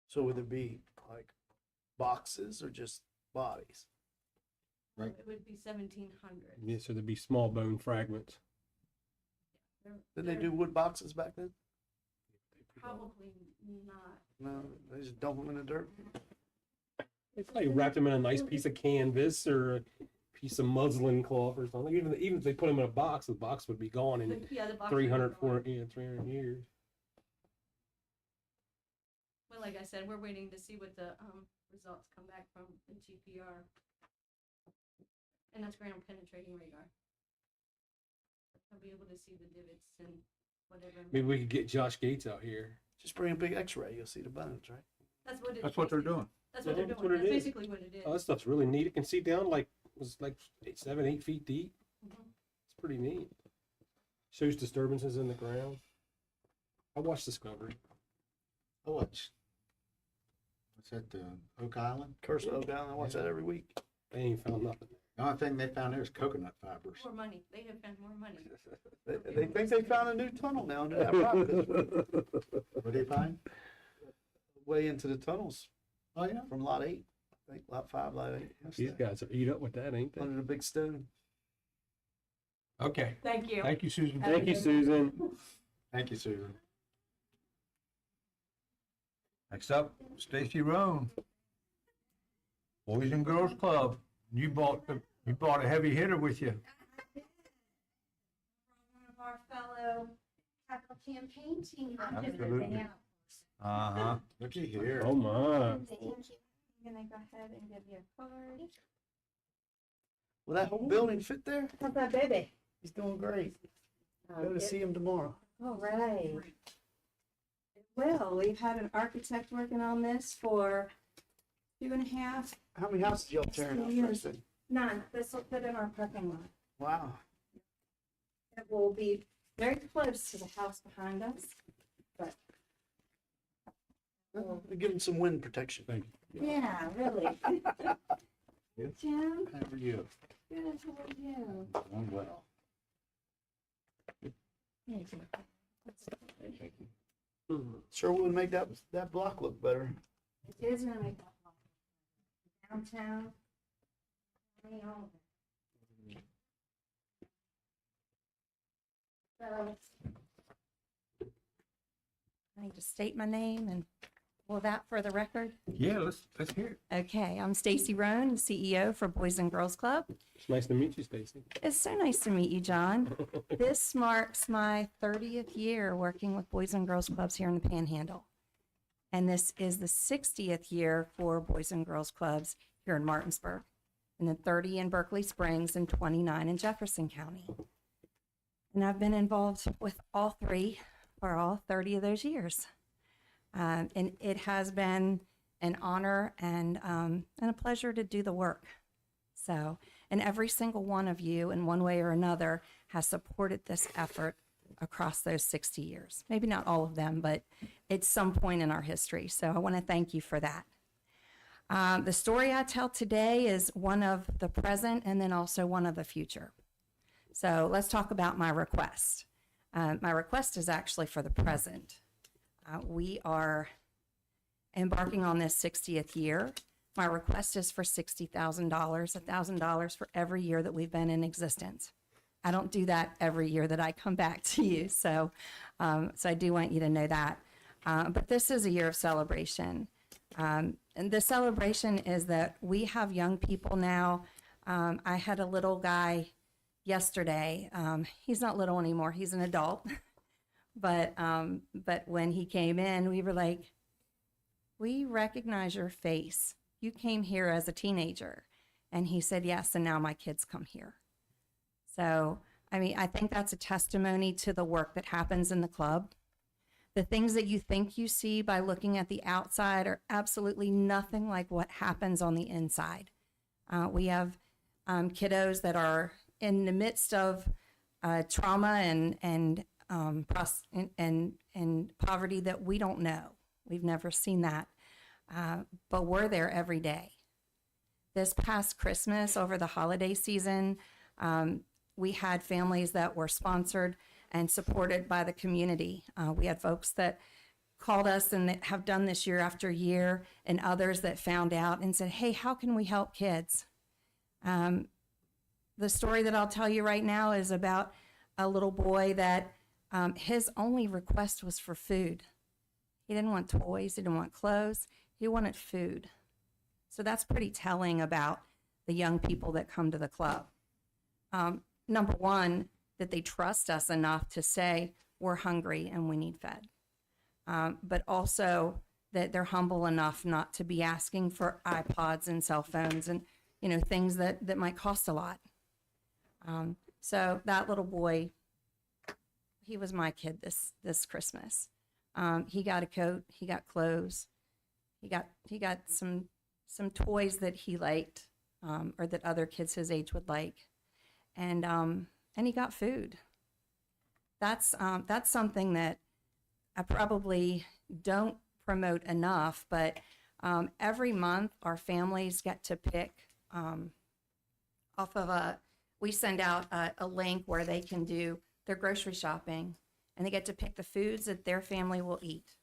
So would there be like boxes or just bodies? It would be 1,700. Yeah, so there'd be small bone fragments. Did they do wood boxes back then? Probably not. No, they just dump them in the dirt. It's like wrapped them in a nice piece of canvas or a piece of muslin cloth or something. Even if they put them in a box, the box would be gone in Yeah, the box 300, would be 300 years. Well, like I said, we're waiting to see what the results come back from the GPR. And that's ground penetrating radar. I'll be able to see the divots and whatever. Maybe we could get Josh Gates out here. Just bring a big X-ray, you'll see the bones, right? That's what it. That's what they're doing. That's what they're That's doing. what it That's is. basically what it is. Oh, that stuff's really neat. It can see down like, was like 7, 8 feet deep. Mhm. It's pretty neat. Shows disturbances in the ground. I watched Discovery. I watch What's that, the Oak Island? Curse of Oak Island, I watch that every week. They ain't found nothing. The only thing they found there is coconut fibers. More money. They have found more money. They think they found a new tunnel now under that rock this week. What do you find? Way into the tunnels Oh, yeah. from lot 8, I think, lot 5, lot 8. That's These that. guys are eat up with that, ain't they? Under the big stone. Okay. Thank you. Thank you, Susan. Thank you, Susan. Thank you, Susan. Next up, Stacy Roan. Boys and Girls Club. You bought a heavy hitter with you. One of our fellow capital campaign team. Absolutely. Uh-huh. Looky here. Oh, my. Thank you. I'm gonna go ahead and give you a card. Will that whole building fit there? How's that, baby? He's doing great. Go to see him tomorrow. All right. Well, we've had an architect working on this for 2.5 How many houses y'all tearing up, years. Kristen? None. This will fit in our parking lot. Wow. It will be very close to the house behind us, but Well, give him some wind protection. Thank you. yeah, really. Jim, How are you? good, how are you? Doing well. Sure would make that block look better. It is gonna make that block downtown. All of it. So, I need to state my name and will that for the record? Yeah, let's hear it. Okay, I'm Stacy Roan, CEO for Boys and Girls Club. It's nice to meet you, Stacy. It's so nice to meet you, John. This marks my 30th year working with Boys and Girls Clubs here in the Panhandle. And this is the 60th year for Boys and Girls Clubs here in Martinsburg, and then 30 in Berkeley Springs and 29 in Jefferson County. And I've been involved with all three for all 30 of those years. And it has been an honor and a pleasure to do the work. So, and every single one of you in one way or another has supported this effort across those 60 years. Maybe not all of them, but at some point in our history. So I want to thank you for that. The story I tell today is one of the present and then also one of the future. So let's talk about my request. My request is actually for the present. We are embarking on this 60th year. My request is for $60,000, $1,000 for every year that we've been in existence. I don't do that every year that I come back to you, so I do want you to know that. But this is a year of celebration. And the celebration is that we have young people now. I had a little guy yesterday. He's not little anymore, he's an adult. But when he came in, we were like, we recognize your face. You came here as a teenager. And he said, yes, and now my kids come here. So, I mean, I think that's a testimony to the work that happens in the club. The things that you think you see by looking at the outside are absolutely nothing like what happens on the inside. We have kiddos that are in the midst of trauma and poverty that we don't know. We've never seen that, but we're there every day. This past Christmas, over the holiday season, we had families that were sponsored and supported by the community. We had folks that called us and that have done this year after year, and others that found out and said, hey, how can we help kids? The story that I'll tell you right now is about a little boy that his only request was for food. He didn't want toys, he didn't want clothes, he wanted food. So that's pretty telling about the young people that come to the club. Number one, that they trust us enough to say, we're hungry and we need fed. But also that they're humble enough not to be asking for iPods and cell phones and, you know, things that might cost a lot. So that little boy, he was my kid this Christmas. He got a coat, he got clothes, he got some toys that he liked, or that other kids his age would like, and he got food. That's something that I probably don't promote enough, but every month our families get to pick off of we send out a link where they can do their grocery shopping, and they get to pick the foods that their family will eat.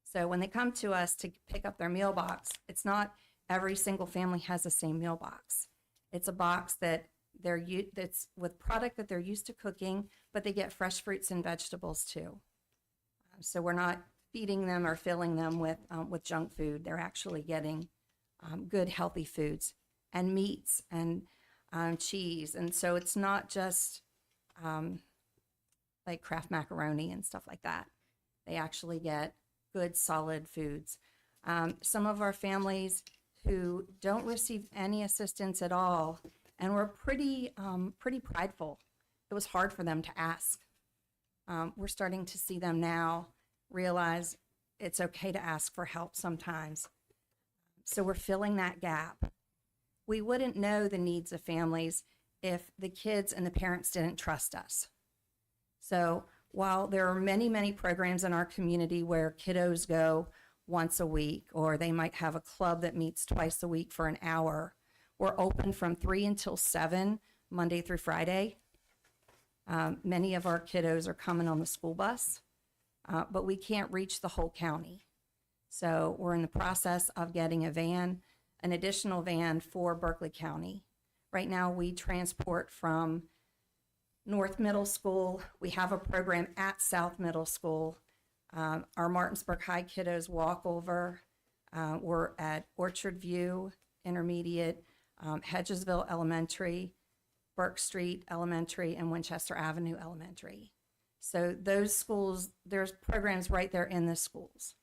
So when they come to us to pick up their meal box, it's not every single family has the same meal box. It's a box that's with product that they're used to cooking, but they get fresh fruits and vegetables too. So we're not feeding them or filling them with junk food. They're actually getting good, healthy foods and meats and cheese. And so it's not just like Kraft macaroni and stuff like that. They actually get good, solid foods. Some of our families who don't receive any assistance at all and were pretty prideful. It was hard for them to ask. We're starting to see them now realize it's okay to ask for help sometimes. So we're filling that gap. We wouldn't know the needs of families if the kids and the parents didn't trust us. So while there are many, many programs in our community where kiddos go once a week, or they might have a club that meets twice a week for an hour, we're open from 3 until 7, Monday through Friday. Many of our kiddos are coming on the school bus, but we can't reach the whole county. So we're in the process of getting an additional van for Berkeley County. Right now we transport from North Middle School. We have a program at South Middle School. Our Martinsburg High kiddos walk over. We're at Orchard View Intermediate, Hedgesville Elementary, Burke Street Elementary, and Winchester Avenue Elementary. So those schools, there's programs right there in the schools.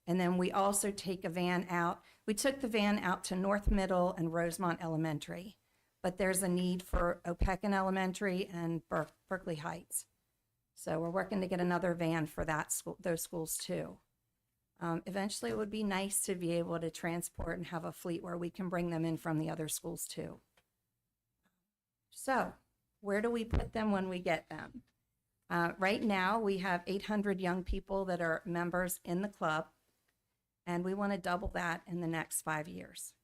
And then we also take a van out. We took the van out to North Middle and Rosemont Elementary, but there's a need for Opequon Elementary and Berkeley Heights. So we're working to get another van for those schools too. Eventually it would be nice to be able to transport and have a fleet where we can bring them in from the other schools too. So where do we put them when we get them? Right now we have 800 young people that are members in the club, and we want to double that in the next 5 years.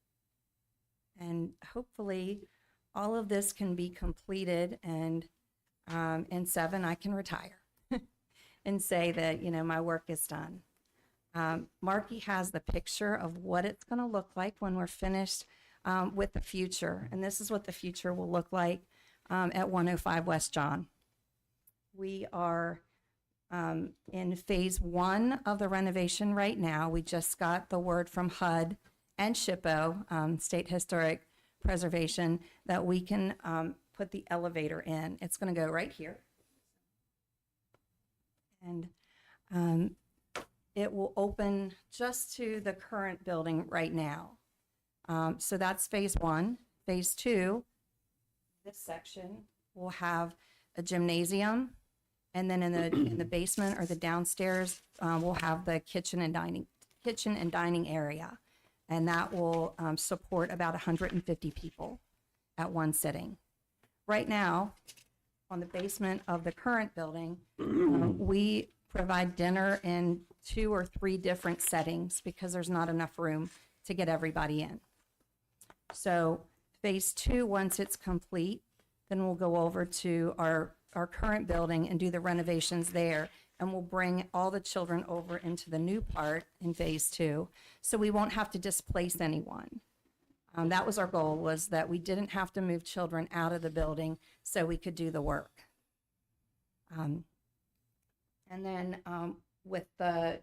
And hopefully all of this can be completed, and in 7 I can retire and say that, my work is done. Marky has the picture of what it's going to look like when we're finished with the future. And this is what the future will look like at 105 West John. We are in phase 1 of the renovation right now. We just got the word from HUD and SHPO, State Historic Preservation, that we can put the elevator in. It's going to go right here. And it will open just to the current building right now. So that's phase 1. Phase 2, this section will have a gymnasium, and then in the basement or the downstairs, we'll have the kitchen and dining area, and that will support about 150 people at one sitting. Right now, on the basement of the current building, we provide dinner in 2 or 3 different settings because there's not enough room to get everybody in. So phase 2, once it's complete, then we'll go over to our current building and do the renovations there, and we'll bring all the children over into the new part in phase 2, so we won't have to displace anyone. That was our goal, was that we didn't have to move children out of the building so we could do the work. And then with the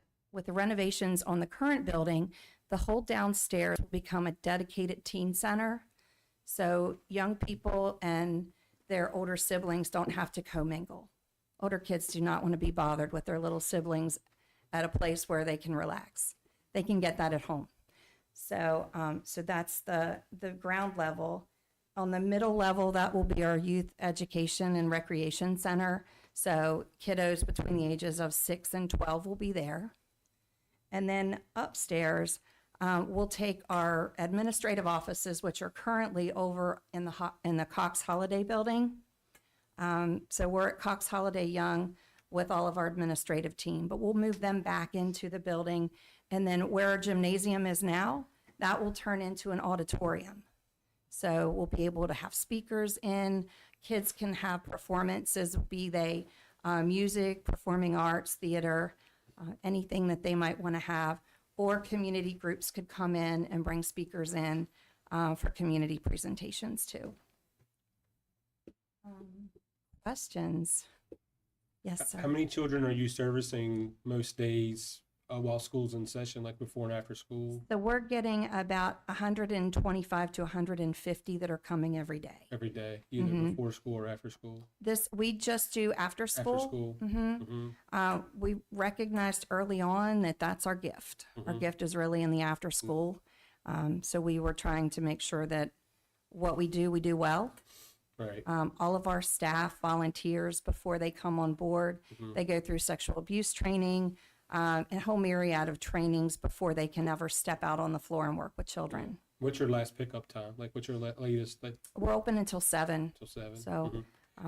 renovations on the current building, the whole downstairs will become a dedicated teen center. So young people and their older siblings don't have to commingle. Older kids do not want to be bothered with their little siblings at a place where they can relax. They can get that at home. So, so that's the ground level. On the middle level, that will be our youth education and recreation center. So kiddos between the ages of 6 and 12 will be there. And then upstairs, we'll take our administrative offices, which are currently over in the Cox Holiday Building. So we're at Cox Holiday Young with all of our administrative team, but we'll move them back into the building. And then where our gymnasium is now, that will turn into an auditorium. So we'll be able to have speakers in, kids can have performances, be they music, performing arts, theater, anything that they might want to have, or community groups could come in and bring speakers in for community presentations too. Questions? Yes, sir. How many children are you servicing most days while school's in session, like before and after school? So we're getting about 125 to 150 that are coming every day. Every day, either before school or after school? We just do after school. After school. We recognized early on that that's our gift. Our gift is really in the after school. So we were trying to make sure that what we do well. Right. All of our staff, volunteers, before they come on board, they go through sexual abuse training, and a whole myriad of trainings before they can ever step out on the floor and work with children. What's your last pickup time? Like, what's your latest? We're open until 7. Till 7. So,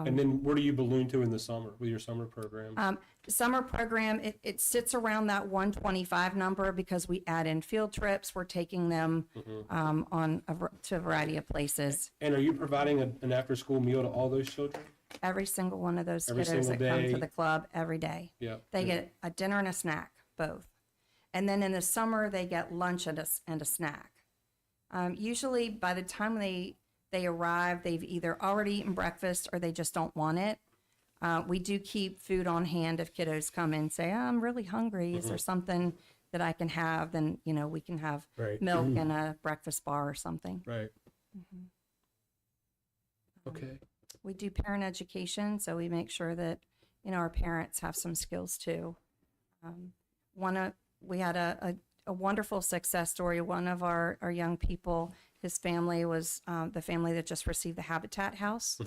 and then where do you balloon to in the summer with your summer program? Summer program, it sits around that 125 number because we add in field trips. We're taking them to a variety of places. And are you providing an after-school meal to all those children? Every single one of those Every kiddos single that come day? to the club every day. Yeah. They get a dinner and a snack, both. And then in the summer, they get lunch and a snack. Usually by the time they arrive, they've either already eaten breakfast or they just don't want it. We do keep food on hand if kiddos come in and say, I'm really hungry. Is there something that I can have? Then, we can have milk and a breakfast bar or something. Right. Okay. We do parent education, so we make sure that, our parents have some skills too. We had a wonderful success story. One of our young people, his family was the family that just received the Habitat House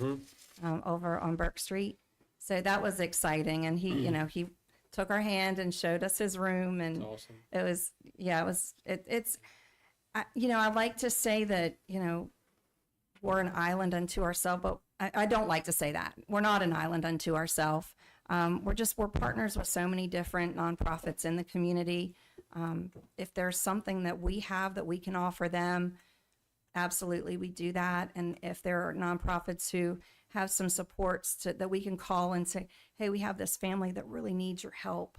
over on Burke Street. So that was exciting. And he, he took our hand and showed us his room. And That's awesome. I like to say that, we're an island unto ourselves, but I don't like to say that. We're not an island unto ourselves. We're partners with so many different nonprofits in the community. If there's something that we have that we can offer them, absolutely we do that. And if there are nonprofits who have some supports that we can call and say, hey, we have this family that really needs your help.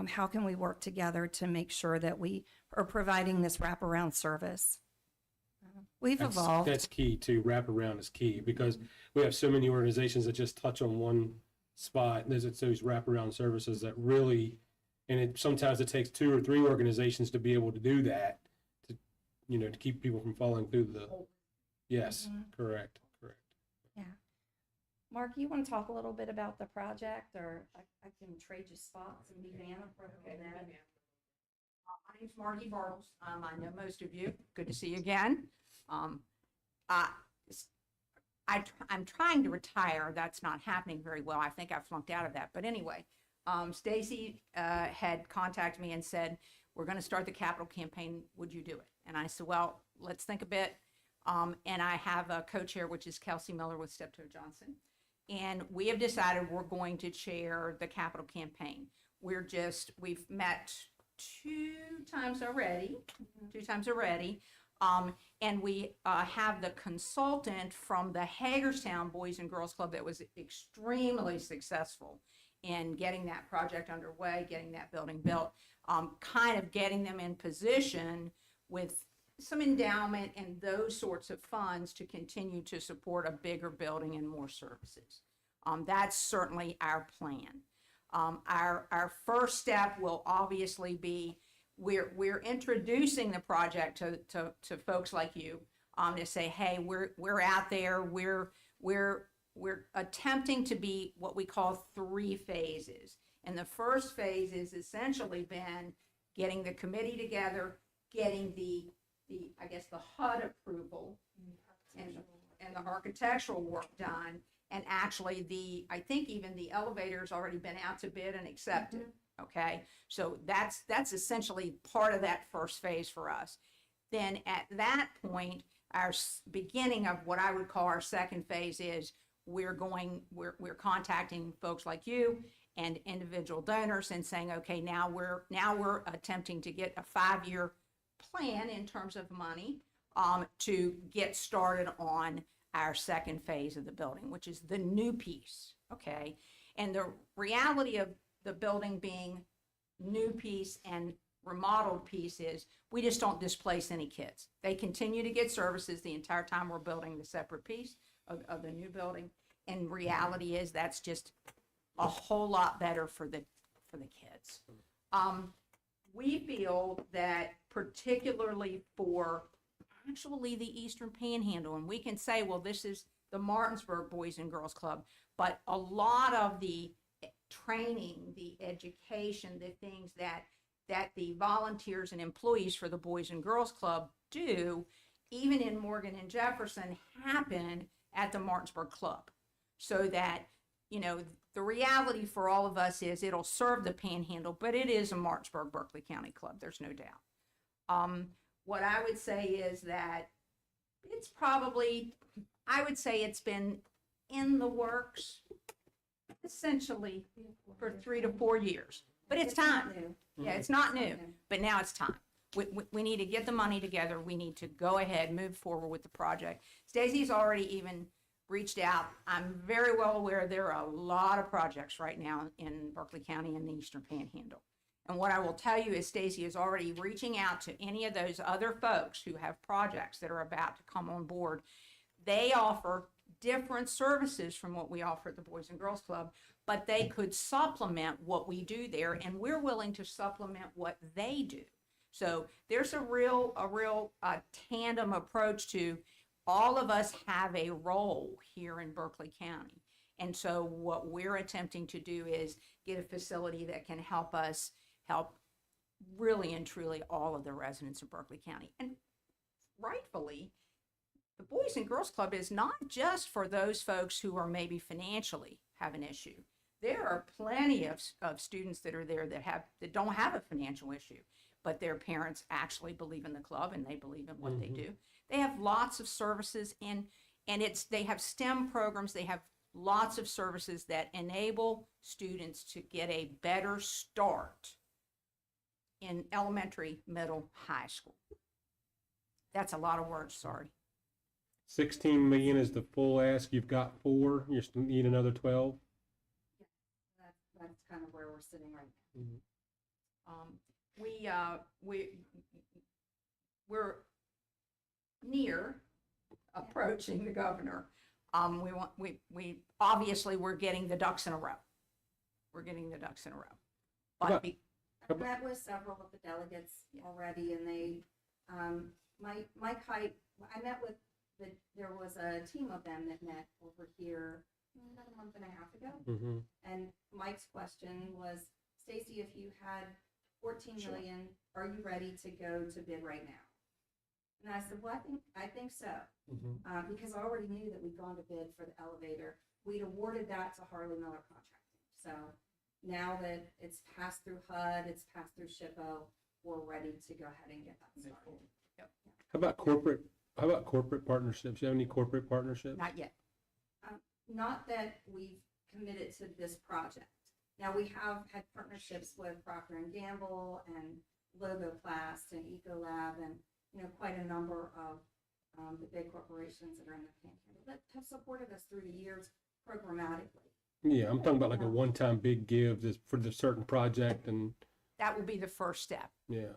How can we work together to make sure that we are providing this wraparound service? We've evolved. That's key too. Wraparound is key because we have so many organizations that just touch on one spot. And there's those wraparound services that really, and sometimes it takes 2 or 3 organizations to be able to do that, to keep people from falling through the. Yes, correct. Yeah. Mark, you want to talk a little bit about the project, or I can trade you spots and be Nana for a minute? My name's Margie Bartles. I know most of you. Good to see you again. I'm trying to retire. That's not happening very well. I think I flunked out of that. But anyway, Stacy had contacted me and said, we're going to start the capital campaign. Would you do it? And I said, well, let's think a bit. And I have a co-chair, which is Kelsey Miller with Steptoe Johnson. And we have decided we're going to chair the capital campaign. We've met 2 times already. And we have the consultant from the Hagerstown Boys and Girls Club that was extremely successful in getting that project underway, getting that building built, kind of getting them in position with some endowment and those sorts of funds to continue to support a bigger building and more services. That's certainly our plan. Our first step will obviously be we're introducing the project to folks like you to say, hey, we're out there. We're attempting to be what we call 3 phases. And the first phase is essentially been getting the committee together, getting the HUD approval and the architectural work done, And actually I think even the elevator's already been out to bid and accepted, okay? So that's essentially part of that first phase for us. Then at that point, our beginning of what I would call our second phase is we're contacting folks like you and individual donors and saying, okay, now we're attempting to get a 5-year plan in terms of money to get started on our second phase of the building, which is the new piece, okay? And the reality of the building being new piece and remodeled piece is we just don't displace any kids. They continue to get services the entire time we're building the separate piece of the new building. And reality is that's just a whole lot better for the kids. We feel that particularly for actually the Eastern Panhandle, and we can say, well, this is the Martinsburg Boys and Girls Club, but a lot of the training, the education, the things that the volunteers and employees for the Boys and Girls Club do, even in Morgan and Jefferson, happen at the Martinsburg Club. So that, you know, the reality for all of us is it'll serve the Panhandle, but it is a Martinsburg Berkeley County Club, there's no doubt. What I would say is that it's probably, I would say it's been in the works essentially for 3 to 4 years, but it's time. Yeah, it's not new, but now it's time. We need to get the money together. We need to go ahead, move forward with the project. Stacy's already even reached out. I'm very well aware there are a lot of projects right now in Berkeley County and the Eastern Panhandle. And what I will tell you is Stacy is already reaching out to any of those other folks who have projects that are about to come on board. They offer different services from what we offer at the Boys and Girls Club, but they could supplement what we do there, and we're willing to supplement what they do. So there's a real tandem approach to all of us have a role here in Berkeley County. And so what we're attempting to do is get a facility that can help us help really and truly all of the residents of Berkeley County. And rightfully, the Boys and Girls Club is not just for those folks who are maybe financially have an issue. There are plenty of students that are there that don't have a financial issue, but their parents actually believe in the club and they believe in what they do. They have lots of services and they have STEM programs. They have lots of services that enable students to get a better start in elementary, middle, high school. That's a lot of words, sorry. 16 million is the full ask. You've got 4. You still need another 12. That's kind of where we're sitting right now. We're near approaching the governor. We obviously we're getting the ducks in a row. We're getting the ducks in a row. But I've met with several of the delegates already, and they, Mike Height, I met with, there was a team of them that met over here about a month and a half ago. And Mike's question was, Stacy, if you had 14 million, are you ready to go to bid right now? And I said, well, I think so. Because I already knew that we'd gone to bid for the elevator. We'd awarded that to Harley Miller Contracting. So now that it's passed through HUD, it's passed through SHPO, we're ready to go ahead and get that started. Yep. How about corporate partnerships? You have any corporate partnerships? Not yet. Not that we've committed to this project. Now, we have had partnerships with Procter & Gamble and Logoplast and Ecolab and, you know, quite a number of the big corporations that are in the Panhandle that have supported us through the years programmatically. Yeah, I'm talking about like a one-time big give for the certain project, and that will be the first step. Yeah.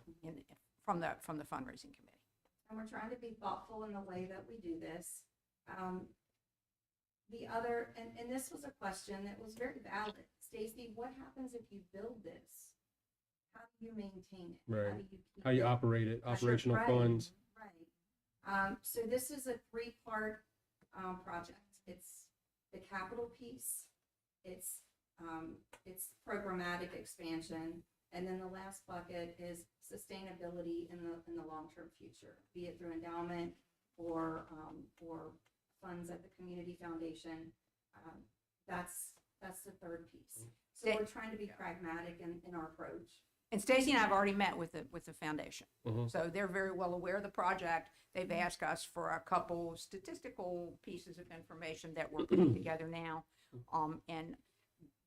From the fundraising committee. And we're trying to be thoughtful in the way that we do this. The other, and this was a question that was very valid. Stacy, what happens if you build this? How do you maintain it? right, How do you operate it, operational Right, funds. Right. So this is a 3-part project. It's the capital piece, it's programmatic expansion, and then the last bucket is sustainability in the long-term future, be it through endowment or funds at the community foundation. That's the third piece. So Sta- we're trying to be pragmatic in our approach. And Stacy and I have already met with the foundation. Mhm. So they're very well aware of the project. They've asked us for a couple statistical pieces of information that we're putting together now. And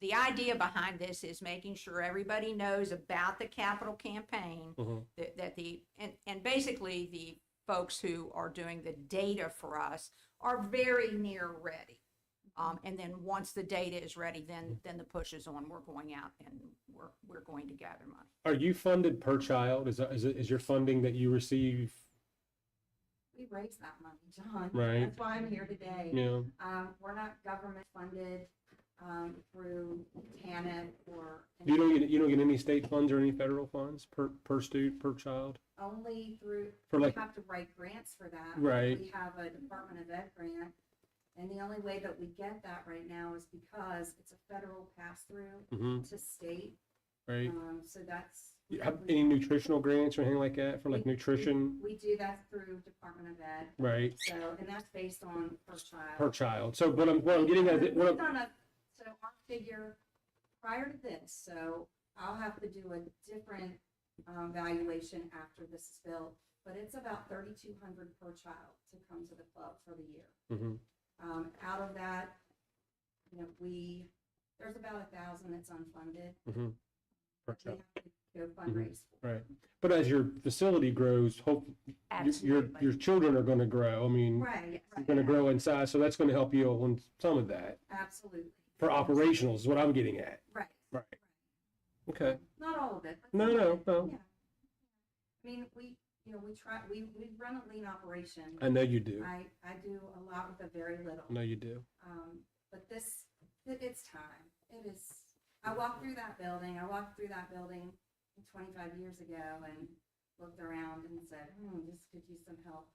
the idea behind this is making sure everybody knows about the capital campaign, Mhm. and basically the folks who are doing the data for us are very near ready. And then once the data is ready, then the push is on. We're going out and we're going to gather money. Are you funded per child? Is your funding that you receive? We raise that money, John. Right. That's why I'm here today. Yeah. We're not government funded through TANF or. You don't get any state funds or any federal funds per student, per child? Only through, For we like- have to write grants for that. Right. We have a Department of Ed grant. And the only way that we get that right now is because it's a federal pass-through Mhm. to state. Right. So that's. You have any nutritional grants or anything like that for like nutrition? We do that through Department of Ed. Right. So, and that's based on per child. Per child. So what I'm getting at, We've done so our figure prior to this, so I'll have to do a different valuation after this is built, but it's about 3,200 per child to come to the club for the year. Mhm. Out of that, there's about 1,000 that's unfunded. Mhm. Per We child. have to go fundraise for. Right. But as your facility grows, your children are going to grow. I mean, Right, you're going to grow in size, so that's going to help you on some of that. Absolutely. For operationals is what I'm getting at. Right. Right. Okay. Not all of it. But No, some no, of it, no. yeah. I mean, we run a lean operation. I know you do. I do a lot with a very little. I know you do. But it's time. It is. I walked through that building 25 years ago and looked around and said, this could use some help.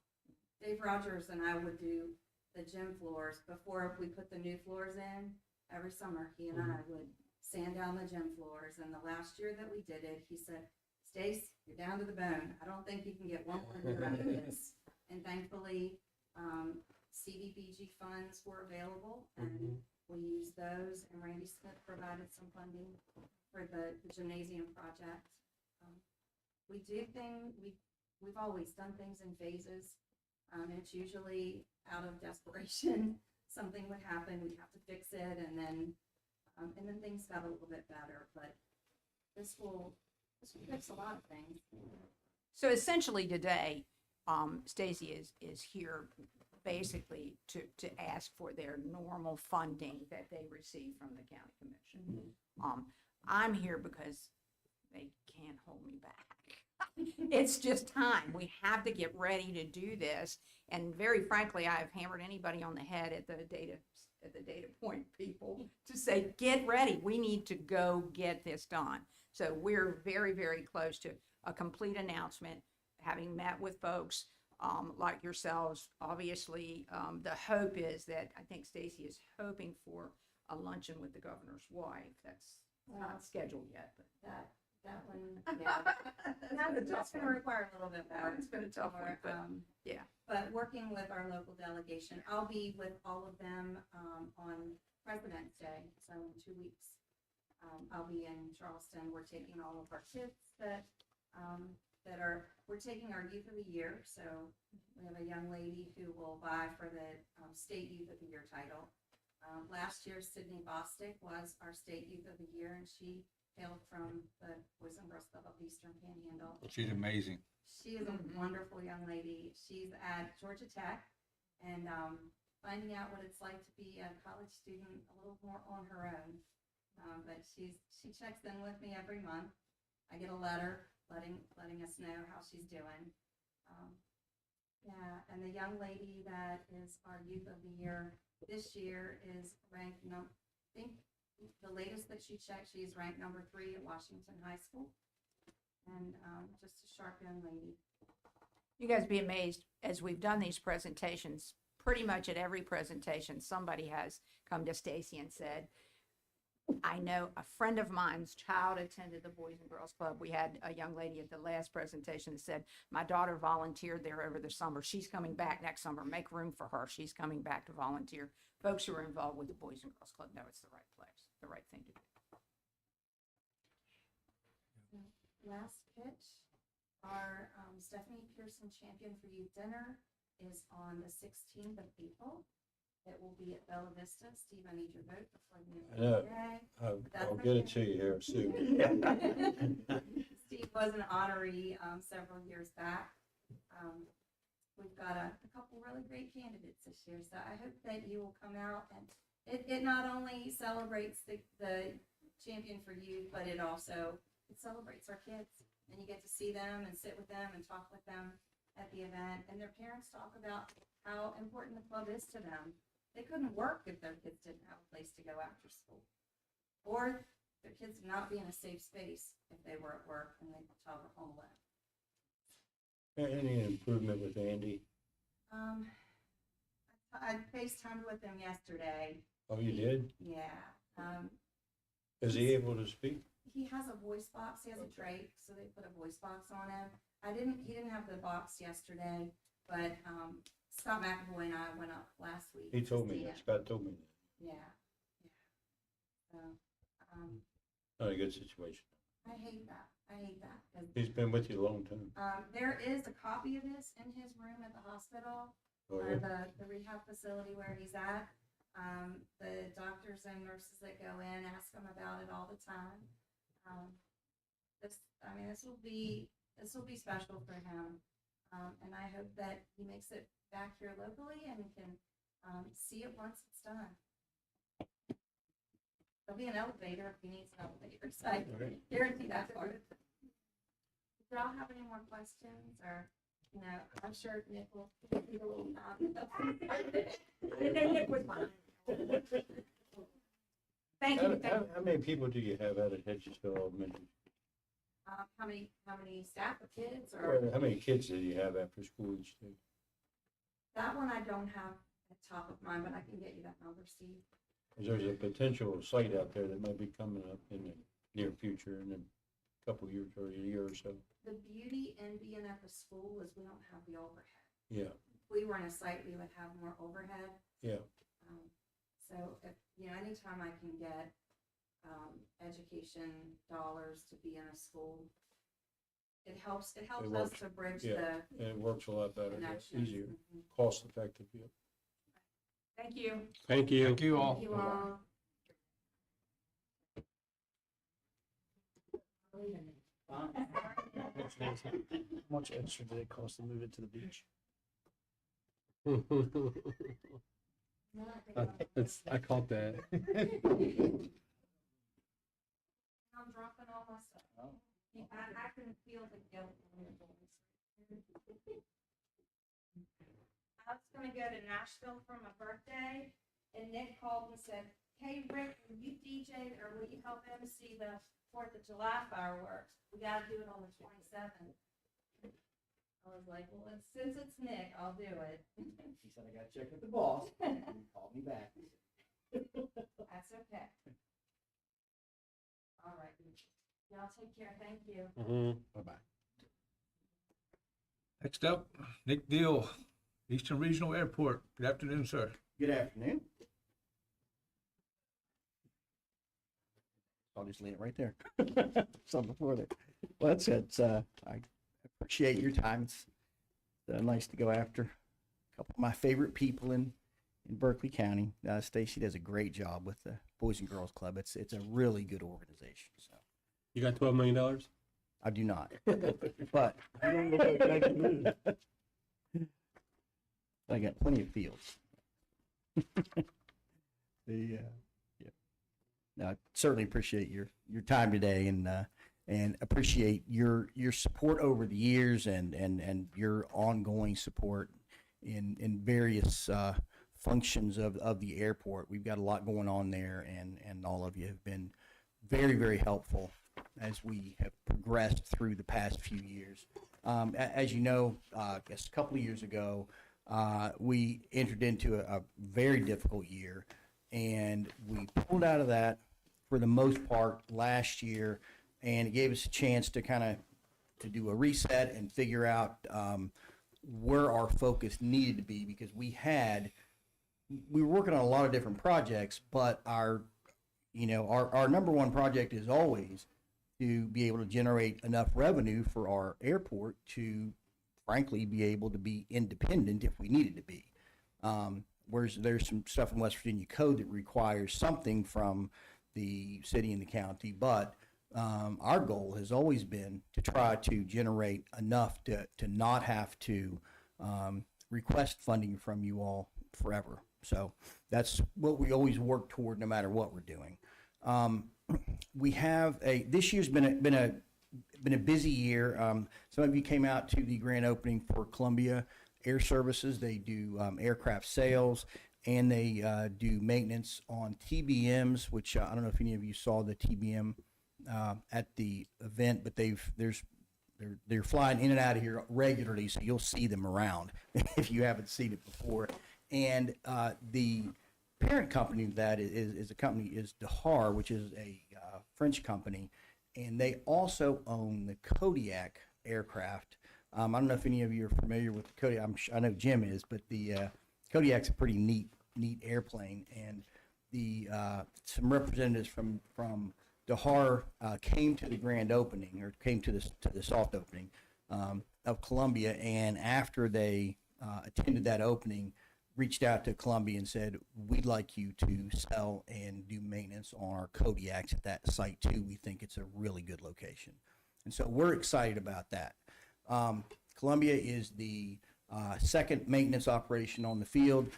Dave Rogers and I would do the gym floors before we put the new floors in. Every summer, he and I would sand down the gym floors. And the last year that we did it, he said, Stace, you're down to the bone. I don't think you can get one more year out of this. And thankfully, CDBG funds were available, and we used those. And Randy Smith provided some funding for the gymnasium project. We've always done things in phases. And it's usually out of desperation. Something would happen, we'd have to fix it, and then things got a little bit better. But this will fix a lot of things. So essentially today, Stacy is here basically to ask for their normal funding that they receive from the county commission. I'm here because they can't hold me back. It's just time. We have to get ready to do this. And very frankly, I've hammered anybody on the head at the data point people to say, get ready. We need to go get this done. So we're very, very close to a complete announcement, having met with folks like yourselves. Obviously, the hope is that I think Stacy is hoping for a luncheon with the governor's wife. That's not scheduled yet, but that one, yeah. That's going to require a little bit more. It's been a tough one, but yeah. But working with our local delegation, I'll be with all of them on President's Day, so in 2 weeks. I'll be in Charleston. We're taking all of our kids we're taking our Youth of the Year. So we have a young lady who will vie for the State Youth of the Year title. Last year, Sydney Bostick was our State Youth of the Year, and she hailed from the Boys and Girls Club of Eastern Panhandle. She's amazing. She is a wonderful young lady. She's at Georgia Tech, and finding out what it's like to be a college student a little more on her own. But she checks in with me every month. I get a letter letting us know how she's doing. Yeah, and the young lady that is our Youth of the Year this year is ranked I think the latest that she checked, she's ranked number 3 at Washington High School. And just a sharp young lady. You guys be amazed, as we've done these presentations, pretty much at every presentation, somebody has come to Stacy and said, I know a friend of mine's child attended the Boys and Girls Club. We had a young lady at the last presentation that said, my daughter volunteered there over the summer. She's coming back next summer. Make room for her. She's coming back to volunteer. Folks who are involved with the Boys and Girls Club know it's the right place, the right thing to do. Last pitch, our Stephanie Pearson Champion for You dinner is on the 16th of April. It will be at Bella Vista. Steve, I need your vote before the I know. today. I'll get it to you here soon. Steve was an honoree several years back. We've got a couple really great candidates this year, so I hope that you will come out, and it not only celebrates the Champion for Youth, but it celebrates our kids, and you get to see them and sit with them and talk with them at the event, and their parents talk about how important the club is to them. They couldn't work if their kids didn't have a place to go after school, or their kids would not be in a safe space if they were at work and the child were home alone. Any improvement with Andy? I FaceTimed with him yesterday. Oh, you did? Yeah. Is he able to speak? He has a voice box. He has a Drake, so they put a voice box on him. He didn't have the box yesterday, but Scott McAvoy and I went up last week. He told to me see that. him. Scott told me that. Yeah. So, Not a good situation. I hate that. 'Cause, He's been with you a long time. there is a copy of this in his room at the hospital, Oh, or yeah? the rehab facility where he's at. The doctors and nurses that go in ask him about it all the time. This will be special for him. And I hope that he makes it back here locally and can see it once it's done. There'll be an elevator if he needs an elevator, so I guarantee that part. Do y'all have any more questions, or, I'm sure Nick will give you a little nod. I know Nick was fine. Thank you. How many people do you have out at Hedgesville Elementary? How many staff of kids, or? How many kids do you have after school each day? That one I don't have at top of mind, but I can get you that number, Steve. 'Cause there's a potential site out there that might be coming up in the near future in a couple of years or a year or so. The beauty in being at the school is we don't have the overhead. Yeah, If we were in a site, we would have more overhead. yeah. So if, anytime I can get education dollars to be in a school, it helps us works. to bridge Yeah, and it works a lot better, yeah, connections. easier, Mhm. cost effective, yeah. Thank you. Thank you. Thank you all. Thank you all. How much extra did it cost to move it to the beach? I caught that. I'm dropping all my stuff. I can feel the guilt in your voice. I was gonna go to Nashville for my birthday, and Nick called and said, "Hey, Rick, will you DJ, or will you help MC the 4th of July fireworks? We gotta do it on the 27th. I was like, well, since it's Nick, I'll do it. He said, I gotta check with the boss. Call me back. That's okay. All right. Y'all take care. Thank you. Bye-bye. Next up, Nick Deal, Eastern Regional Airport. Good afternoon, sir. Good afternoon. I'll just leave it right there. Something before there. Well, that's it. I appreciate your time. It's nice to go after a couple of my favorite people in Berkeley County. Stacy does a great job with the Boys and Girls Club. It's a really good organization. So You got $12 million? I do not, but you don't look like I can move. I got plenty of fields. Yeah. I certainly appreciate your time today, and appreciate your support over the years, and your ongoing support in various functions of the airport. We've got a lot going on there, and all of you have been very, very helpful as we have progressed through the past few years. As you know, I guess a couple of years ago, we entered into a very difficult year, and we pulled out of that for the most part last year, and it gave us a chance to kind of to do a reset and figure out where our focus needed to be, because we were working on a lot of different projects, but our number one project is always to be able to generate enough revenue for our airport to frankly be able to be independent if we needed to be. Whereas there's some stuff in West Virginia code that requires something from the city and the county, but our goal has always been to try to generate enough to not have to request funding from you all forever. So that's what we always work toward, no matter what we're doing. We have this year's been a busy year. Some of you came out to the grand opening for Columbia Air Services. They do aircraft sales, and they do maintenance on TBMs, which I don't know if any of you saw the TBM at the event, but they're flying in and out of here regularly, so you'll see them around if you haven't seen it before. And the parent company of that is Dahar, which is a French company, and they also own the Kodiak aircraft. I don't know if any of you are familiar with the Kodiak. I know Jim is, but the Kodiak's a pretty neat airplane, and some representatives from Dahar came to the grand opening, or came to the soft opening of Columbia, and after they attended that opening, reached out to Columbia and said, we'd like you to sell and do maintenance on our Kodiaks at that site too. We think it's a really good location. And so we're excited about that. Columbia is the second maintenance operation on the field.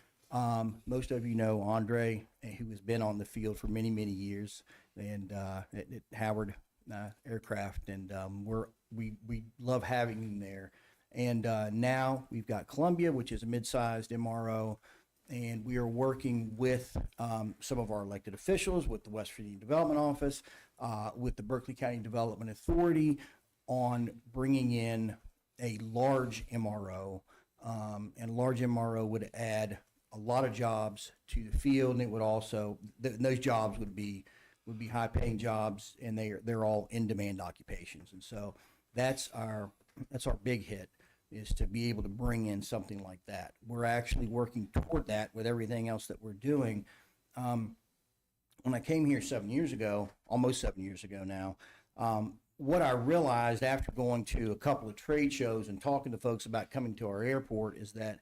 Most of you know Andre, who has been on the field for many, many years, and at Howard Aircraft, and we love having him there. And now we've got Columbia, which is a mid-sized MRO, and we are working with some of our elected officials, with the West Virginia Development Office, with the Berkeley County Development Authority, on bringing in a large MRO. And a large MRO would add a lot of jobs to the field, and it would also, those jobs would be high-paying jobs, and they're all in-demand occupations. And so that's our big hit, is to be able to bring in something like that. We're actually working toward that with everything else that we're doing. When I came here 7 years ago, almost 7 years ago now, what I realized after going to a couple of trade shows and talking to folks about coming to our airport is that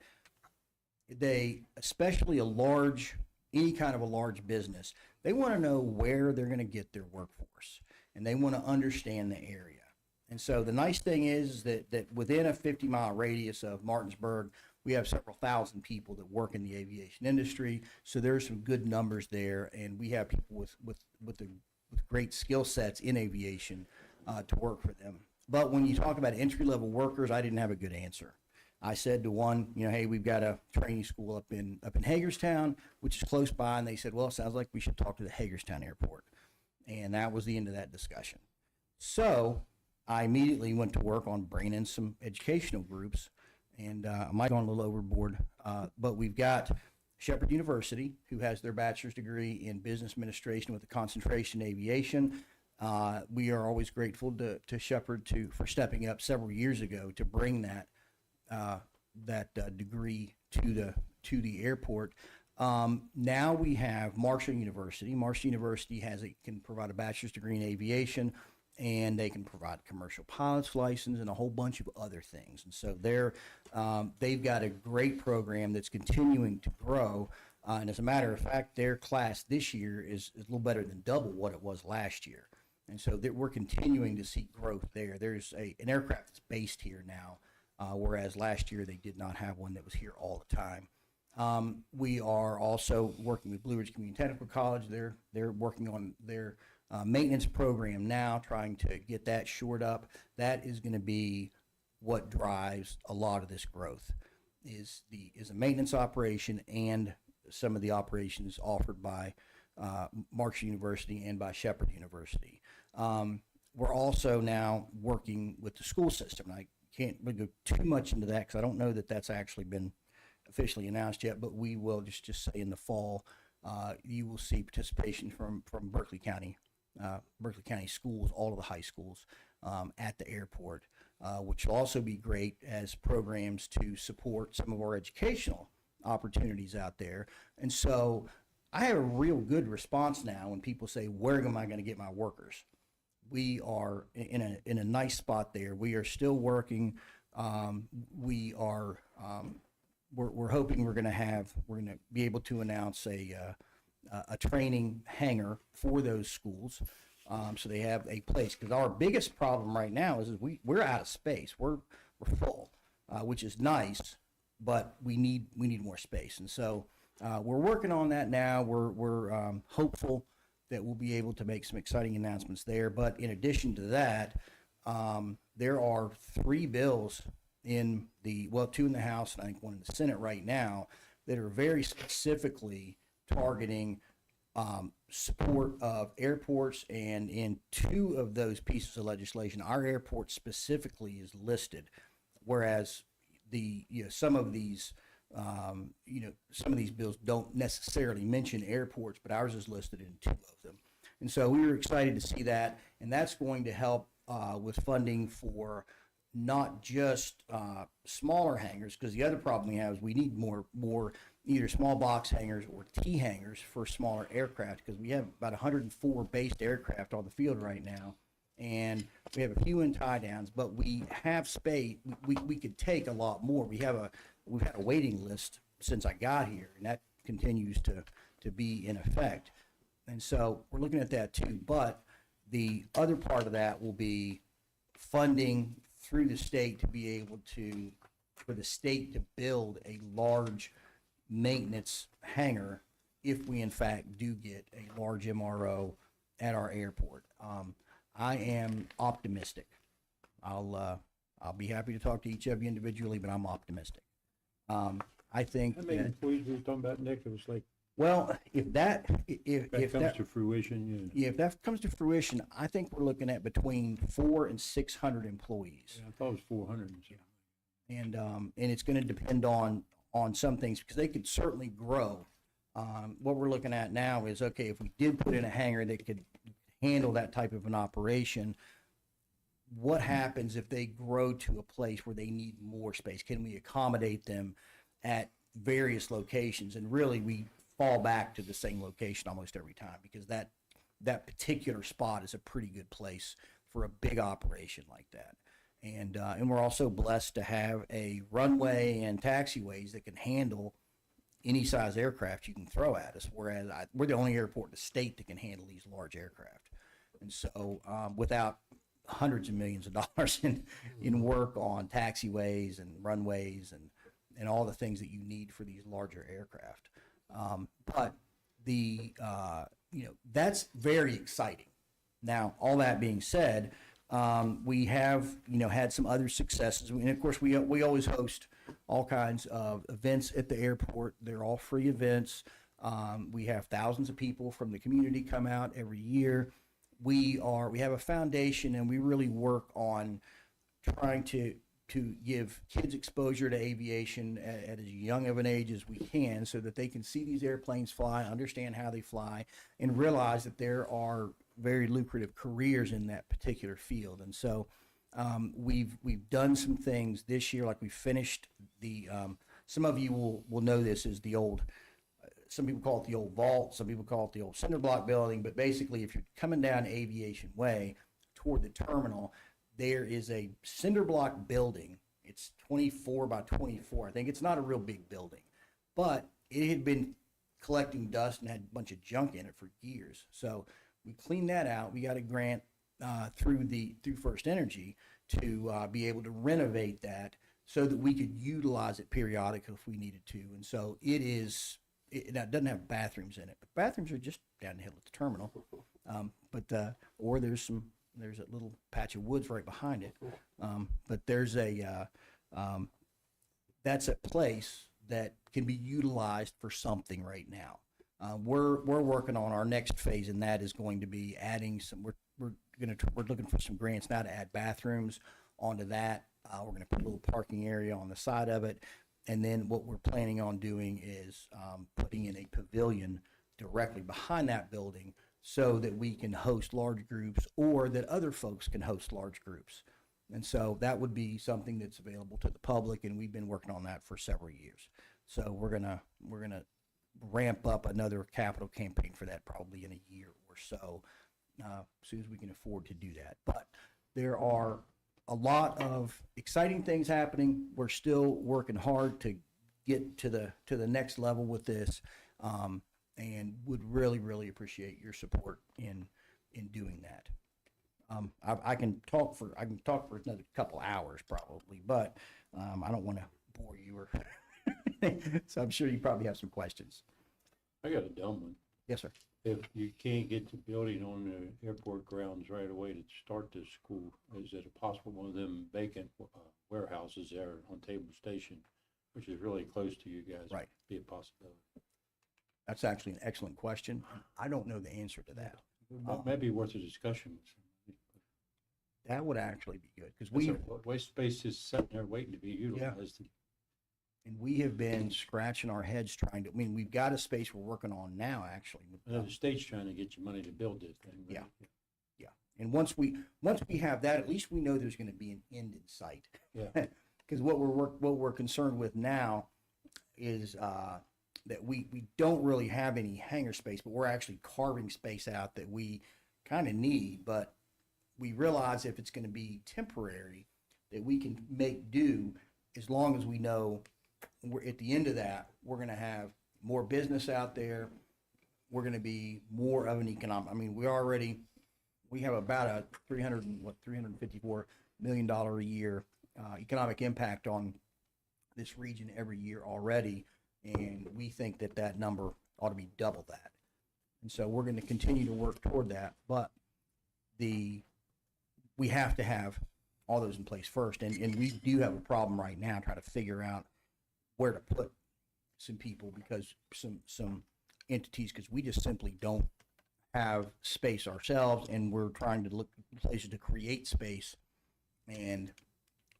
they, especially any kind of a large business, they want to know where they're going to get their workforce, and they want to understand the area. And so the nice thing is that within a 50-mile radius of Martinsburg, we have several thousand people that work in the aviation industry. So there's some good numbers there, and we have people with great skill sets in aviation to work for them. But when you talk about entry-level workers, I didn't have a good answer. I said to one, hey, we've got a training school up in Hagerstown, which is close by, and they said, well, it sounds like we should talk to the Hagerstown airport. And that was the end of that discussion. So I immediately went to work on bringing in some educational groups, and I might have gone a little overboard, but we've got Shepherd University, who has their bachelor's degree in business administration with a concentration in aviation. We are always grateful to Shepherd for stepping up several years ago to bring that degree to the airport. Now we have Marshall University. Marshall University can provide a bachelor's degree in aviation, and they can provide commercial pilot's license and a whole bunch of other things. And so they've got a great program that's continuing to grow. And as a matter of fact, their class this year is a little better than double what it was last year. And so we're continuing to see growth there. There's an aircraft that's based here now, whereas last year they did not have one that was here all the time. We are also working with Blue Ridge Community Technical College. They're working on their maintenance program now, trying to get that shored up. That is going to be what drives a lot of this growth, is a maintenance operation and some of the operations offered by Marshall University and by Shepherd University. We're also now working with the school system. I can't really go too much into that because I don't know that that's actually been officially announced yet, but we will just say in the fall, you will see participation from Berkeley County schools, all of the high schools at the airport, which will also be great as programs to support some of our educational opportunities out there. And so I have a real good response now when people say, where am I going to get my workers? We are in a nice spot there. We are still working. We're hoping we're going to be able to announce a training hangar for those schools, so they have a place. Because our biggest problem right now is we're out of space. We're full, which is nice, but we need more space. And so we're working on that now. We're hopeful that we'll be able to make some exciting announcements there. But in addition to that, there are 3 bills in two in the House and I think one in the Senate right now that are very specifically targeting support of airports, and in 2 of those pieces of legislation, our airport specifically is listed, whereas some of these bills don't necessarily mention airports, but ours is listed in 2 of them. And so we were excited to see that, and that's going to help with funding for not just smaller hangars, because the other problem we have is we need more either small box hangars or T hangars for smaller aircraft, because we have about 104 based aircraft on the field right now, and we have a few in tie downs, but we have space. We could take a lot more. We've had a waiting list since I got here, and that continues to be in effect. And so we're looking at that too. But the other part of that will be funding through the state to be able for the state to build a large maintenance hangar if we in fact do get a large MRO at our airport. I am optimistic. I'll be happy to talk to each of you individually, but I'm optimistic. I think How many employees were we talking about, Nick? It was like, well, if that comes to fruition, if that comes to fruition, I think we're looking at between 400 and 600 employees. I thought it was 400. And it's going to depend on some things, because they could certainly grow. What we're looking at now is, okay, if we did put in a hangar that could handle that type of an operation, what happens if they grow to a place where they need more space? Can we accommodate them at various locations? And really, we fall back to the same location almost every time, because that particular spot is a pretty good place for a big operation like that. And we're also blessed to have a runway and taxiways that can handle any size aircraft you can throw at us, whereas we're the only airport in the state that can handle these large aircraft. And so without hundreds of millions of dollars in work on taxiways and runways and all the things that you need for these larger aircraft. But that's very exciting. Now, all that being said, we have, had some other successes. And of course, we always host all kinds of events at the airport. They're all free events. We have thousands of people from the community come out every year. We have a foundation, and we really work on trying to give kids exposure to aviation at as young of an age as we can, so that they can see these airplanes fly, understand how they fly, and realize that there are very lucrative careers in that particular field. And so we've done some things this year, like we finished some of you will know this is the old, some people call it the old vault, some people call it the old cinder block building, but basically if you're coming down Aviation Way toward the terminal, there is a cinder block building. It's 24 by 24. I think it's not a real big building, but it had been collecting dust and had a bunch of junk in it for years. So we cleaned that out. We got a grant through First Energy to be able to renovate that so that we could utilize it periodically if we needed to. And so now it doesn't have bathrooms in it, but bathrooms are just down the hill at the terminal. Or there's a little patch of woods right behind it. But there's that's a place that can be utilized for something right now. We're working on our next phase, and that is going to be adding some. We're looking for some grants now to add bathrooms onto that. We're going to put a little parking area on the side of it, and then what we're planning on doing is putting in a pavilion directly behind that building so that we can host large groups or that other folks can host large groups. And so that would be something that's available to the public, and we've been working on that for several years. So we're gonna ramp up another capital campaign for that probably in a year or so, as soon as we can afford to do that. But there are a lot of exciting things happening. We're still working hard to get to the next level with this, and would really appreciate your support in doing that. I can talk for another couple hours probably, but I don't want to bore you or so I'm sure you probably have some questions. I got a dumb one. Yes, sir. If you can't get the building on the airport grounds right away to start the school, is it possible one of them vacant warehouses there on Table Station, which is really close to you guys? Right. Be a possibility. That's actually an excellent question. I don't know the answer to that. Maybe worth a discussion with somebody. That would actually be good because Waste space is sitting there waiting to be utilized. And we have been scratching our heads trying to, I mean, we've got a space we're working on now, actually. I know the state's trying to get you money to build this thing. Yeah. And once we have that, at least we know there's going to be an end in sight. Yeah. Because what we're concerned with now is that we don't really have any hangar space, but we're actually carving space out that we kind of need. But we realize if it's going to be temporary, that we can make do as long as we know we're at the end of that, we're going to have more business out there. We're going to be more of an economic. I mean, we have about a $354 million a year economic impact on this region every year already, and we think that number ought to be double that. And so we're going to continue to work toward that, but we have to have all those in place first, and we do have a problem right now trying to figure out where to put some people, because some entities, because we just simply don't have space ourselves, and we're trying to look at places to create space, and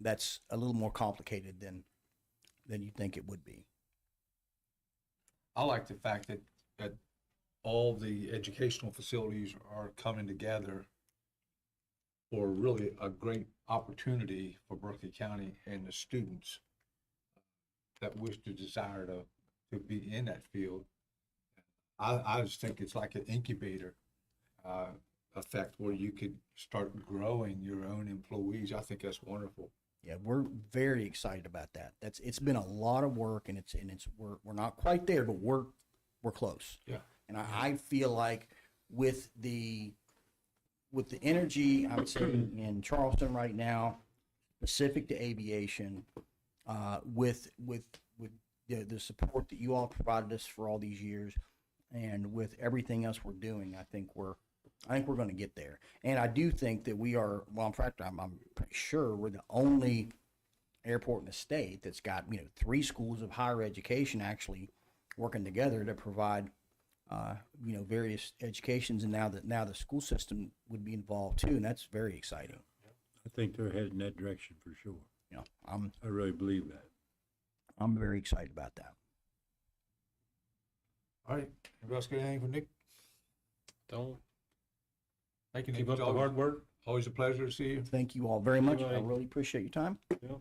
that's a little more complicated than you think it would be. I like the fact that all the educational facilities are coming together for really a great opportunity for Berkeley County and the students that wish to desire to be in that field. I just think it's like an incubator effect where you could start growing your own employees. I think that's wonderful. Yeah, we're very excited about that. It's been a lot of work, and we're not quite there, but we're close. Yeah. And I feel like with the energy, I would say in Charleston right now, specific to aviation, with the support that you all provided us for all these years, and with everything else we're doing, I think we're going to get there. And I do think that we are. Well, in fact, I'm pretty sure we're the only airport in the state that's got 3 schools of higher education actually working together to provide various educations, and now the school system would be involved too, and that's very exciting. I think they're heading that direction for sure. Yeah, I really believe that. I'm very excited about that. All right. Anybody else got anything for Nick? Don't. Thank you, Nick. Keep up the hard work. Always a pleasure to see you. Thank you all very much. I Anybody? really appreciate your time. Yeah.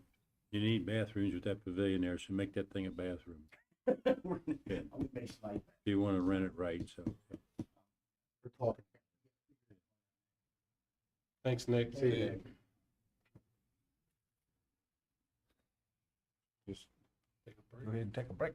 You need bathrooms with that pavilion there, so make that thing a bathroom. Yeah. If you want to rent it right, so. We're talking. Thanks, Nick. See you, Nick. Just go ahead and take a break.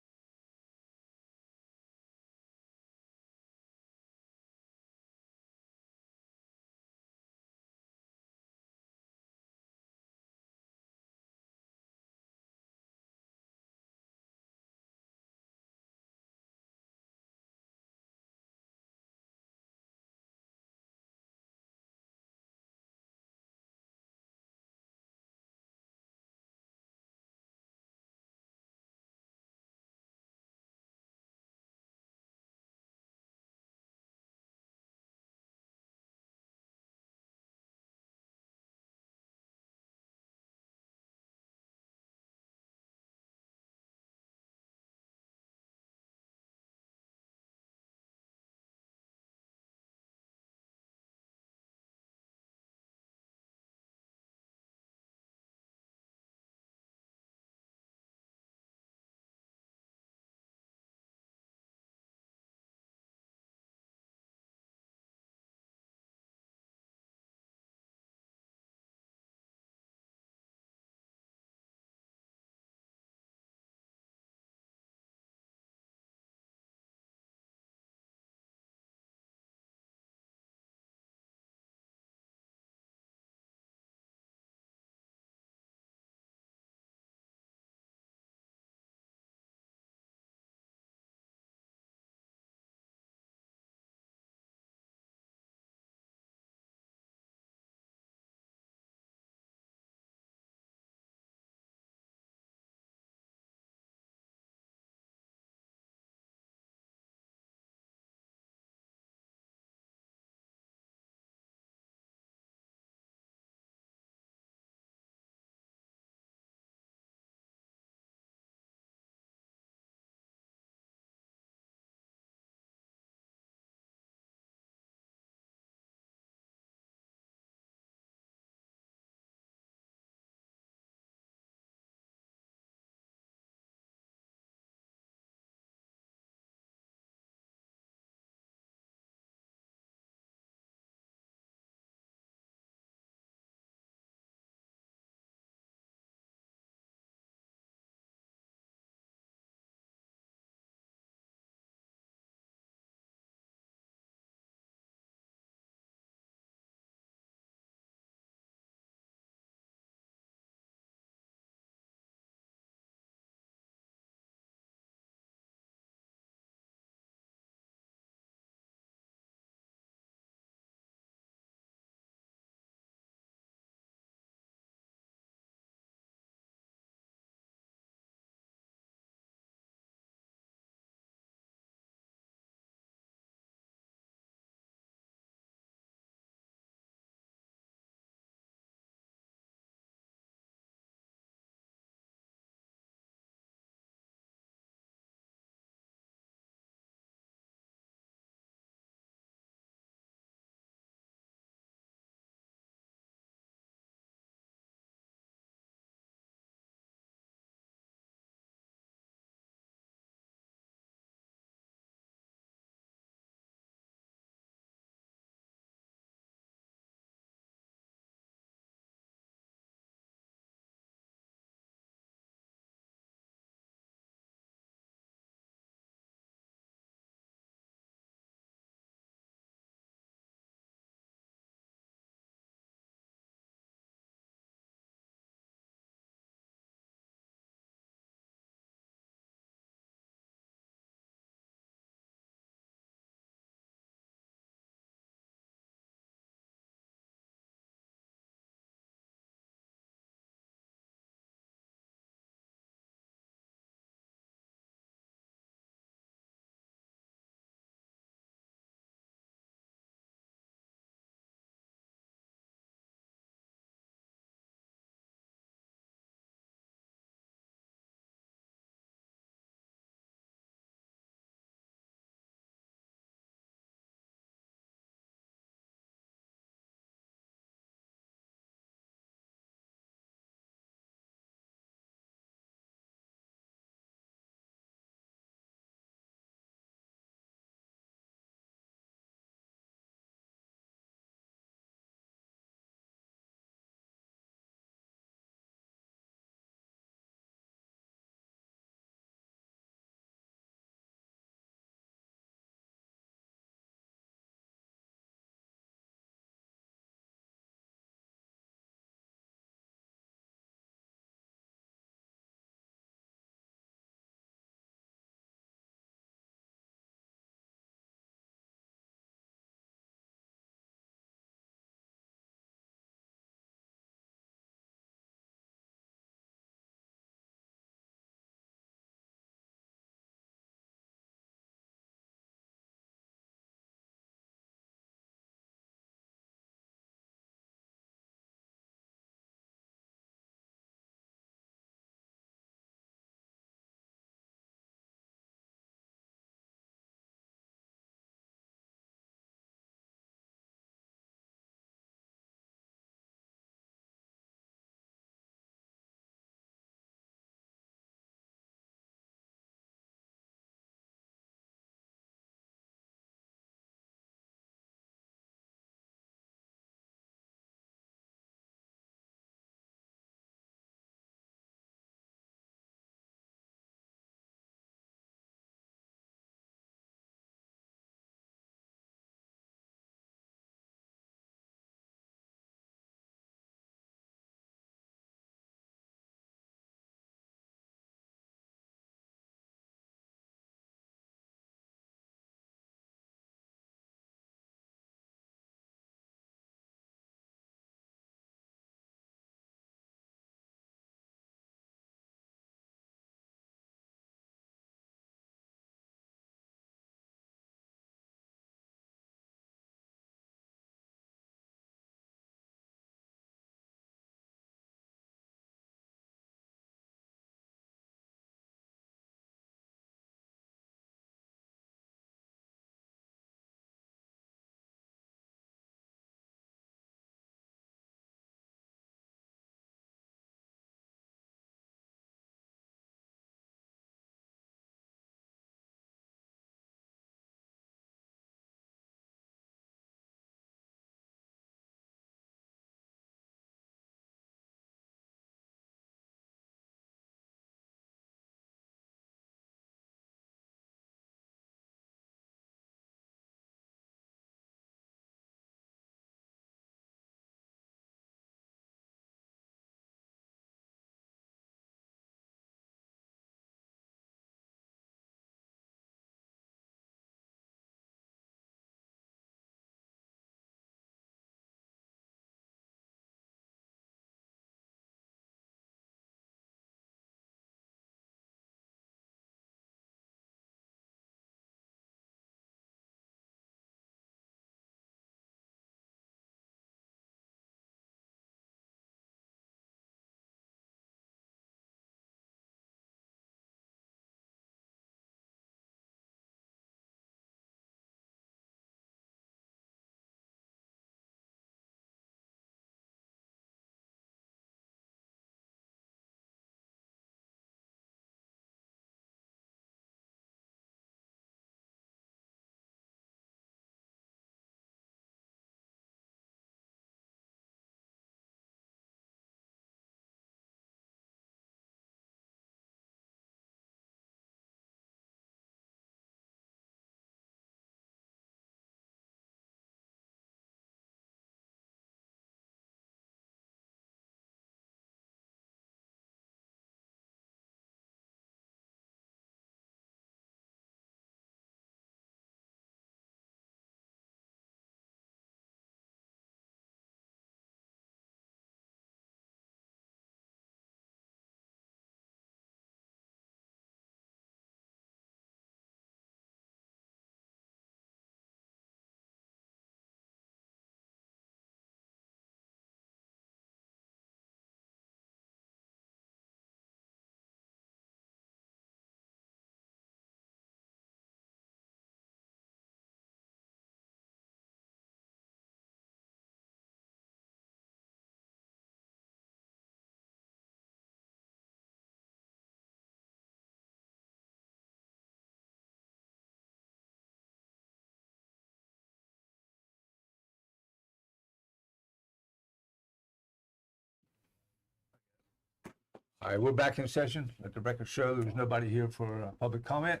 All right, we're back in session. Let the record show there was nobody here for public comment.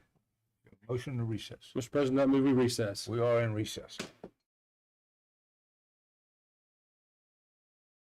Motion to recess. Mr. President, I move we recess. We are in recess.